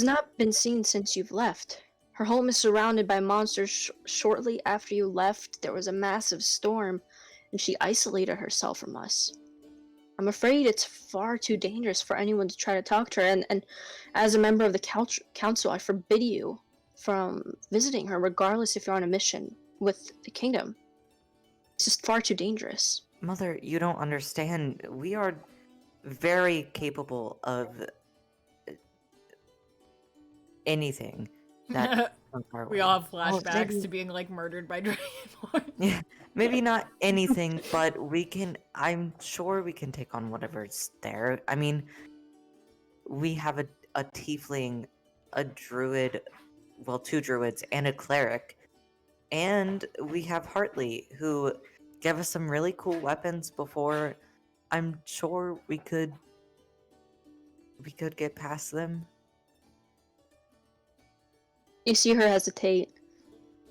not been seen since you've left. Her home is surrounded by monsters. Shortly after you left, there was a massive storm, and she isolated herself from us. I'm afraid it's far too dangerous for anyone to try to talk to her, and as a member of the council, I forbid you from visiting her, regardless if you're on a mission with the kingdom. It's just far too dangerous. Mother, you don't understand. We are very capable of anything that comes our We way. all have Well, flashbacks to being like murdered by dragonborn. yeah, maybe not anything, but we can. I'm sure we can take on whatever's there. I mean, we have a tiefling, a druid, well, two druids, and a cleric, and we have Hartley, who gave us some really cool weapons before. I'm sure we could get past them. You see her hesitate.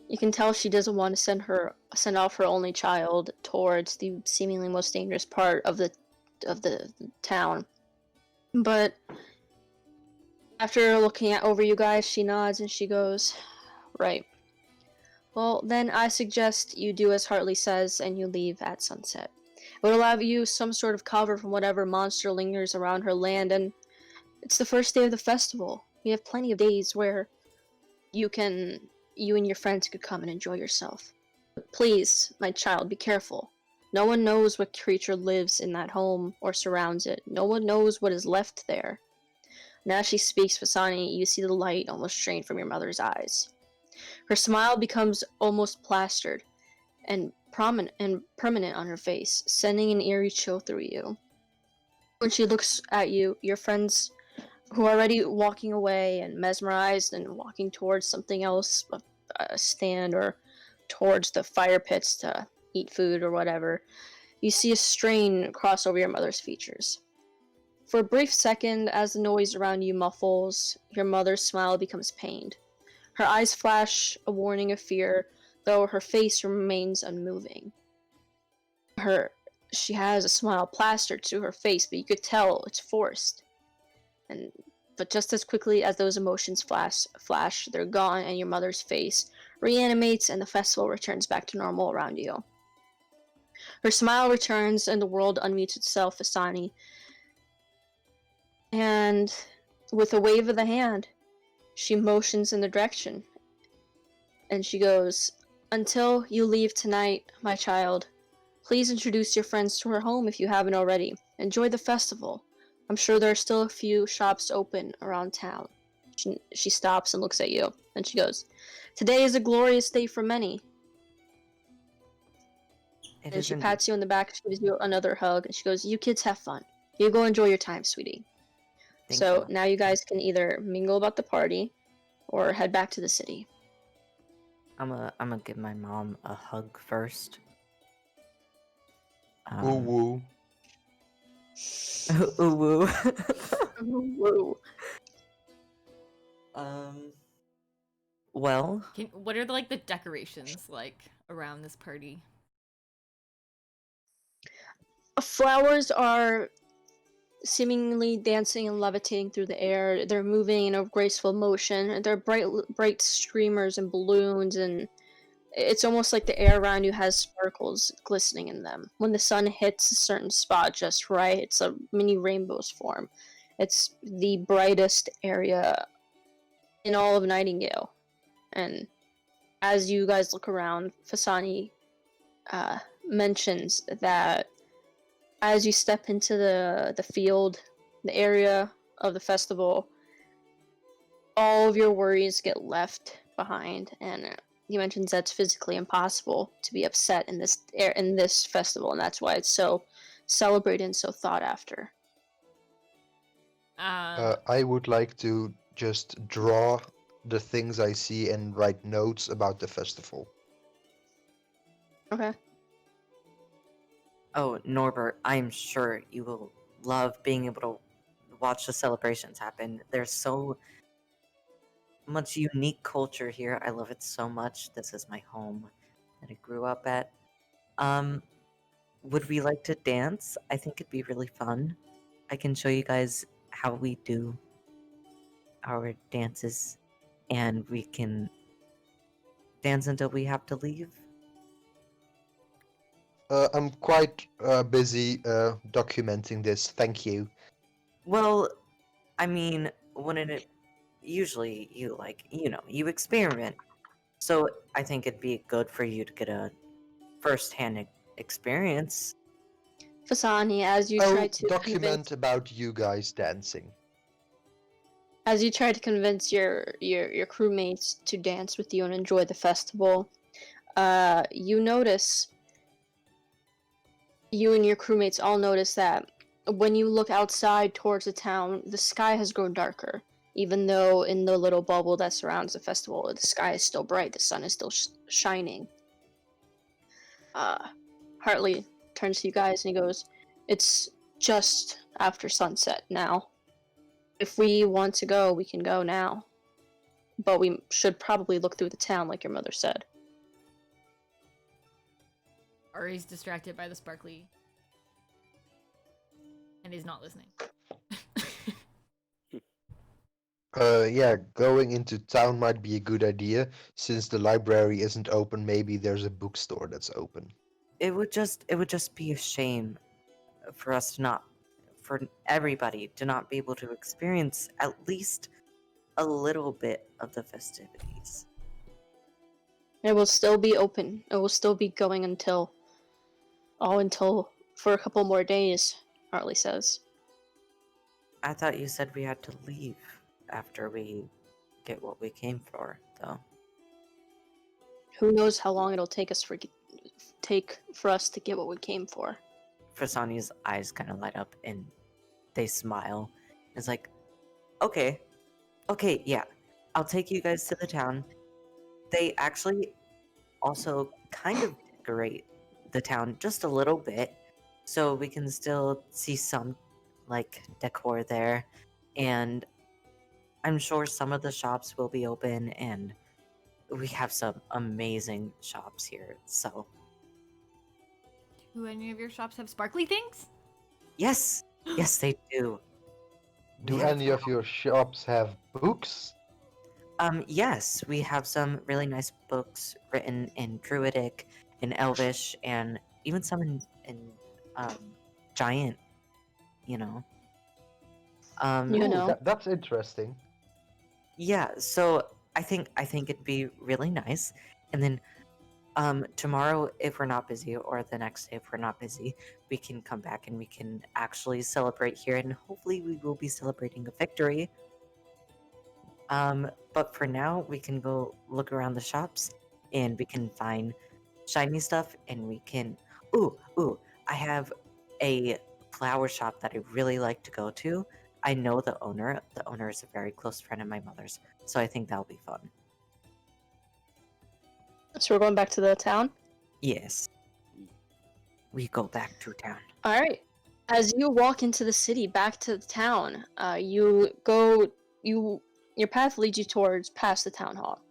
You can tell she doesn't want to send off her only child towards the seemingly most dangerous part of the town. But after looking over you guys, she nods and she goes, "Right. Well, then I suggest you do as Hartley says and you leave at sunset. It would allow you some sort of cover from whatever monster lingers around her land, and it's the first day of the festival. We have plenty of days where you and your friends could come and enjoy yourself. But please, my child, be careful. No one knows what creature lives in that home or surrounds it. No one knows what is left there." And as she speaks, Fasani, you see the light almost drain from your mother's eyes. Her smile becomes almost plastered and permanent on her face, sending an eerie chill through you. When she looks at you, your friends who are already walking away and mesmerized and walking towards something else, a stand or towards the fire pits to eat food or whatever, you see a strain cross over your mother's features. For a brief second, as the noise around you muffles, your mother's smile becomes pained. Her eyes flash a warning of fear, though her face remains unmoving. she has a smile plastered to her face, but you could tell it's forced. But just as quickly as those emotions flash, they're gone, and your mother's face reanimates, and the festival returns back to normal around you. Her smile returns, and the world unmutes itself, Asani. And with a wave of the hand, she motions in the direction. And she goes, "Until you leave tonight, my child, please introduce your friends to her home if you haven't already. Enjoy the festival. I'm sure there are still a few shops open around town." She stops and looks at you, and she goes, "Today is a glorious day for many." It And she isn't. pats you on the back, she gives you another hug, and she goes, "You kids have fun. You go enjoy your time, sweetie." Thank So you. now you guys can either mingle about the party or head back to the city. I'm gonna give my mom a hug first. Ooh woo. Ooh woo. Whoa. Well, What are like the decorations like around this party? Flowers are seemingly dancing and levitating through the air. They're moving in a graceful motion. They're bright streamers and balloons, and it's almost like the air around you has sparkles glistening in them. When the sun hits a certain spot just right, it's a mini rainbows form. It's the brightest area in all of Nightingale. And as you guys look around, Fasani mentions that as you step into the field, the area of the festival, all of your worries get left behind, and he mentions that's physically impossible to be upset in this festival, and that's why it's so celebrated and so thought after. I would like to just draw the things I see and write notes about the festival. Okay. oh Norbert, I'm sure you will love being able to watch the celebrations happen. There's so much unique culture here. I love it so much. This is my home that I grew up at. Would we like to dance? I think it'd be really fun. I can show you guys how we do our dances, and we can dance until we have to leave. I'm quite busy documenting this. Thank you. Well, I mean, wouldn't it usually you you experiment. So I think it'd be good for you to get a first-hand experience. Fasani, as you I'll try to document about you guys dancing. your crewmates to dance with you and enjoy the festival, you notice, you and your crewmates all notice that when you look outside towards the town, the sky has grown darker. Even though in the little bubble that surrounds the festival, the sky is still bright, the sun is still shining. Hartley turns to you guys and he goes, "It's just after sunset now. If we want to go, we can go now. But we should probably look through the town, like your mother said." Ari's distracted by the sparkly, and he's not listening. Yeah, going into town might be a good idea. Since the library isn't open, maybe there's a bookstore that's open. It would just be a shame for us to not, for everybody to not be able to experience at least a little bit of the festivities. It will still be open. It will still be going until for a couple more days, Hartley says. I thought you said we had to leave after we get what we came for, though. Who knows how long it'll take for us to get what we came for. Fasani's eyes kind of light up and they smile. It's like, okay, yeah, I'll take you guys to the town. They actually also kind of decorate the town just a little bit, so we can still see some like decor there, and I'm sure some of the shops will be open, and we have some amazing shops here. So Do any of your shops have sparkly things? Yes, yes, they do. Do We have any of your shops have books? Yes, we have some really nice books written in Druidic, in Elvish, and even some in um, Giant. You know. You Ooh, know. that's interesting. Yeah. So I think it'd be really nice, and then tomorrow, if we're not busy, or the next day if we're not busy, we can come back and we can actually celebrate here, and hopefully we will be celebrating a victory. But for now, we can go look around the shops and we can find shiny stuff and we can. Ooh, I have a flower shop that I really like to go to. I know the owner. The owner is a very close friend of my mother's, so I think that'll be fun. So we're going back to the town. Yes, we go back to town. All right. As you walk into the city, back to the town, your path leads you towards past the town hall.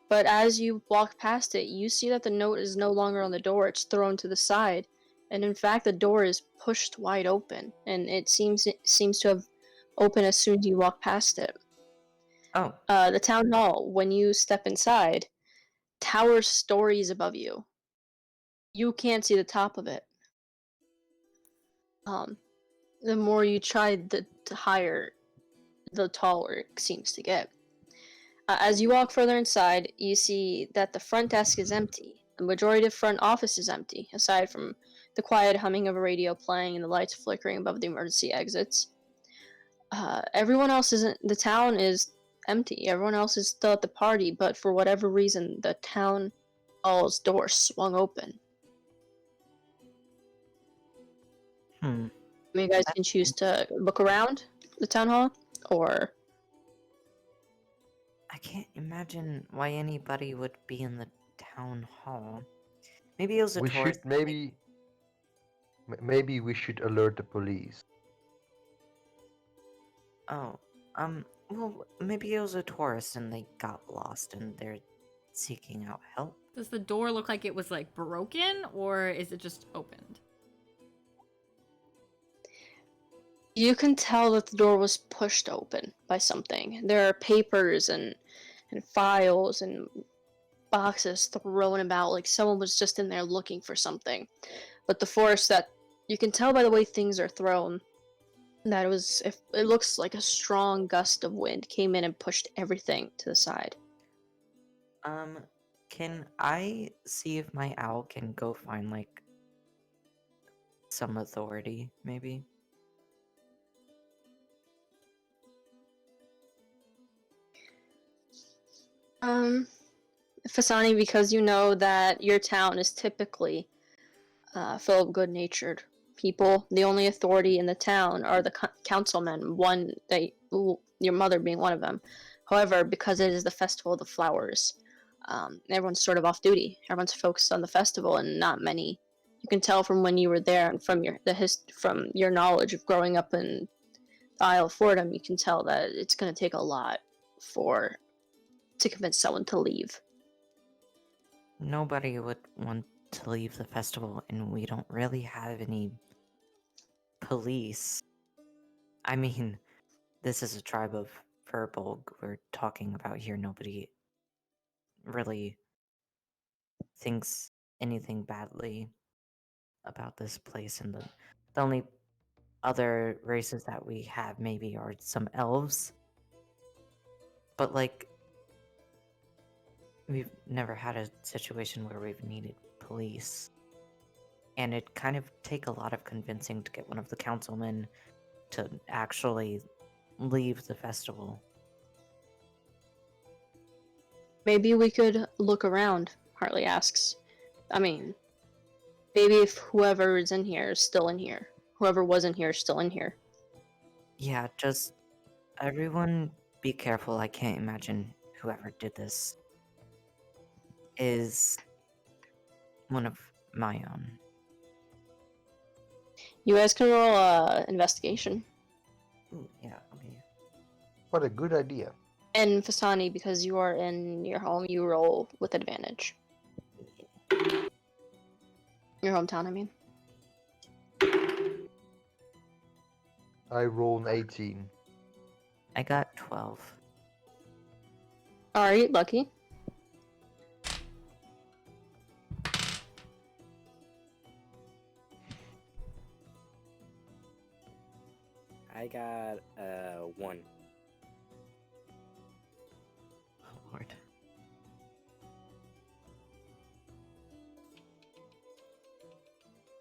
But as you walk past it, you see that the note is no longer on the door; it's thrown to the side, and in fact, the door is pushed wide open, and it seems to have opened as soon as you walk past it. Oh, The town hall, when you step inside, towers stories above you. You can't see the top of it. Um, the more you try, the higher, the taller it seems to get. As you walk further inside, you see that the front desk is empty. The majority of the front office is empty, aside from the quiet humming of a radio playing and the lights flickering above the emergency exits. Everyone else isn't. The town is empty. Everyone else is still at the party, but for whatever reason, the town hall's door swung open. hmm. You guys That's can choose to look around the town hall, or I can't imagine why anybody would be in the town hall. Maybe it was a We tourist. should maybe we should alert the police. Oh, well, maybe it was a tourist and they got lost and they're seeking out help. Does the door look like it was like broken or is it just opened? you can tell that the door was pushed open by something. There are papers and files and boxes thrown about like someone was just in there looking for something. But the force that you can tell by the way things are thrown that if it looks like a strong gust of wind came in and pushed everything to the side. Um, can I see if my owl can go find like some authority, maybe? Fasani, because you know that your town is typically full of good-natured people. The only authority in the town are the councilmen. Your mother being one of them. However, because it is the festival of the flowers, everyone's sort of off duty. Everyone's focused on the festival, and not many. You can tell from when you were there, and from from your knowledge of growing up in the Isle of Fortem, you can tell that it's going to take a lot to convince someone to leave. Nobody would want to leave the festival, and we don't really have any police. I mean, this is a tribe of Furbolg we're talking about here. Nobody really thinks anything badly about this place, and the only other races that we have maybe are some elves. But like we've never had a situation where we've needed police. And it kind of take a lot of convincing to get one of the councilmen to actually leave the festival. Maybe we could look around, Hartley asks. I mean, maybe if whoever is in here is still in here. Whoever wasn't here is still in here. Yeah, just everyone be careful. I can't imagine whoever did this is one of my own. You guys can roll investigation. Ooh, yeah, okay. What a good idea. And Fasani, because you are in your home, you roll with advantage. Your hometown, I mean. I roll an 18. I got 12. Alright, Lucky. I got 1. Oh lord.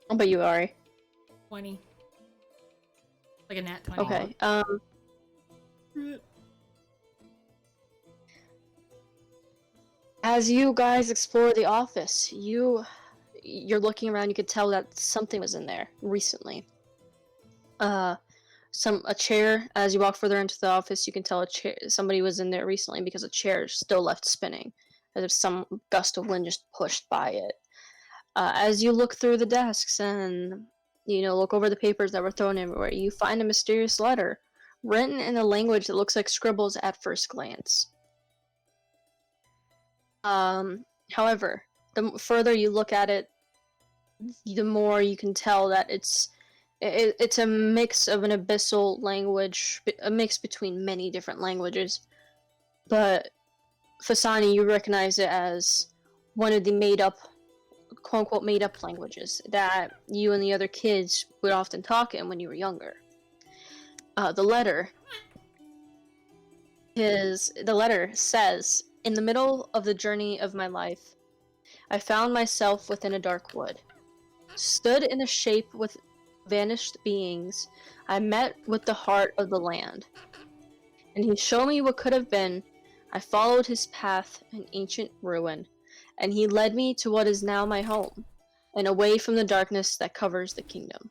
How about you, Ari? 20. Like a nat 20. Okay. As you guys explore the office, you're looking around. You could tell that something was in there recently. A chair. As you walk further into the office, you can tell somebody was in there recently because a chair is still left spinning, as if some gust of wind just pushed by it. As you look through the desks and look over the papers that were thrown everywhere, you find a mysterious letter written in a language that looks like scribbles at first glance. However, the further you look at it, the more you can tell that it's a mix of an abyssal language, a mix between many different languages. But Fasani, you recognize it as one of the quote-unquote made-up languages that you and the other kids would often talk in when you were younger. The letter says, "In the middle of the journey of my life, I found myself within a dark wood. Stood in a shape with vanished beings, I met with the heart of the land. And he showed me what could have been. I followed his path, an ancient ruin, and he led me to what is now my home, and away from the darkness that covers the kingdom."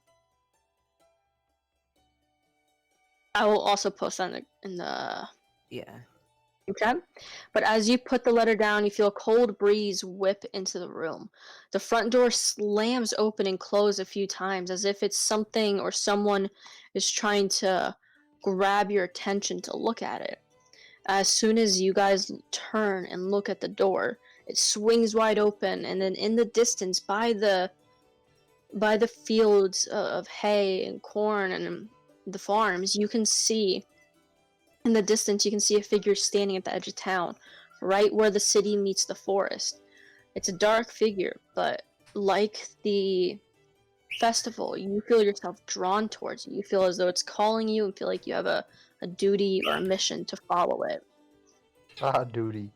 I will also post that in the Yeah. chat. But as you put the letter down, you feel a cold breeze whip into the room. The front door slams open and close a few times, as if it's something or someone is trying to grab your attention to look at it. As soon as you guys turn and look at the door, it swings wide open, and then in the distance, by the fields of hay and corn and the farms, you can see in the distance, you can see a figure standing at the edge of town, right where the city meets the forest. It's a dark figure, but like the festival, you feel yourself drawn towards it. You feel as though it's calling you and feel like you have a duty or a mission to follow it. Ah, duty.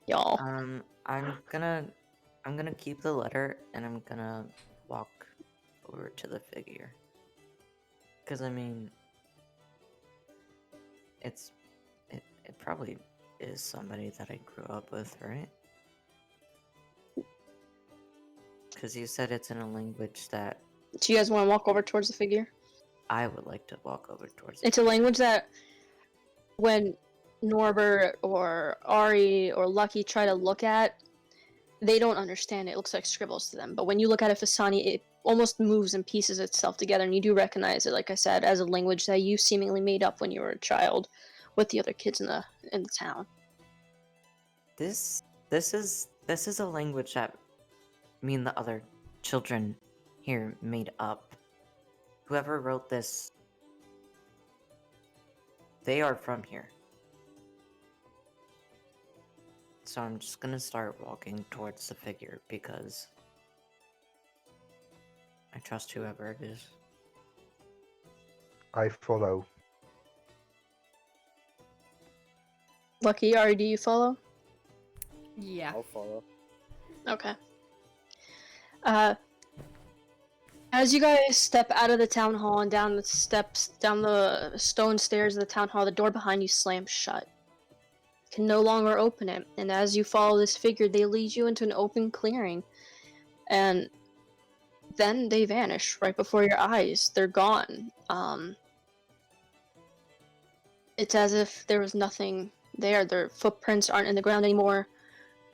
Y'all. I'm gonna keep the letter and I'm gonna walk over to the figure. Cause I mean, it probably is somebody that I grew up with, right? Cause you said it's in a language that Do you guys want to walk over towards the figure? I would like to walk over towards. It's a language that when Norbert or Ari or Lucky try to look at, they don't understand it. It looks like scribbles to them. But when you look at it, Fasani, it almost moves and pieces itself together, and you do recognize it, like I said, as a language that you seemingly made up when you were a child with the other kids in the town. This is a language that me and the other children here made up. Whoever wrote this, they are from here. So I'm just gonna start walking towards the figure because I trust whoever it is. I follow. Lucky, Ari, do you follow? Yeah. I'll follow. Okay. As you guys step out of the town hall and down the stone stairs of the town hall, the door behind you slams shut. You can no longer open it, and as you follow this figure, they lead you into an open clearing, and then they vanish right before your eyes. They're gone. It's as if there was nothing there. Their footprints aren't in the ground anymore.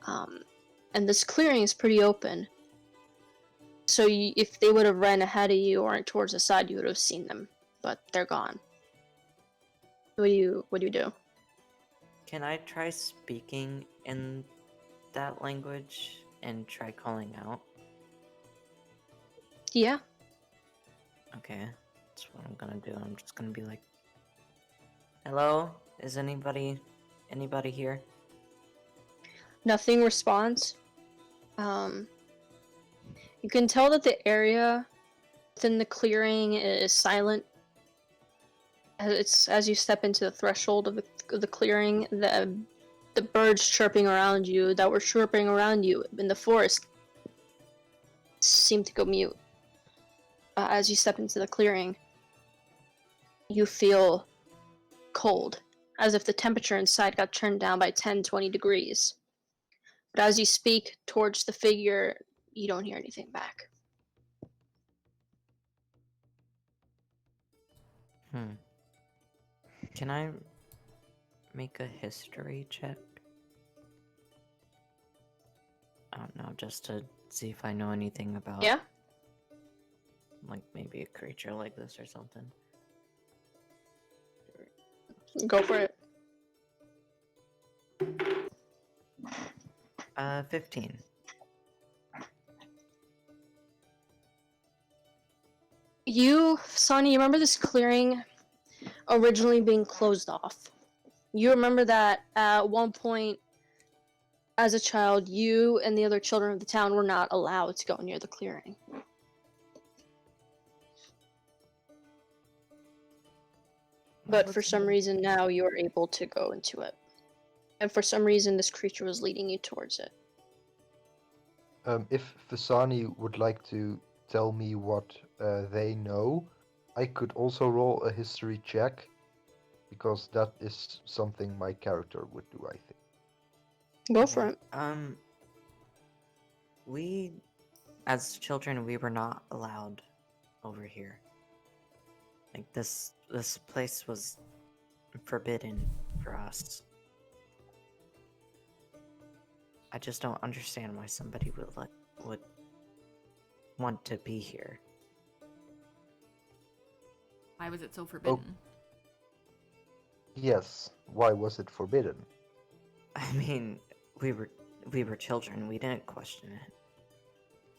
And this clearing is pretty open. So if they would have ran ahead of you or towards the side, you would have seen them. But they're gone. What do you do? Can I try speaking in that language and try calling out? Yeah. Okay, that's what I'm gonna do. I'm just gonna be like, "Hello, is anybody here?" Nothing responds. You can tell that the area within the clearing is silent. As you step into the threshold of the clearing, the birds chirping around you that were chirping around you in the forest seem to go mute. As you step into the clearing, you feel cold, as if the temperature inside got turned down by 10-20 degrees. But as you speak towards the figure, you don't hear anything back. Can I make a history check? I don't know, just to see if I know anything about, Yeah? like, maybe a creature like this or something. Go for it. 15. Sonny, you remember this clearing originally being closed off? You remember that at one point, as a child, you and the other children of the town were not allowed to go near the clearing. But for some reason now you're able to go into it. And for some reason this creature was leading you towards it. If Fasani would like to tell me what they know, I could also roll a history check, because that is something my character would do, I think. Go for it. We, as children, we were not allowed over here. Like, this place was forbidden for us. I just don't understand why somebody would want to be here. Why was it so forbidden? Yes, why was it forbidden? I mean, we were children. We didn't question it,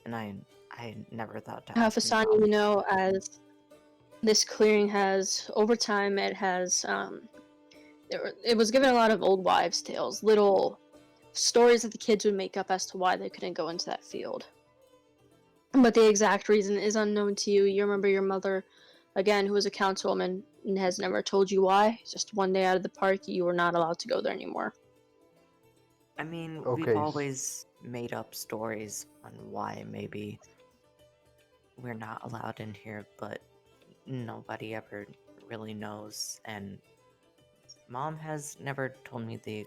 and I never thought to ask my Fasani, mom. you know, as this clearing has, over time, it has, it was given a lot of old wives' tales, little stories that the kids would make up as to why they couldn't go into that field. But the exact reason is unknown to you. You remember your mother, again, who was a councilwoman, and has never told you why. Just one day out of the park, you were not allowed to go there anymore. I mean, Okay, we've always made up stories on why maybe we're not allowed in here, but nobody ever really knows, and Mom has never told me the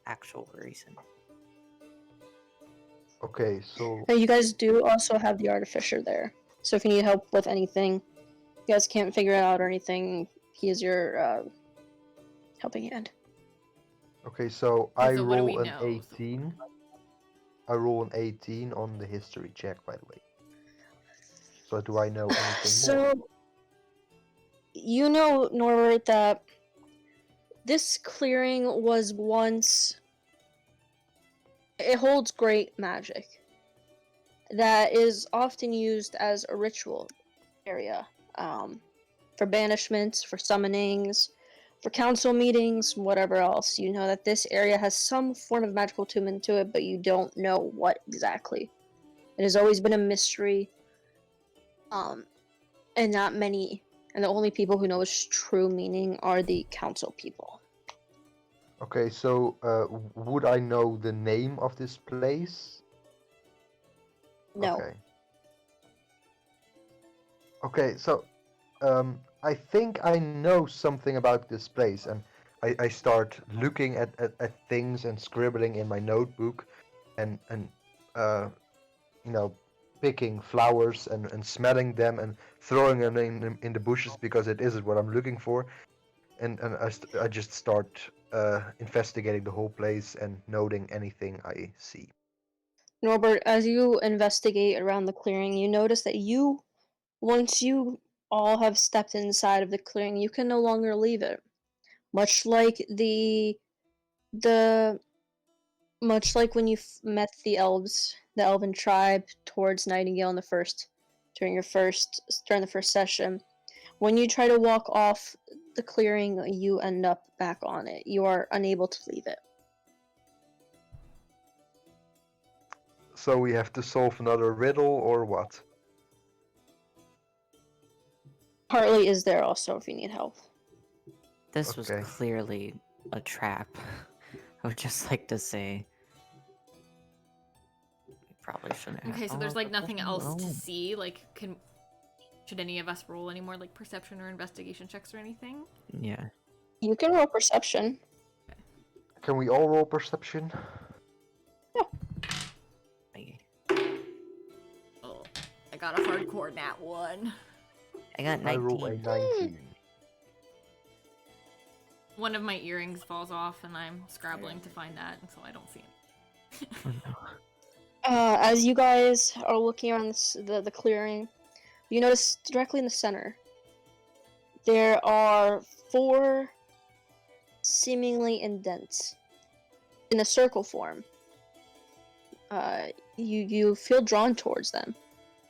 actual reason. Okay, so Now, you guys do also have the artificer there. So if you need help with anything, you guys can't figure it out or anything, he is your helping hand. okay, so Okay, I so what do we roll an know? 18. I roll an 18 on the history check, by the way. So do I know anything more? So you know, Norbert, that this clearing was once, it holds great magic that is often used as a ritual area, for banishments, for summonings, for council meetings, whatever else. You know that this area has some form of magical attunement to it, but you don't know what exactly. It has always been a mystery, and not many, and the only people who know its true meaning are the council people. Okay, so would I know the name of this place? No. Okay. Okay, so I think I know something about this place, and I start looking at things and scribbling in my notebook, and you know, picking flowers and smelling them and throwing them in the bushes because it isn't what I'm looking for, and I just start investigating the whole place and noting anything I see. Norbert, as you investigate around the clearing, you notice that once you all have stepped inside of the clearing, you can no longer leave it. Much like the much like when you met the elves, the elven tribe towards Nightingale in the first during the first session. When you try to walk off the clearing, you end up back on it. You are unable to leave it. So we have to solve another riddle or what? Hartley is there also if you need help. This was Okay. clearly a trap. I would just like to say. We probably shouldn't have. Okay, so there's like nothing else to Oh. see. Like, should any of us roll any more like perception or investigation checks or anything? Yeah. You can roll perception. Can we all roll perception? Oh, I got a hardcore nat 1. I got I roll a 19. 19. One of my earrings falls off, and I'm scrabbling to find that, and so I don't see it. Oh, no. As you guys are looking around the clearing, you notice directly in the center, there are 4 seemingly indents in a circle form. You feel drawn towards them,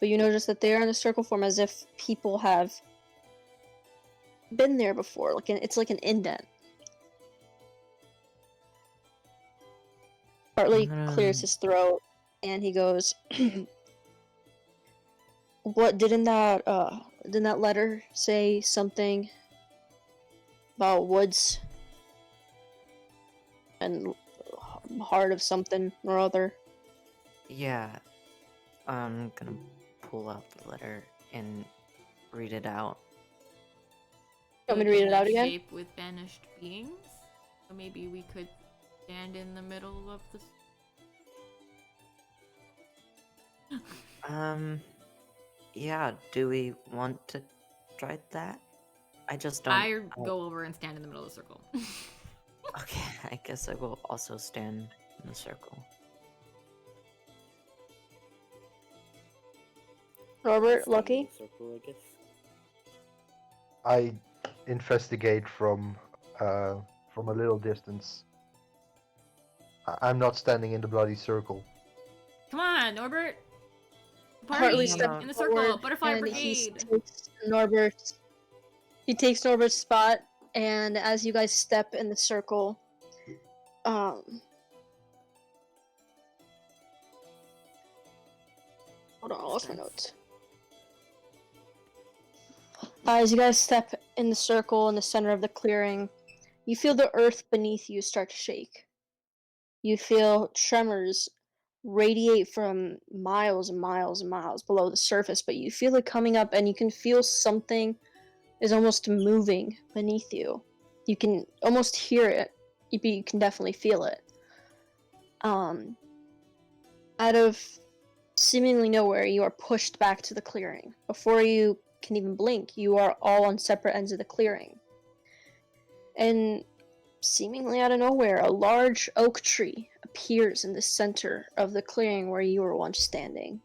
but you notice that they are in a circle form as if people have been there before. It's like an indent. Bartley clears his throat and he goes, "What didn't that letter say something about woods and heart of something or other?" Yeah. I'm gonna pull out the letter and read it out. You want me to read it out again? Shape with banished beings. So maybe we could stand in the middle of the. Yeah, do we want to try that? I just don't. I go over and stand in the middle of the circle. Okay, I guess I will also stand in the circle. Robert, Stand in Lucky? the circle, I guess. I investigate from a little distance. I'm not standing in the bloody circle. Come on, Norbert. Hartley Party steps in the circle. forward Butterfly and Brigade. he takes Norbert's spot, and as you guys step in the circle, hold on, I lost my notes. As you guys step in the circle in the center of the clearing, you feel the earth beneath you start to shake. You feel tremors radiate from miles and miles and miles below the surface, but you feel it coming up and you can feel something is almost moving beneath you. You can almost hear it, but you can definitely feel it. Out of seemingly nowhere, you are pushed back to the clearing. Before you can even blink, you are all on separate ends of the clearing. And seemingly out of nowhere, a large oak tree appears in the center of the clearing where you were once standing.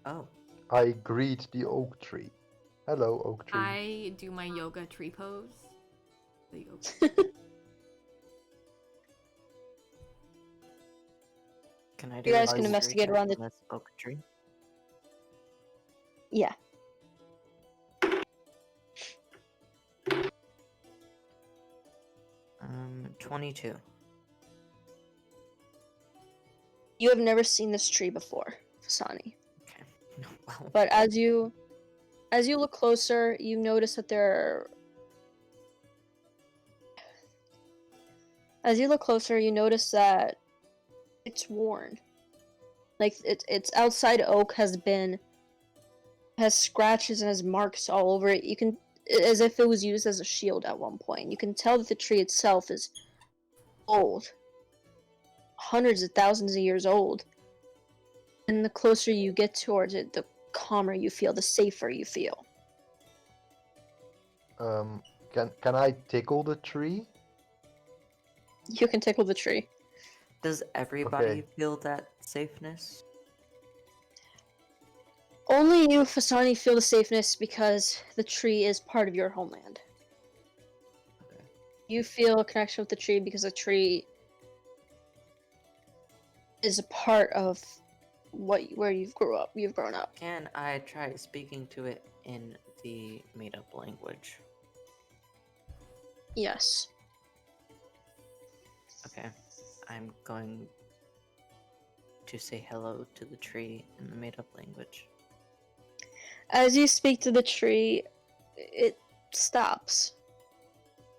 Oh. I greet the oak tree. Hello, oak tree. I do my yoga tree pose. The yoga. Can I do You guys a can history investigate check around on this oak tree? Yeah. Um, 22. You have never seen this tree before, Fasani. Okay. Well, But as you look closer, you notice that it's worn. Like its outside oak has scratches and has marks all over it. You can, as if it was used as a shield at one point. You can tell that the tree itself is old, hundreds of thousands of years old. And the closer you get towards it, the calmer you feel, the safer you feel. Can I tickle the tree? You can tickle the tree. does everybody Okay. feel that safeness? Only you, Fasani, feel the safeness because the tree is part of your homeland. Okay. You feel a connection with the tree because the tree is a part of where you've grown up. Can I try speaking to it in the made-up language? Yes. Okay. I'm going to say hello to the tree in the made-up language. As you speak to the tree, it stops.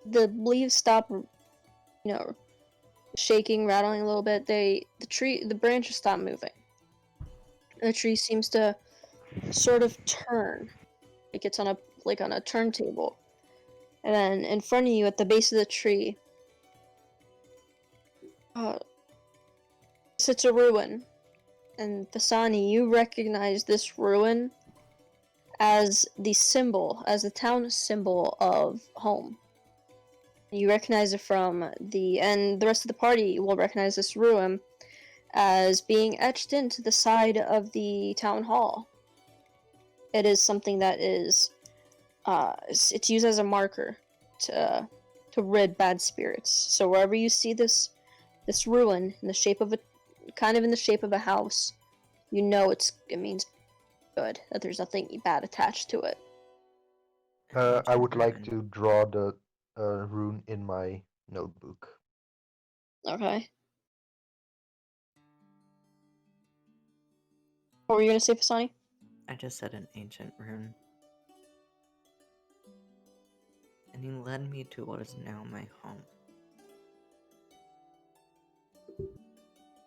The leaves stop, shaking, rattling a little bit. The branches stop moving. The tree seems to sort of turn, like it's on a turntable. And then in front of you, at the base of the tree, sits a ruin. And Fasani, you recognize this ruin as the town symbol of home. You recognize it and the rest of the party will recognize this ruin as being etched into the side of the town hall. It is something that is, it's used as a marker to rid bad spirits. So wherever you see this ruin in the shape of a house, you know it means good, that there's nothing bad attached to it. I would like Ruin. to draw the rune in my notebook. Okay. What were you gonna say, Fasani? I just said an ancient rune. And he led me to what is now my home.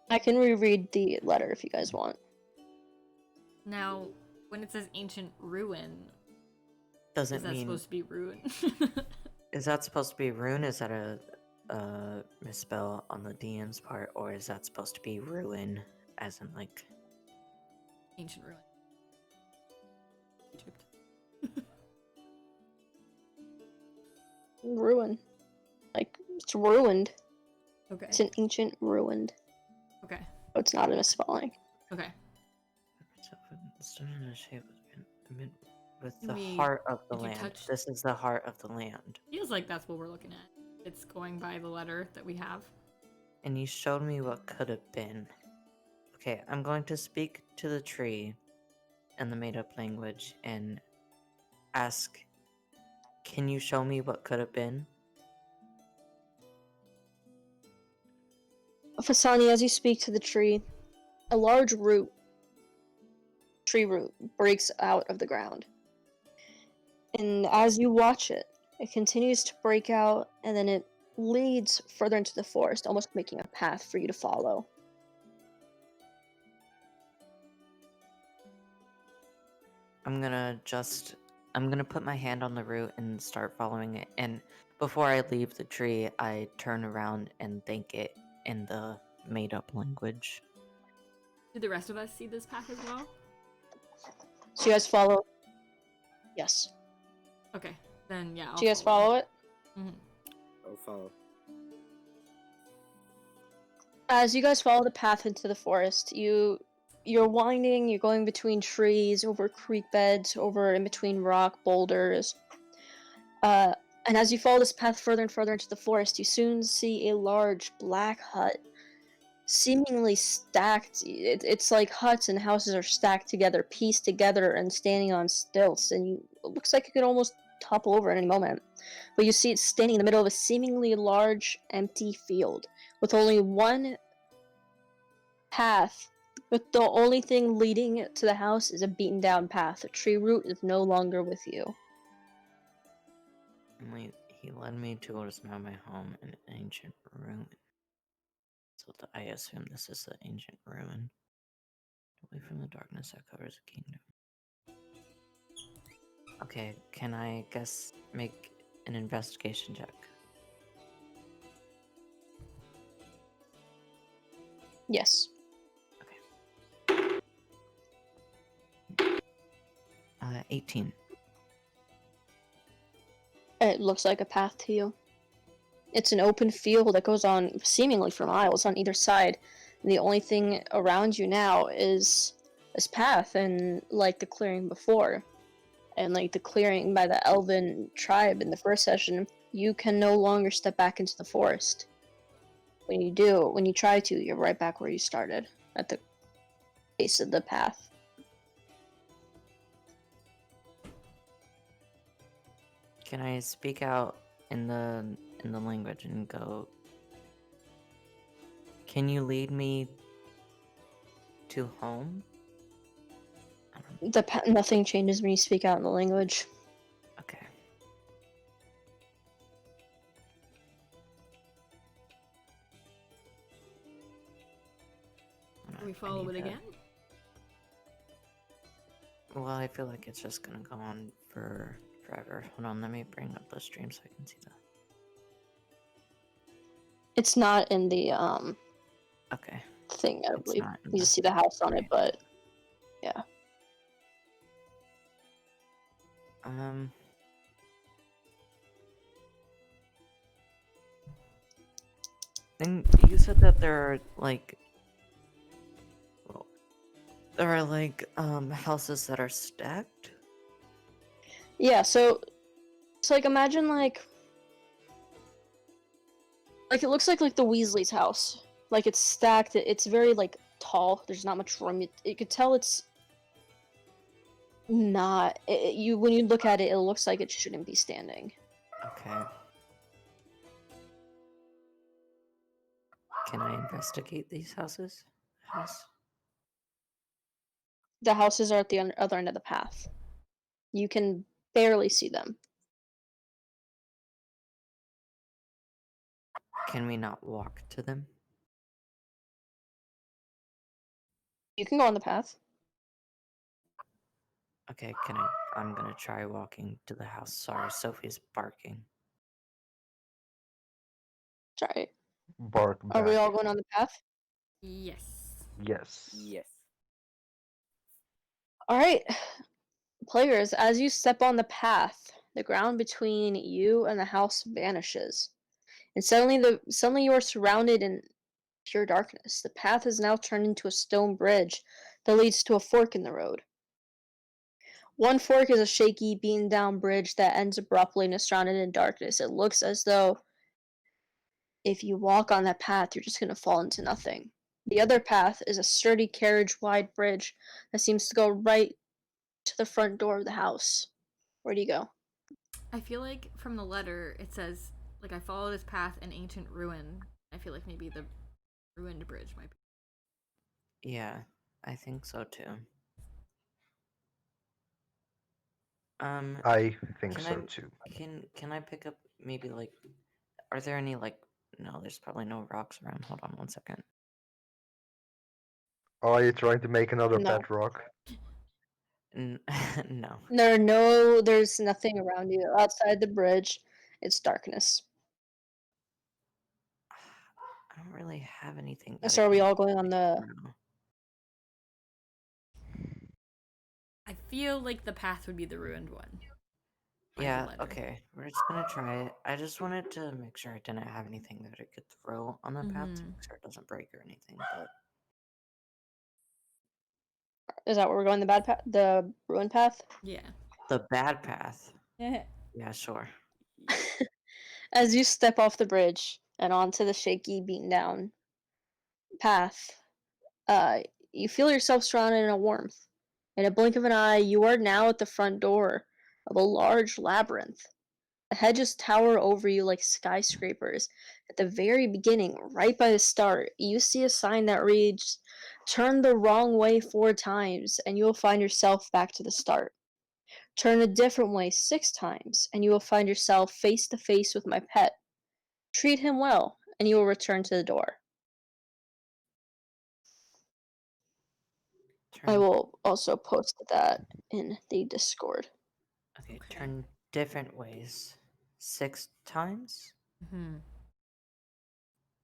I can reread the letter if you guys want. Now, when it says ancient ruin, Doesn't is that mean supposed to be ruin? is that supposed to be rune? Is that a misspell on the DM's part, or is that supposed to be ruin, as in like Ancient ruin. Egypt. Ruin. Like, it's ruined. Okay. It's an ancient ruined. Okay. So it's not a misspelling. Okay. stood in a shape with the We- heart of the did you land? touch- This is the heart of the land. Feels like that's what we're looking at. It's going by the letter that we have. And you showed me what could have been. Okay, I'm going to speak to the tree in the made-up language and ask, can you show me what could have been? Fasani, as you speak to the tree, a large tree root, breaks out of the ground. And as you watch it, it continues to break out, and then it leads further into the forest, almost making a path for you to follow. I'm gonna put my hand on the root and start following it. And before I leave the tree, I turn around and thank it in the made-up language. Do the rest of us see this path as well? So you guys follow? Yes. Okay. Then yeah. Do you guys follow it? Mm-hmm. I'll follow. As you guys follow the path into the forest, you're winding, you're going between trees, over creek beds, over in between rock boulders. And as you follow this path further and further into the forest, you soon see a large black hut, seemingly stacked. It's like huts and houses are stacked together, pieced together, and standing on stilts, and it looks like it could almost topple over at any moment. But you see it standing in the middle of a seemingly large, empty field, with only one path, but the only thing leading to the house is a beaten down path. The tree root is no longer with you. And he led me to what is now my home, an ancient ruin. So I assume this is the ancient ruin. Away from the darkness that covers the kingdom. Okay, can I make an investigation check? Yes. 18. It looks like a path to you. It's an open field that goes on seemingly for miles on either side. And the only thing around you now is this path, and like the clearing before, and like the clearing by the elven tribe in the first session, you can no longer step back into the forest. When you try to, you're right back where you started, at the base of the path. Can I speak out in the language and go? Can you lead me to home? Nothing changes when you speak out in the language. Okay. Can we follow it again? Well, I feel like it's just gonna go on for forever. Hold on, let me bring up the stream so I can see that. It's not in the Okay. thing, I It's believe. not in You the- just see the house on it, right. but yeah. And you said that there are like, well, there are like houses that are stacked. Yeah, so it's like imagine like it looks like the Weasley's house. Like it's stacked. It's very like tall. There's not much room. You could tell it's not. You when you look at it, it looks like it shouldn't be standing. Okay. Can I investigate these houses? The houses are at the other end of the path. You can barely see them. Can we not walk to them? You can go on the path. Okay, I'm gonna try walking to the house. Sorry, Sophie's barking. Sorry. Bark Are we back. all going on the path? Yes. Yes. Yes. All right. Players, as you step on the path, the ground between you and the house vanishes. And suddenly you are surrounded in pure darkness. The path is now turned into a stone bridge that leads to a fork in the road. One fork is a shaky, beaten down bridge that ends abruptly and is surrounded in darkness. It looks as though if you walk on that path, you're just going to fall into nothing. The other path is a sturdy carriage wide bridge that seems to go right to the front door of the house. Where do you go? I feel like from the letter it says like I followed his path in ancient ruin. I feel like maybe the ruined bridge might be. Yeah, I think so too. I think Can so I too. can I pick up maybe like, are there any like, no, there's probably no rocks around. Hold on one second. Oh, are you trying to make another No. pet rock? No. There's nothing around you outside the bridge. It's darkness. I don't really have anything that So I are we can all going on the... throw. I feel like the path would be the ruined one. by the Yeah, letter. okay. We're just gonna try it. I just wanted to make sure I didn't have anything that I could throw on the path to Mhm. make sure it doesn't break or anything, but Is that where we're going, the bad path? The ruin path? Yeah. the bad path. Yeah. Yeah, sure. As you step off the bridge and onto the shaky, beaten down path, you feel yourself surrounded in a warmth. In a blink of an eye, you are now at the front door of a large labyrinth. The hedges tower over you like skyscrapers. At the very beginning, right by the start, you see a sign that reads, "Turn the wrong way 4 times, and you will find yourself back to the start. Turn a different way 6 times, and you will find yourself face to face with my pet. Treat him well, and you will return to the door." I Turn will also post that in the Discord. okay, Okay. turn different ways 6 times, Mhm.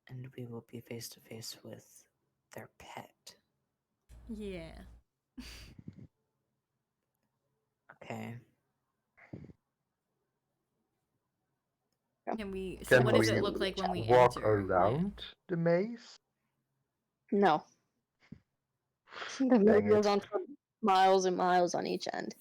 and we will be face to face with their pet. Yeah. Okay. Can we? So Can what does we it look like when we walk enter? around the maze? No. The maze Dang goes it. on for miles and miles on each end.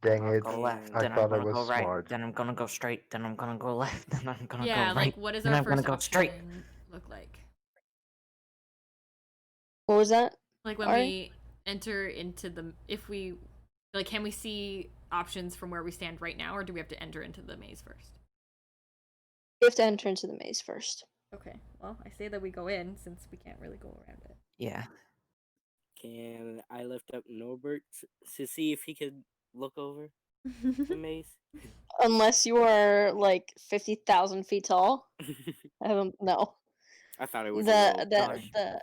Dang I'll it. go left, I then I'm thought I gonna was go right, smart. then I'm gonna go straight, then I'm gonna go left, then I'm gonna Yeah. go Like right, what does then our I'm gonna first go straight. option look like? What was that? Like when Alright. we enter into the, if we, like, can we see options from where we stand right now, or do we have to enter into the maze first? You have to enter into the maze first. Okay, well, I say that we go in since we can't really go around it. Yeah. Can I lift up Norbert to see if he could look over the maze? Unless you are like 50,000 feet tall. I don't know. I thought it was a The little the brush the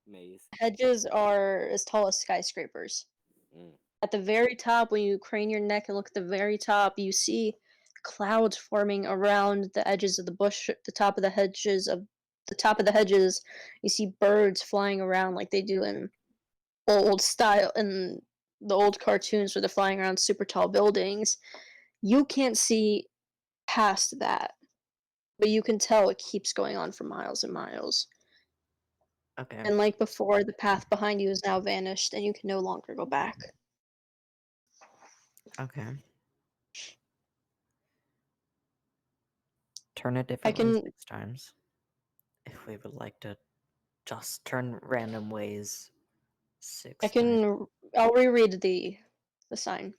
maze. hedges are as tall as skyscrapers. Mm. At the very top, when you crane your neck and look at the very top, you see clouds forming around the edges of the bush, the top of the hedges of the top of the hedges. You see birds flying around like they do in old style in the old cartoons where they're flying around super tall buildings. You can't see past that, but you can tell it keeps going on for miles and miles. Okay. And like before, the path behind you is now vanished, and you can no longer go back. Okay. Turn it I differently can 6 times. If we would like to just turn random ways I 6 times. can I'll reread the sign.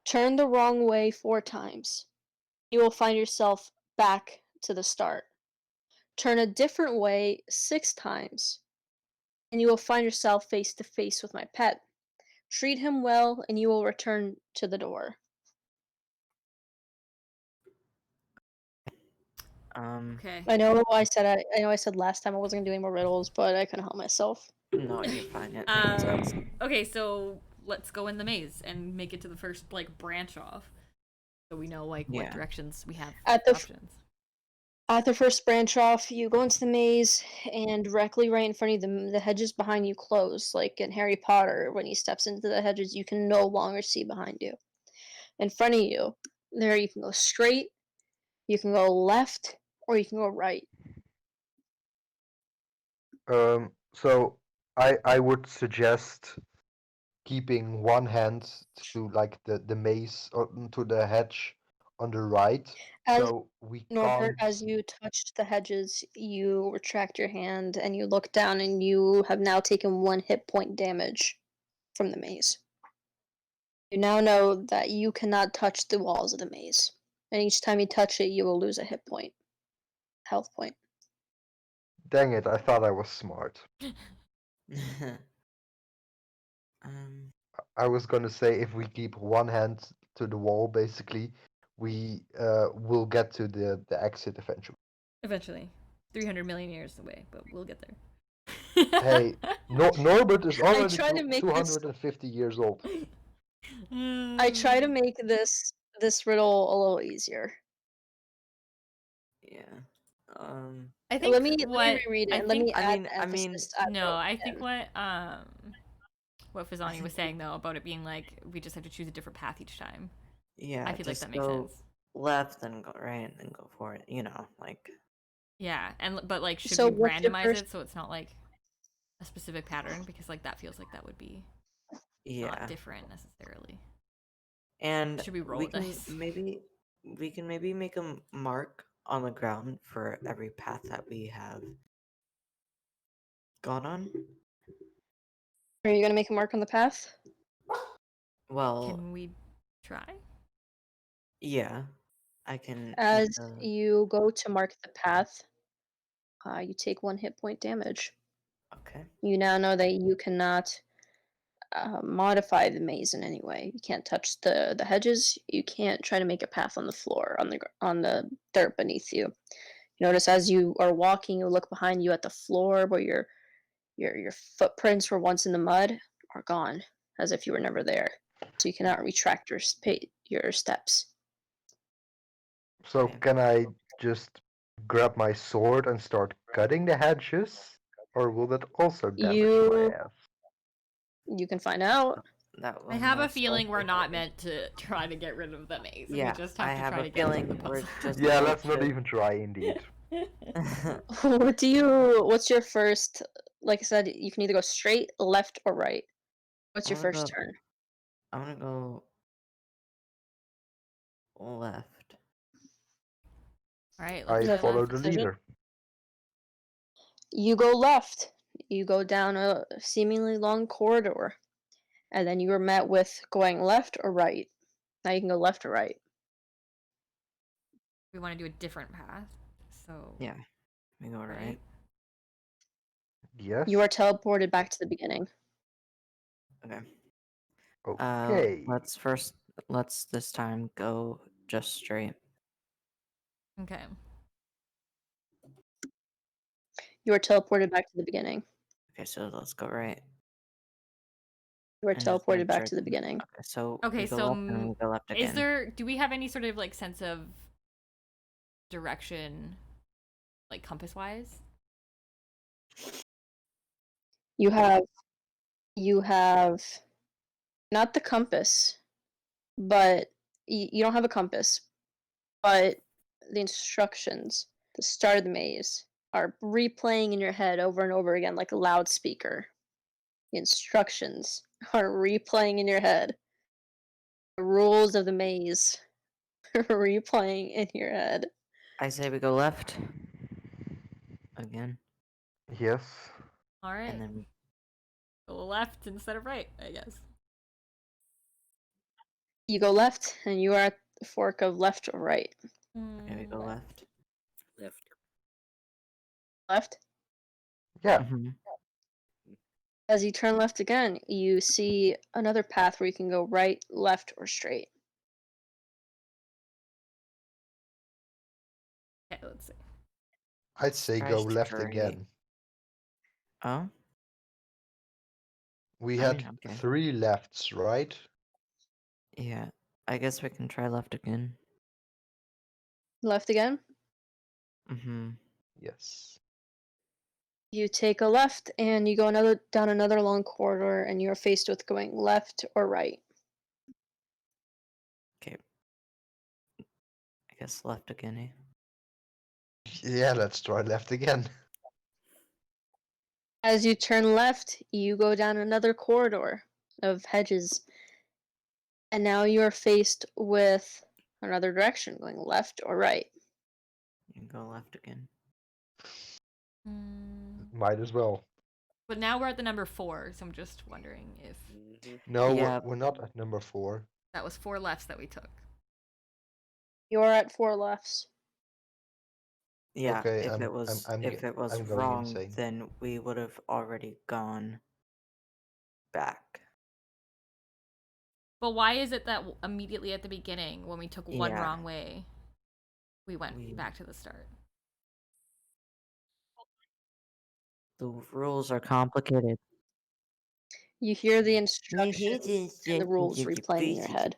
Turn the wrong way 4 times. You will find yourself back to the start. Turn a different way 6 times, and you will find yourself face to face with my pet. Treat him well, and you will return to the door. Okay. I know I said last time I wasn't gonna do any more riddles, but I couldn't help myself. No, you're fine. It makes sense. Okay, so let's go in the maze and make it to the first, like, branch off. So we know, like, what Yeah. directions we have At the options. At the first branch off, you go into the maze, and directly right in front of you, the hedges behind you close. Like in Harry Potter, when he steps into the hedges, you can no longer see behind you. In front of you, there you can go straight, you can go left, or you can go right. So I would suggest keeping one hand to like the maze or to the hedge on the right, As so we Norbert, can't. as you touched the hedges, you retract your hand and you look down, and you have now taken 1 hit point damage from the maze. You now know that you cannot touch the walls of the maze, and each time you touch it, you will lose a hit point, health point. Dang it! I thought I was smart. um. I was gonna say if we keep one hand to the wall, basically, we will get to the exit eventually. Eventually. 300 million years away, but we'll get there. Hey, Norbert is already try to make this 250 years old. I try to make this riddle a little easier. Yeah. I Let think me what reread it, I and let think me add I mean, emphasis at no, I the think end. what Fazani was saying though about it being like we just have to choose a different path each time. yeah. I feel like Just that makes go sense. left, then go right, and then go for it. You know, like. Yeah, and but like should So we what's your randomize first? it so it's not like a specific pattern because like that feels like that would be Yeah. not different necessarily. And Should we roll we a can dice? maybe make a mark on the ground for every path that we have gone on. Are you gonna make a mark on the path? Well, Can we try? yeah, I can make As a you go to mark the path, you take 1 hit point damage. okay. You now know that you cannot modify the maze in any way. You can't touch the hedges. You can't try to make a path on the floor on the dirt beneath you. You notice as you are walking, you look behind you at the floor where your footprints were once in the mud are gone, as if you were never there. So you cannot retract your steps. So Okay. can I just grab my sword and start cutting the hedges, or will that also damage my You ass? you can find out. That will I have a most feeling we're likely not happen. meant to try to get rid of the maze. We Yeah, just I have to have try a to get through the feeling we're puzzle. just Yeah, going let's not to. even try. Indeed. What's your first, like I said, you can either go straight, left, or right. What's I your wanna first go. turn? I wanna go left. All right, let's I Is go that follow left. the decision? leader. You go left. You go down a seemingly long corridor, and then you are met with going left or right. Now you can go left or right. We want to do a different path. So Yeah. We go right. Yes. You are teleported back to the beginning. Okay. Okay. Let's this time go just straight. Okay. You are teleported back to the beginning. Okay, so let's go right. You are And just teleported make back sure to the beginning. Okay, so Okay, we go so left and then we go left again. do we have any sort of like sense of direction, like compass wise? You have not the compass, but you don't have a compass, but the instructions, the start of the maze, are replaying in your head over and over again like a loudspeaker. The instructions are replaying in your head. The rules of the maze are replaying in your head. I say we go left again, Yes. All right. and then Go left instead of right, I guess. You go left, and you are at the fork of left or right. we go left. Left. Left. Yeah. Mm-hmm. As you turn left again, you see another path where you can go right, left, or straight. Okay, let's see. I'd say Try go left straight. again. Oh, We I had mean, okay. 3 lefts, right? Yeah, I guess we can try left again. Left again. Mm-hmm. Yes. You take a left, and you go down another long corridor, and you are faced with going left or right. Okay. I guess left again, eh? Yeah, let's try left again. As you turn left, you go down another corridor of hedges, and now you are faced with another direction, going left or right. You can go left again. Might as well. But now we're at the number 4, so I'm just wondering if No, Yeah. we're not at number 4. that was 4 lefts that we took. You are at 4 lefts. Yeah, Okay, if I'm it was I'm if it was I'm going wrong, insane. then we would have already gone back. But why is it that immediately at the beginning, when we took one Yeah. wrong way, we went We- back to the start? The rules are complicated. You hear the instructions and the rules replaying in your head.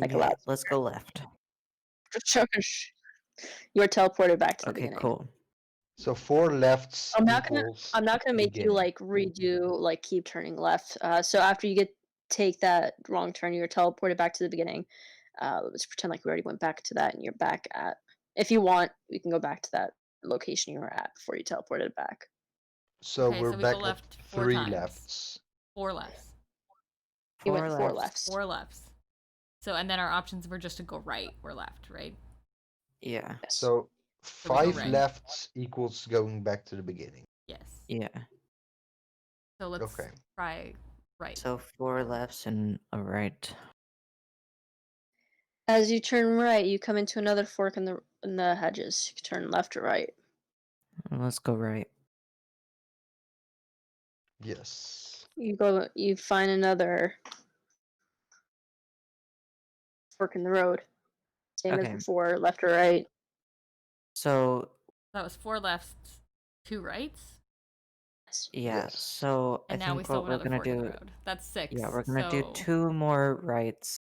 Like a loud Let's go left. You are teleported back to the Okay, beginning. cool. So 4 lefts I'm not gonna equals make you beginning. like redo like keep turning left. So after you take that wrong turn, you're teleported back to the beginning. Let's pretend like we already went back to that, and you're back at. If you want, we can go back to that location you were at before you teleported back. So Okay, we're so we go back at left 4 3 times. lefts. 4 lefts. You went 4 lefts. lefts. 4 lefts. So, and then our options were just to go right or left, right? Yeah. Yes. So we go 5 right. lefts equals going back to the beginning. Yes. Yeah. So let's Okay. try right. So 4 lefts and a right. As you turn right, you come into another fork in the hedges. You turn left or right. Let's go right. Yes. You find another fork in the road. Same as Okay. before, left or right. So That was 4 lefts, 2 rights. yeah, Yes. so And I now we think still what have we're another gonna fork in the do. road. That's 6. Yeah, we're gonna do so 2 more rights.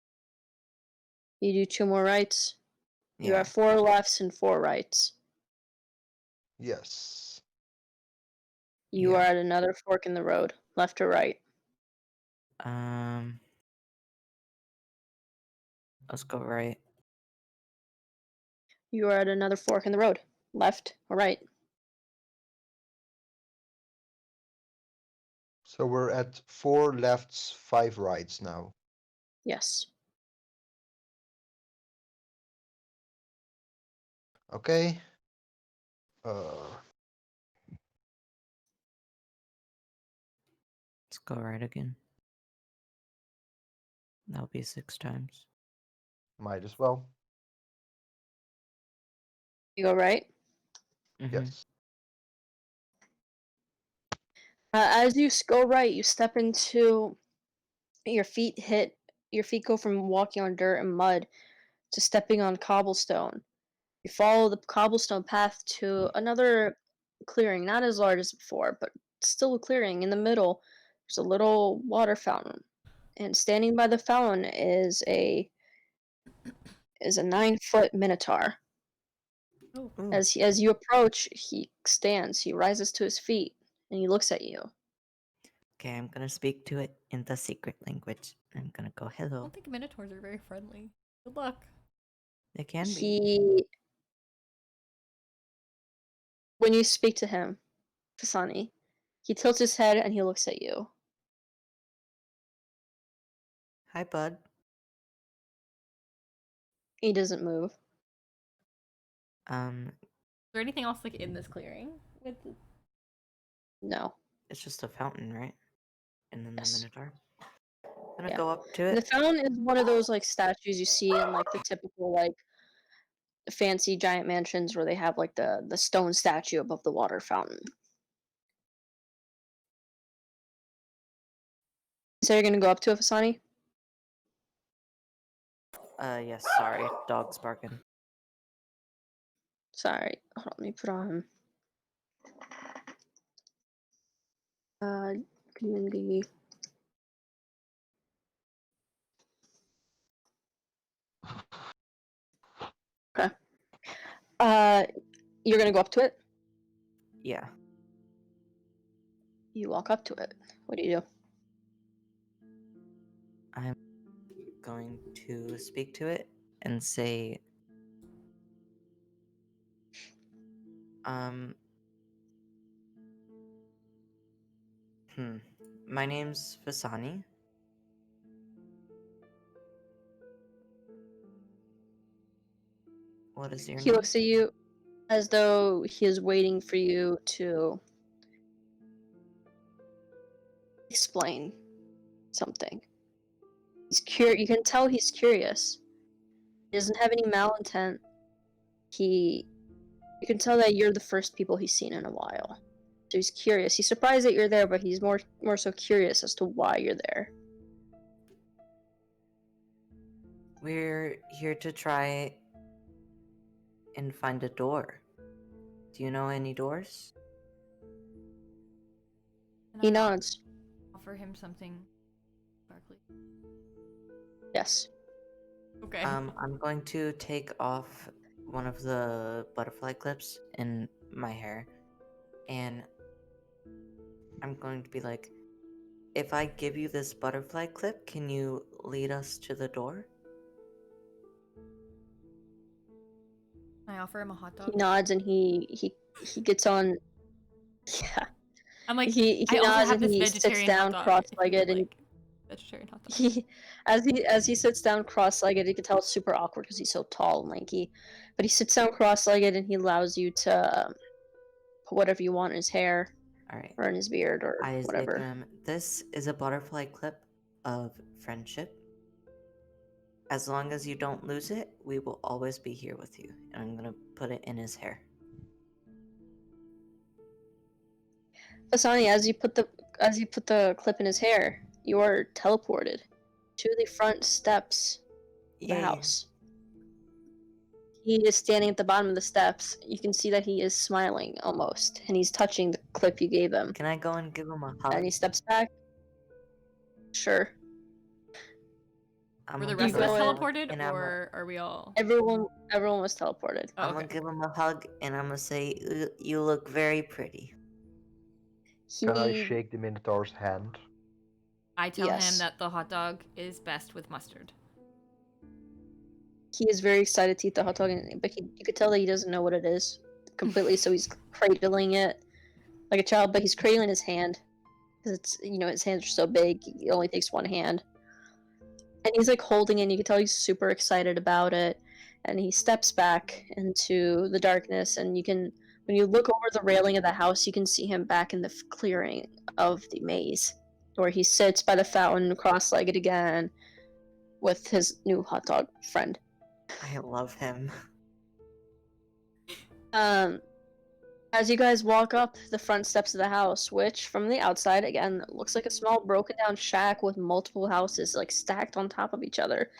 You do 2 more rights. You Yeah. have 4 lefts and 4 rights. Yes. You Yeah. are at another fork in the road, left or right. Let's go right. You are at another fork in the road, left or right. So we're at 4 lefts, 5 rights now. Yes. Okay. Uh Let's go right again. That'll be 6 times. Might as well. You go right. Mm-hmm. Yes. As you go right, you step into your feet go from walking on dirt and mud to stepping on cobblestone. You follow the cobblestone path to another clearing, not as large as before, but still a clearing. In the middle, there's a little water fountain, and standing by the fountain is a 9-foot minotaur. Oh, Ooh. As you approach, he stands. He rises to his feet, and he looks at you. Okay, I'm gonna speak to it in the secret language. I'm gonna go I hello. don't think minotaurs are very friendly. Good luck. They can be. He, when you speak to him, Fasani, he tilts his head and he looks at you. Hi, bud. He doesn't move. Um, Is there anything else like in this clearing? With No. it's just a fountain, right? And then Yes. the Minotaur. I'm gonna Yeah. go up to And the it. fountain is one of those like statues you see in like the typical like fancy giant mansions where they have like the stone statue above the water fountain. So you're gonna go up to it, Fasani? Yes, sorry. Dog's barking. Sorry. Hold on, let me put on community. Okay. You're gonna go up to it? Yeah. You walk up to it. What do you do? I'm going to speak to it and say, um, my name's Vasani. What is your He name? looks at you as though he is waiting for you to explain something. You can tell he's curious. He doesn't have any malintent. You can tell that you're the first people he's seen in a while. So he's curious. He's surprised that you're there, but he's more so curious as to why you're there. We're here to try and find a door. Do you know any doors? Can He I nods. offer him something sparkly? Yes. Okay. I'm going to take off one of the butterfly clips in my hair, and I'm going to be like, if I give you this butterfly clip, can you lead us to the door? Can I offer him a hot He dog? nods and he gets on. Yeah. I'm like, He I also nods have and this he sits vegetarian hot down dog. If you would cross-legged and like vegetarian hot dog. he as he sits down cross-legged, you can tell it's super awkward because he's so tall and lanky. But he sits down cross-legged and he allows you to put whatever you want in his hair Alright. or in his beard or I say to whatever. him, this is a butterfly clip of friendship. As long as you don't lose it, we will always be here with you. And I'm gonna put it in his hair. Asani, as you put the clip in his hair, you are teleported to the front steps of the Yay. house. He is standing at the bottom of the steps. You can see that he is smiling almost, and he's touching the clip you gave him. Can I go and give him a hug? And he steps back. Sure. I'm Were gonna the rest give of go us him a in. hug, teleported, and or are we all? Everyone was teleported. Oh, I'm gonna okay. give him a hug, and I'm gonna say, you look very pretty. Can I He shake the Minotaur's hand? I tell him yes. that the hot dog is best with mustard. He is very excited to eat the hot dog, but you could tell that he doesn't know what it is completely. So he's cradling it like a child, but he's cradling his hand because it's his hands are so big. It only takes one hand, and he's like holding it. And you can tell he's super excited about it. And he steps back into the darkness, and when you look over the railing of the house, you can see him back in the clearing of the maze. where he sits by the fountain, cross-legged again, with his new hot dog friend. I love him. As you guys walk up the front steps of the house, which from the outside again looks like a small broken down shack with multiple houses like stacked on top of each other,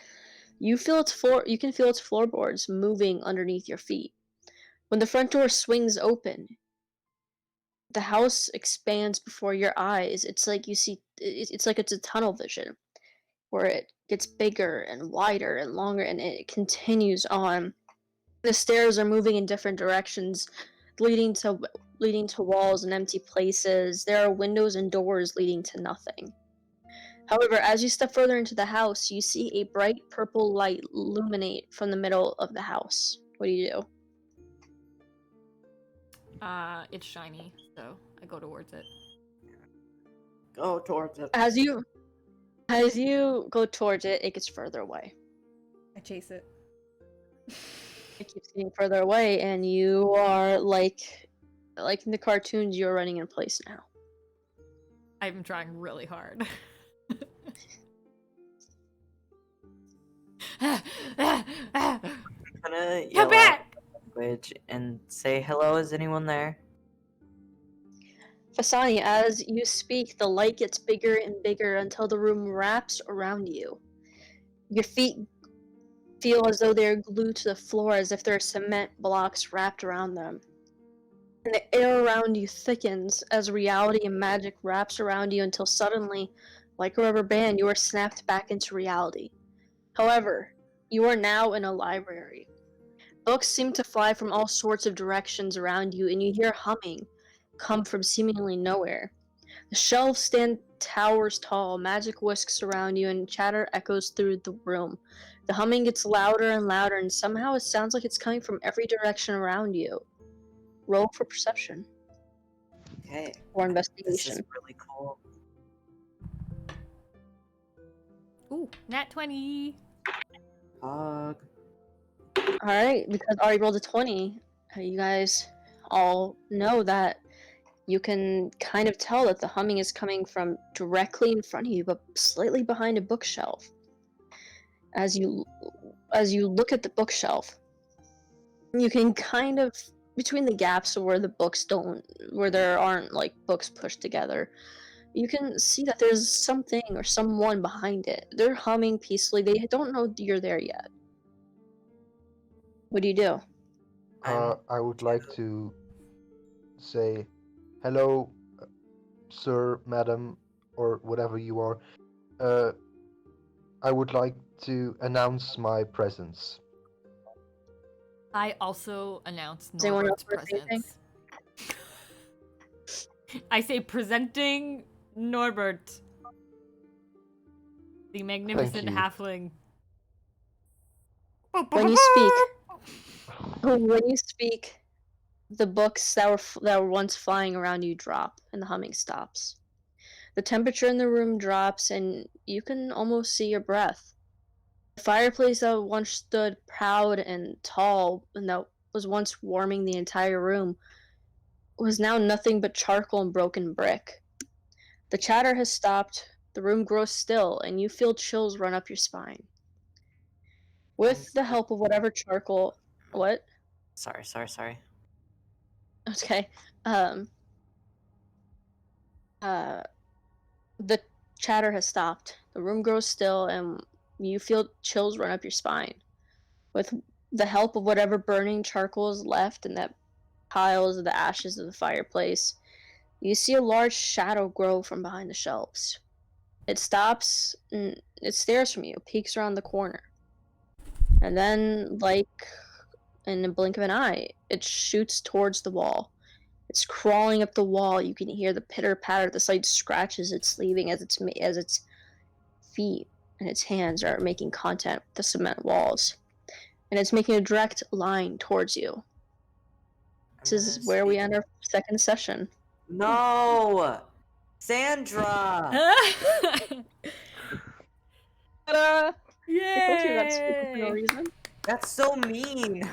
you can feel its floorboards moving underneath your feet. When the front door swings open, the house expands before your eyes. It's like you see it's like it's a tunnel vision where it gets bigger and wider and longer and it continues on. The stairs are moving in different directions, leading to walls and empty places. There are windows and doors leading to nothing. However, as you step further into the house, you see a bright purple light illuminate from the middle of the house. What do you do? It's shiny, so I go towards it. Go towards it. As you go towards it, it gets further away. I chase it. It keeps getting further away, and you are like in the cartoons, you're running in place now. I'm trying really hard. I'm gonna Come yell out back! language and say, hello, is anyone there? Fasani, as you speak, the light gets bigger and bigger until the room wraps around you. Your feet feel as though they're glued to the floor, as if there are cement blocks wrapped around them. And the air around you thickens as reality and magic wraps around you until suddenly, like a rubber band, you are snapped back into reality. However, you are now in a library. Books seem to fly from all sorts of directions around you, and you hear humming come from seemingly nowhere. The shelves stand towers tall, magic whisks around you, and chatter echoes through the room. The humming gets louder and louder, and somehow it sounds like it's coming from every direction around you. Roll for perception Okay. or This is investigation. really cool. Ooh, nat 20. Hug. Alright, because I already rolled a 20, you guys all know that you can kind of tell that the humming is coming from directly in front of you, but slightly behind a bookshelf. As you look at the bookshelf, you can kind of, between the gaps where where there aren't like books pushed together, you can see that there's something or someone behind it. They're humming peacefully. They don't know you're there yet. What do you do? I would like to say, hello, sir, madam, or whatever you are. I would like to announce my presence. I also announced Does anyone else Norbert's wanna say anything? presence. I say presenting Norbert, the magnificent you. halfling. When you speak, the books that were once flying around you drop, and the humming stops. The temperature in the room drops, and you can almost see your breath. The fireplace that once stood proud and tall, and that was once warming the entire room, was now nothing but charcoal and broken brick. The chatter has stopped, the room grows still, and you feel chills run up your spine. With the help of whatever charcoal... What? Sorry. Okay. Uh, the chatter has stopped. The room grows still, and you feel chills run up your spine. With the help of whatever burning charcoal is left in that piles of the ashes of the fireplace, you see a large shadow grow from behind the shelves. It stops, and it stares from you, peeks around the corner. And then, like in a blink of an eye, it shoots towards the wall. It's crawling up the wall. You can hear the pitter-patter, the slight scratches it's leaving as its feet and its hands are making contact with the cement walls. And it's making a direct line towards you. This is where we end our second session. No! Sandra! Ta-da! I told you Yay! that's for no reason. That's so mean!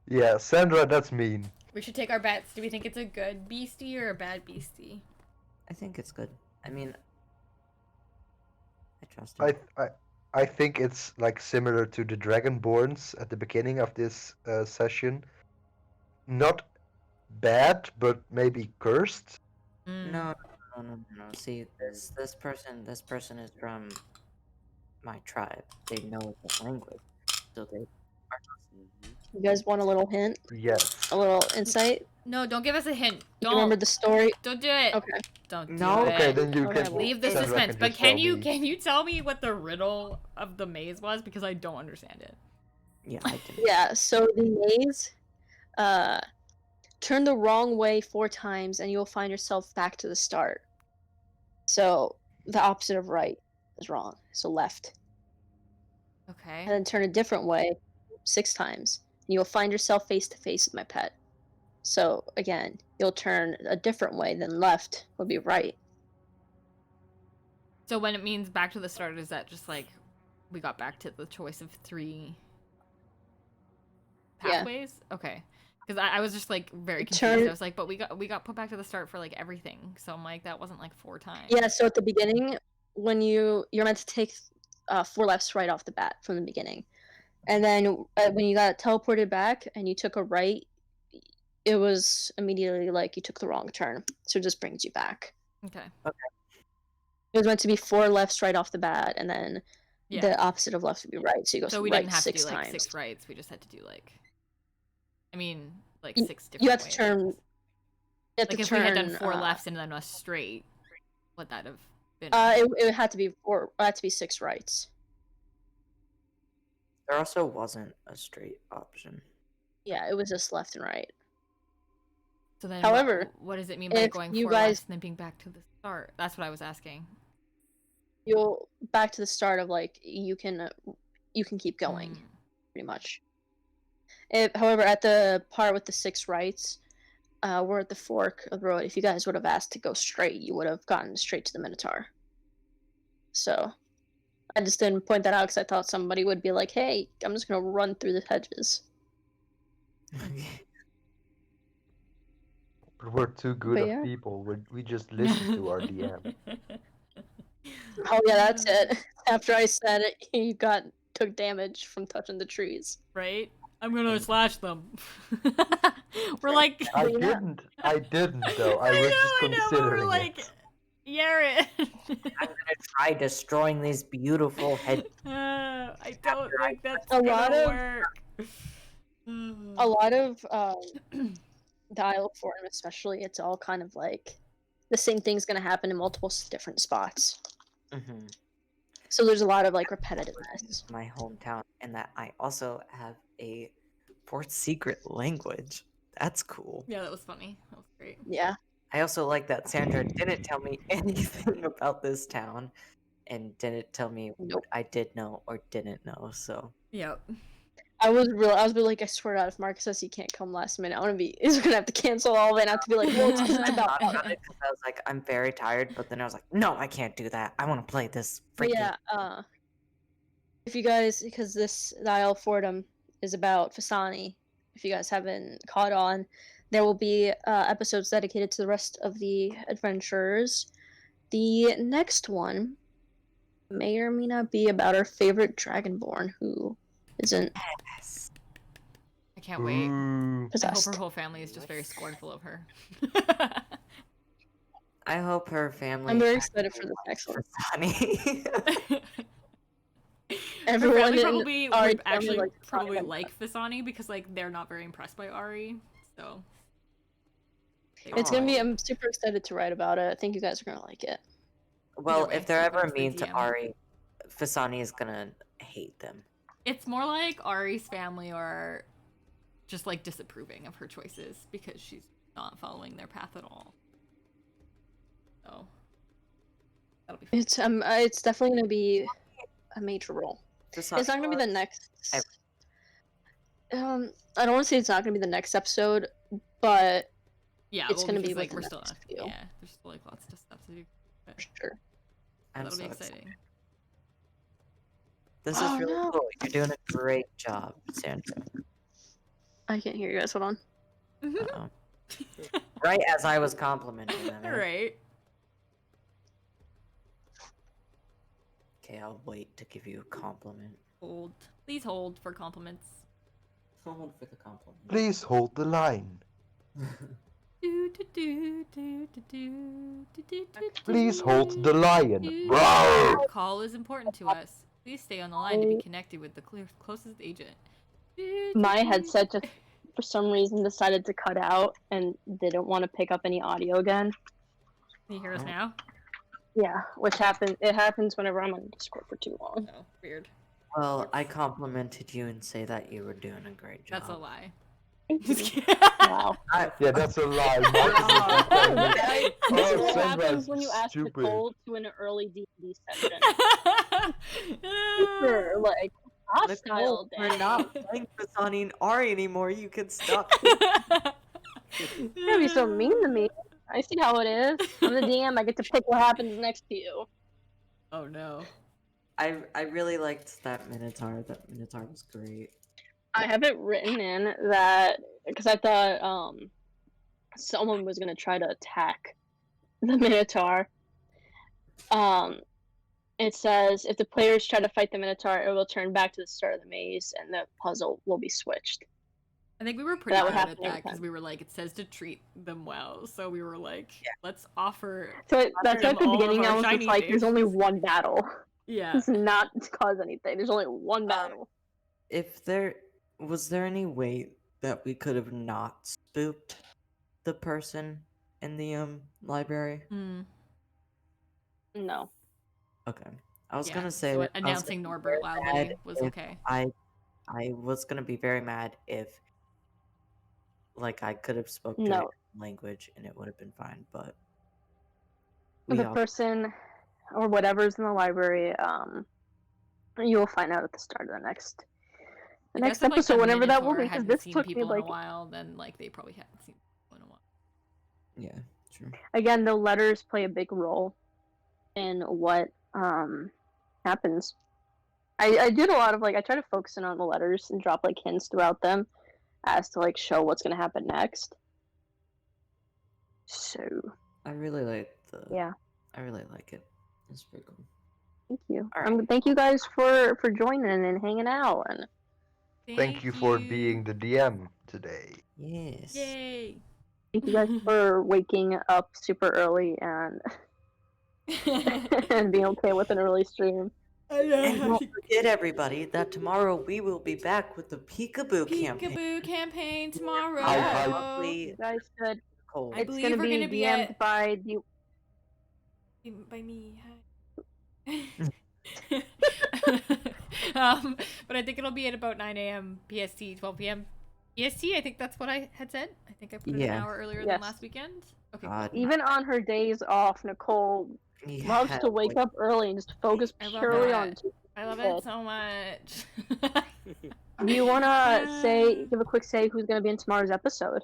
Yeah, Sandra, that's mean. We should take our bets. Do we think it's a good beastie or a bad beastie? I think it's good. I mean, I trust him. I think it's like similar to the Dragonborns at the beginning of this session. Not bad, but maybe cursed. No, no. See, this person is from my tribe. They know the language, so they. Mhm. You guys want a little hint? Yes. A little insight? No, don't give us a hint. You remember Don't. the story? Don't do it. Okay. Don't do No. it. Okay, then you Okay, can. well, Leave the Sandra suspense. can But just tell me. can you tell me what the riddle of the maze was? Because I don't understand it. Yeah, I did. Yeah, so the maze, turn the wrong way 4 times and you'll find yourself back to the start. So the opposite of right is wrong. So left. Okay. And then turn a different way 6 times. And you'll find yourself face to face with my pet. So again, you'll turn a different way than left would be right. So when it means back to the start, is that just like we got back to the choice of 3 Yeah. pathways? Okay. Because I was just like very confused. Turn- I was like, but we got put back to the start for like everything. So I'm like, that wasn't like 4 times. Yeah, so at the beginning, when you're meant to take 4 lefts right off the bat from the beginning. And then when you got teleported back and you took a right, it was immediately like you took the wrong turn. So it just brings you back. Okay. It was meant to be 4 lefts right off the bat, and then Yeah. the opposite of left would be right. So you go So we right didn't have to 6 do like times. 6 rights. We just had to do like, I mean, like You- 6 different You have to ways. turn. You have Like to if turn, we had done 4 lefts and then a straight, would that have been? it had to be 4. It had to be 6 rights. There also wasn't a straight option. Yeah, it was just left and right. So then, However, what does it mean by if going you 4 guys- lefts and then being back to the start? That's what I was asking. You'll back to the start of like you can keep going. Hmm. Pretty much. However, at the part with the 6 rights, we're at the fork of the road. If you guys would have asked to go straight, you would have gotten straight to the Minotaur. So, I just didn't point that out because I thought somebody would be like, "Hey, I'm just gonna run through the hedges." But we're too good But of yeah. people. We just listen to our DM. Oh yeah, that's it. After I said it, you took damage from touching the trees. Right? I'm gonna slash them. We're like. I Yeah. didn't though. I was just I know, but considering we're like, it. Yaren. I'm gonna try destroying these beautiful head. I don't think that's A gonna lot of- work. A lot of the Isle of Fortem, especially, it's all kind of like the same thing's gonna happen in multiple different spots. Mhm. So there's a lot of like repetitiveness. My hometown, and that I also have a 4th secret language. That's cool. Yeah, that was funny. That was great. Yeah. I also like that Sandra didn't tell me anything about this town and didn't tell me what Nope. I did know or didn't know, so. Yep. I was really like, I swear to God, if Marcus says he can't come last minute, he's gonna have to cancel all of it and have to be like, well, it's 'cause it's about I thought about it 'cause I was like, I'm very tired, but then I was like, no, I can't do that. I want to play this But freaking. yeah, if you guys, because the Isle of Fortem is about Fasani, if you guys haven't caught on, there will be episodes dedicated to the rest of the adventurers. The next one may or may not be about our favorite Dragonborn who isn't Yes. I can't wait. Ooh. I hope possessed. her whole family is just very scornful of her. I hope her family. I'm very excited for the next one. Funny. Everyone Her family in probably Ari's would family actually likes Fasani probably the like Fasani because like they're not very impressed by Ari. So It's gonna be. Aw. I'm super excited to write about it. I think you guys are gonna like it. Well, way, if they're whoever's ever the mean to DM. Ari, Fasani is gonna hate them. It's more like Ari's family are just like disapproving of her choices because she's not following their path at all. So that'll be fun. It's definitely gonna be a major role. Fasani It's not gonna be the was- next. ev- I don't want to say it's not gonna be the next episode, but Yeah, it's well, gonna be because, like within we're the still next not. few. Yeah, there's still like lots of stuff to do. But for sure. I'm that'll so be excited. exciting. This is Oh, really no. cool. You're doing a great job, Sandra. I can't hear you guys. Hold on. Uh-oh. Right as I was complimenting them. eh? Right. Okay, I'll wait to give you a compliment. Hold. Please hold for compliments. Hold for the compliment. Please hold the line. Please hold the lion. Roar! Call is important to us. Please stay on the line to be connected with the closest agent. My headset just, for some reason, decided to cut out and didn't want to pick up any audio again. Can you hear us now? Yeah, which happens. It happens whenever I'm on Discord for too long. Oh, weird. Well, I complimented you and say that you were doing a great job. That's a lie. Thank Just you. kidding. Wow. Yeah, that's a lie. Marcus is This Oh, is what Sandra happens is when you ask stupid. Nicole to an early D&D session. Super, like, hostile Nicole, day. we're not playing Fasani and Ari anymore. You can stop. You're gonna be so mean to me. I see how it is. I'm the DM. I get to pick what happens next to you. Oh no. I really liked that Minotaur. That Minotaur was great. I have it written in that because I thought someone was gonna try to attack the Minotaur. It says if the players try to fight the Minotaur, it will turn back to the start of the maze, and the puzzle will be switched. I think we were pretty That would good at happen that every because time. we were like, it says to treat them well, so we were like, let's offer. So that's why them at the all of beginning I our was just shiny like, "There's things. only one battle. Yeah. Does not cause anything. There's only one battle." If there was there any way that we could have not spooked the person in the library? Mm. No. Okay. I was Yeah, gonna say so that I was announcing gonna be Norbert very loudly mad was if okay. I was gonna be very mad if like I could have spoke to No. it in language and it would have been fine, but The all- person or whatever's in the library, you will find out at the start of the next I guess if, like, episode, the whenever that will Minotaur be. Because hadn't this seen took me people in like a while, then like they probably hadn't seen people in a while. yeah, true. again, the letters play a big role in what happens. I did a lot of like I try to focus in on the letters and drop like hints throughout them as to like show what's gonna happen next. So I really like yeah, I really like it. It's pretty cool. thank you. All right. Thank you guys for joining and hanging out, and Thank you for being the DM today. Yes. Yay! thank you guys for waking up super early and and being okay with an early stream. And don't forget, everybody, that tomorrow we will be back with the Peekaboo campaign. Peekaboo campaign tomorrow. Hi, hi. Probably You guys should. cold. I It's believe gonna we're be gonna be DM'd at- by the. By me. Hi. But I think it'll be at about 9 a.m. PST, 12 p.m. EST. I think that's what I had said. I think I put it an Yeah. hour earlier Yes. than last weekend. Okay. God. cool. Even on her days off, Nicole loves Yeah, to wake up early and just focus I love purely that. on. I love Good. it so much. Do you wanna give a quick say who's gonna be in tomorrow's episode?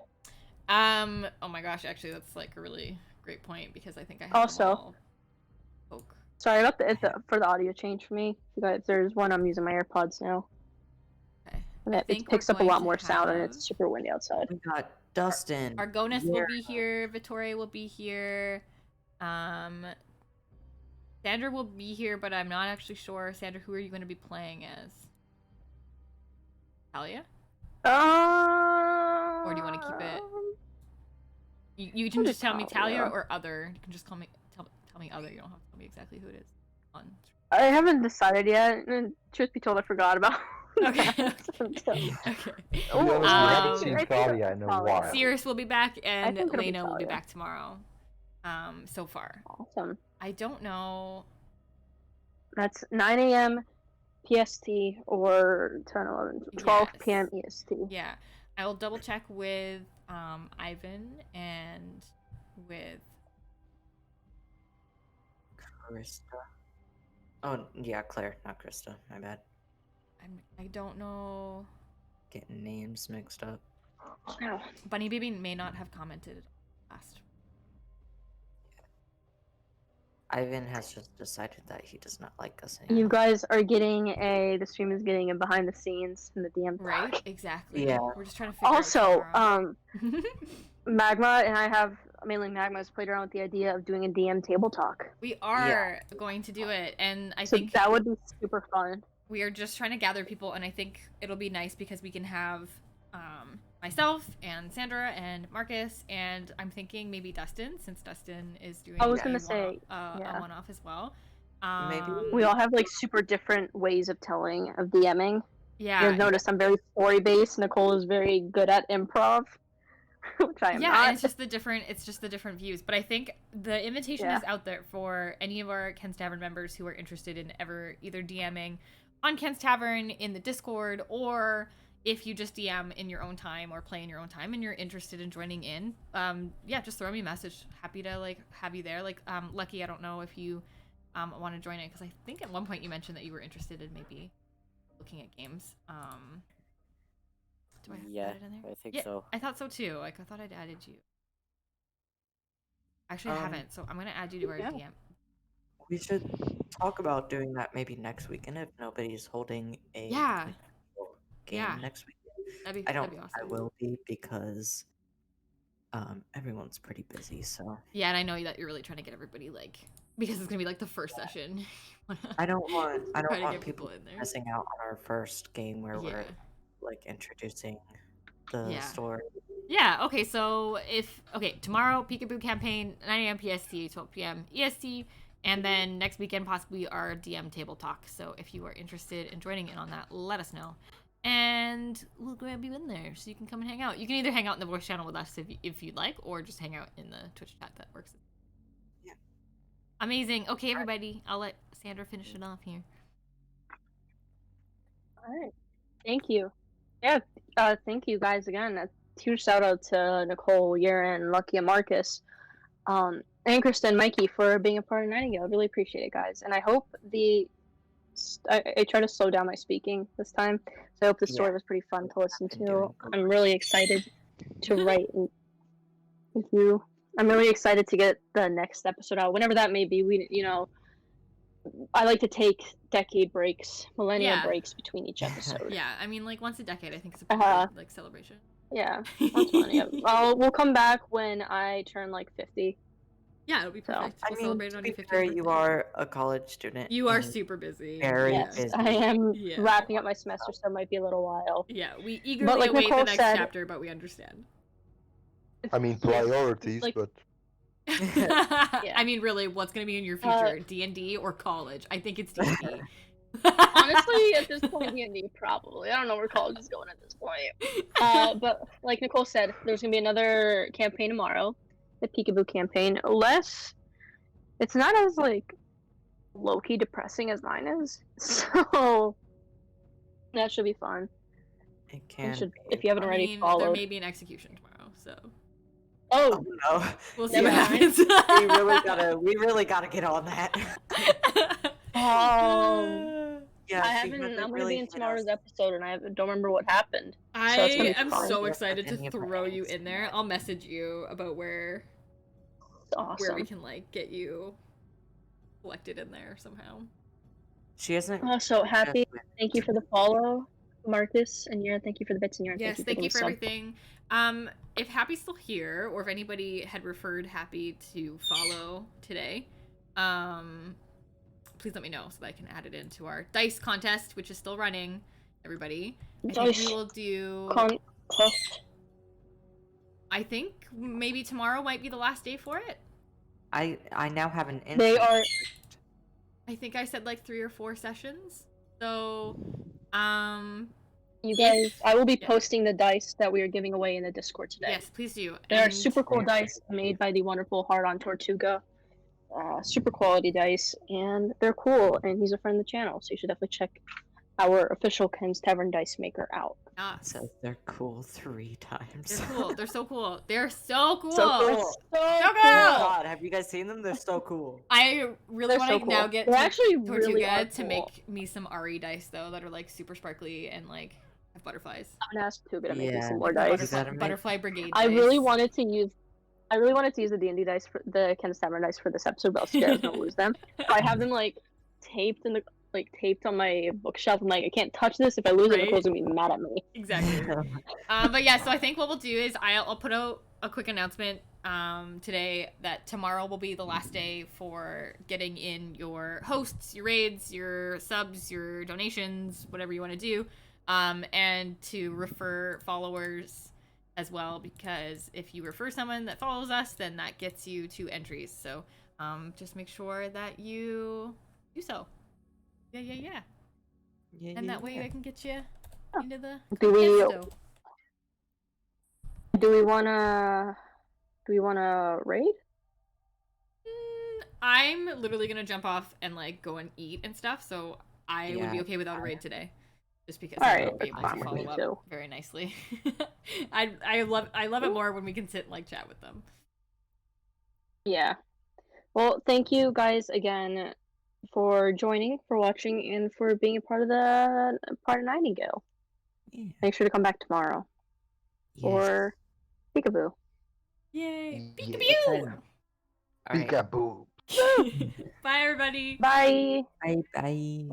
Oh my gosh, actually, that's like a really great point because I think I have Also- them all. Oak. Sorry about for the audio change for me. You guys, there's one I'm using my AirPods now, Okay. and I it think picks we're up a lot going to more sound, and have- it's super windy outside. we got Dustin. Argonis will be here. Vittoria will be here. Sandra will be here, but I'm not actually sure. Sandra, who are you going to be playing as? Talia? Or do you wanna keep it- You can What just is tell me Talia Talia? or other. You can just tell me other. You don't have to tell me exactly who it is. On. I haven't decided yet, and truth be told, I forgot about. Okay. that until- Okay. To be Oh, honest, we I haven't think- seen I think Thalia in a Thalia. while. Sirius will be back, and think it'll be Lena will be Talia. back tomorrow. So far. Awesome. I don't know. That's 9 a.m. PST or 10, 11, 12 Yes. p.m. EST. Yeah, I will double check with Ivan and with Krista. Oh yeah, Claire, not Krista. My bad. I don't know. Getting names mixed up. Oh, Bunny Baby may not have commented last. Ivan has just decided that he does not like us anymore. you guys are getting the stream is getting a behind the scenes in the DM. Right? Exactly. Yeah. We're just trying to figure Also, out tomorrow. Magma and I have mainly Magma's played around with the idea of doing a DM table talk. We are going to do it, and I So think that would be super fun. we are just trying to gather people, and I think it'll be nice because we can have myself and Sandra and Marcus, and I'm thinking maybe Dustin, since Dustin is doing I was a gonna one-off- say, a yeah. one-off as well. Maybe We all have like super different ways of telling of DMing. Yeah. You'll notice I'm very story based. Nicole is very good at improv, which I am Yeah, not. and it's just the different views. But I think the invitation is out there for any of our Ken's Tavern members who are interested in ever either DMing on Ken's Tavern in the Discord, or if you just DM in your own time or play in your own time and you're interested in joining in, yeah, just throw me a message. Happy to like have you there. Like, Lucky, I don't know if you want to join it, because I think at one point you mentioned that you were interested in maybe looking at games. Do I have Yeah, that in there? I think Yeah, so. I thought so too. Like, I thought I'd added you. Actually, I haven't, so I'm gonna add you to our Yeah. DM. we should talk about doing that maybe next weekend if nobody's holding a Yeah. like, game Yeah. next week. That'd I be don't. awesome. I will be because everyone's pretty busy. So Yeah, and I know that you're really trying to get everybody, like, because it's gonna be like the first session. I don't want Try to get people people in there. missing out on our first game where we're like introducing the story. Yeah, okay, so tomorrow, Peekaboo campaign, 9 a.m. PST, 12 p.m. EST, and then next weekend, possibly our DM table talk. So if you are interested in joining in on that, let us know. And we'll grab you in there so you can come and hang out. You can either hang out in the voice channel with us if you'd like, or just hang out in the Twitch chat. That works. Yeah. Amazing. Okay, everybody, I'll let Sandra finish it off here. All right. Thank you. Yeah. Thank you guys again. A huge shout out to Nicole, Yaren, Lucky, and Marcus, and Kristen, Mikey for being a part of Nightingale. I really appreciate it, guys. And I hope I try to slow down my speaking this time. So I hope the story was pretty fun to listen been to. doing I'm really excited to write with you. I'm really excited to get the next episode out, whenever that may be. I like to take decade breaks, millennial breaks between each episode. Yeah, I mean, like, once a decade, I think it's a pretty good, like, celebration. Yeah, once millennium. We'll come back when I turn like 50. Yeah, it'll be perfect. I We'll mean, celebrate to on be your 50th fair, birthday. you are a college student. You are and super busy. Very Yes, busy. I am Yeah. wrapping up my semester, so it might be a little while. Yeah, we eagerly like await Nicole the next said- chapter, but we understand. I mean, priorities, Like- but I mean, really, what's gonna be in your future? D&D or college? I think it's D&D. Honestly, at this point, D&D probably. I don't know where college is going at this point. But like Nicole said, there's gonna be another campaign tomorrow, the Peekaboo campaign. It's not as like low-key depressing as mine is, so that should be fun. It can. If you haven't I already mean, followed. there may be an execution tomorrow, so Oh, no. we'll see Never what mind. happens. we really gotta get on that. Yeah, I she haven't. really, I'm gonna really be in hit tomorrow's us. episode, and I don't remember what happened. I So it's gonna be am fun. so Yeah, excited to Virginia throw you Brains. in there. I'll message you about where It's awesome. we can like get you collected in there somehow. She hasn't. Oh, so happy. just- Thank you for the follow, Marcus and Yara. Thank you for the bits, and Yara. Yes, thank you for everything. If Happy's still here, or if anybody had referred Happy to follow today, please let me know so that I can add it into our dice contest, which is still running. Everybody, I think we will do. Contest. I think maybe tomorrow might be the last day for it. I now have an. They are. I think I said like 3 or 4 sessions. So, You guys, I will be yeah. posting the dice that we are giving away in the Discord today. yes, please do. They are And- super cool dice made by the wonderful Hard on Tortuga. Super quality dice, and they're cool. And he's a friend of the channel, so you should definitely check our official Ken's Tavern dice maker out. Yes. Says they're cool 3 times. They're cool. They're so cool. They're so cool. So cool. So So cool. cool. God, have you guys seen them? They're so cool. I really They're want so to cool. now get They actually really Tortuga are to cool. make me some RE dice though that are like super sparkly and like have butterflies. I'm gonna ask Tuga to make me Yeah. some more The dice. gotta make- Butterfly Brigade. I dice. really wanted to use the D&D dice for the Ken's Tavern dice for this episode, but I was scared I was gonna lose them. So I have them like taped on my bookshelf. I'm like, I can't touch this. If I lose it, Right. Nicole's gonna be mad at me. Exactly. But yeah, so I think what we'll do is I'll put out a quick announcement today that tomorrow will be the last day for getting in your hosts, your raids, your subs, your donations, whatever you want to do, and to refer followers as well, because if you refer someone that follows us, then that gets you 2 entries. So just make sure that you do so. Yeah. And that way I can get you into the Do we contesto. do we wanna raid? I'm literally gonna jump off and like go and eat and stuff, so I would be Yeah. okay without a raid today, just because All I right, won't be that's able to fine with follow me up too. very nicely. I love it more when we can sit and like chat with them. Yeah. Well, thank you guys again for joining, for watching, and for being a part of Nightingale. Yeah. Make sure to come back tomorrow Yes. for Peekaboo. Yay! Yeah. Peekaboo! All right. Peekaboo. Bye, everybody. Bye. Bye. Bye.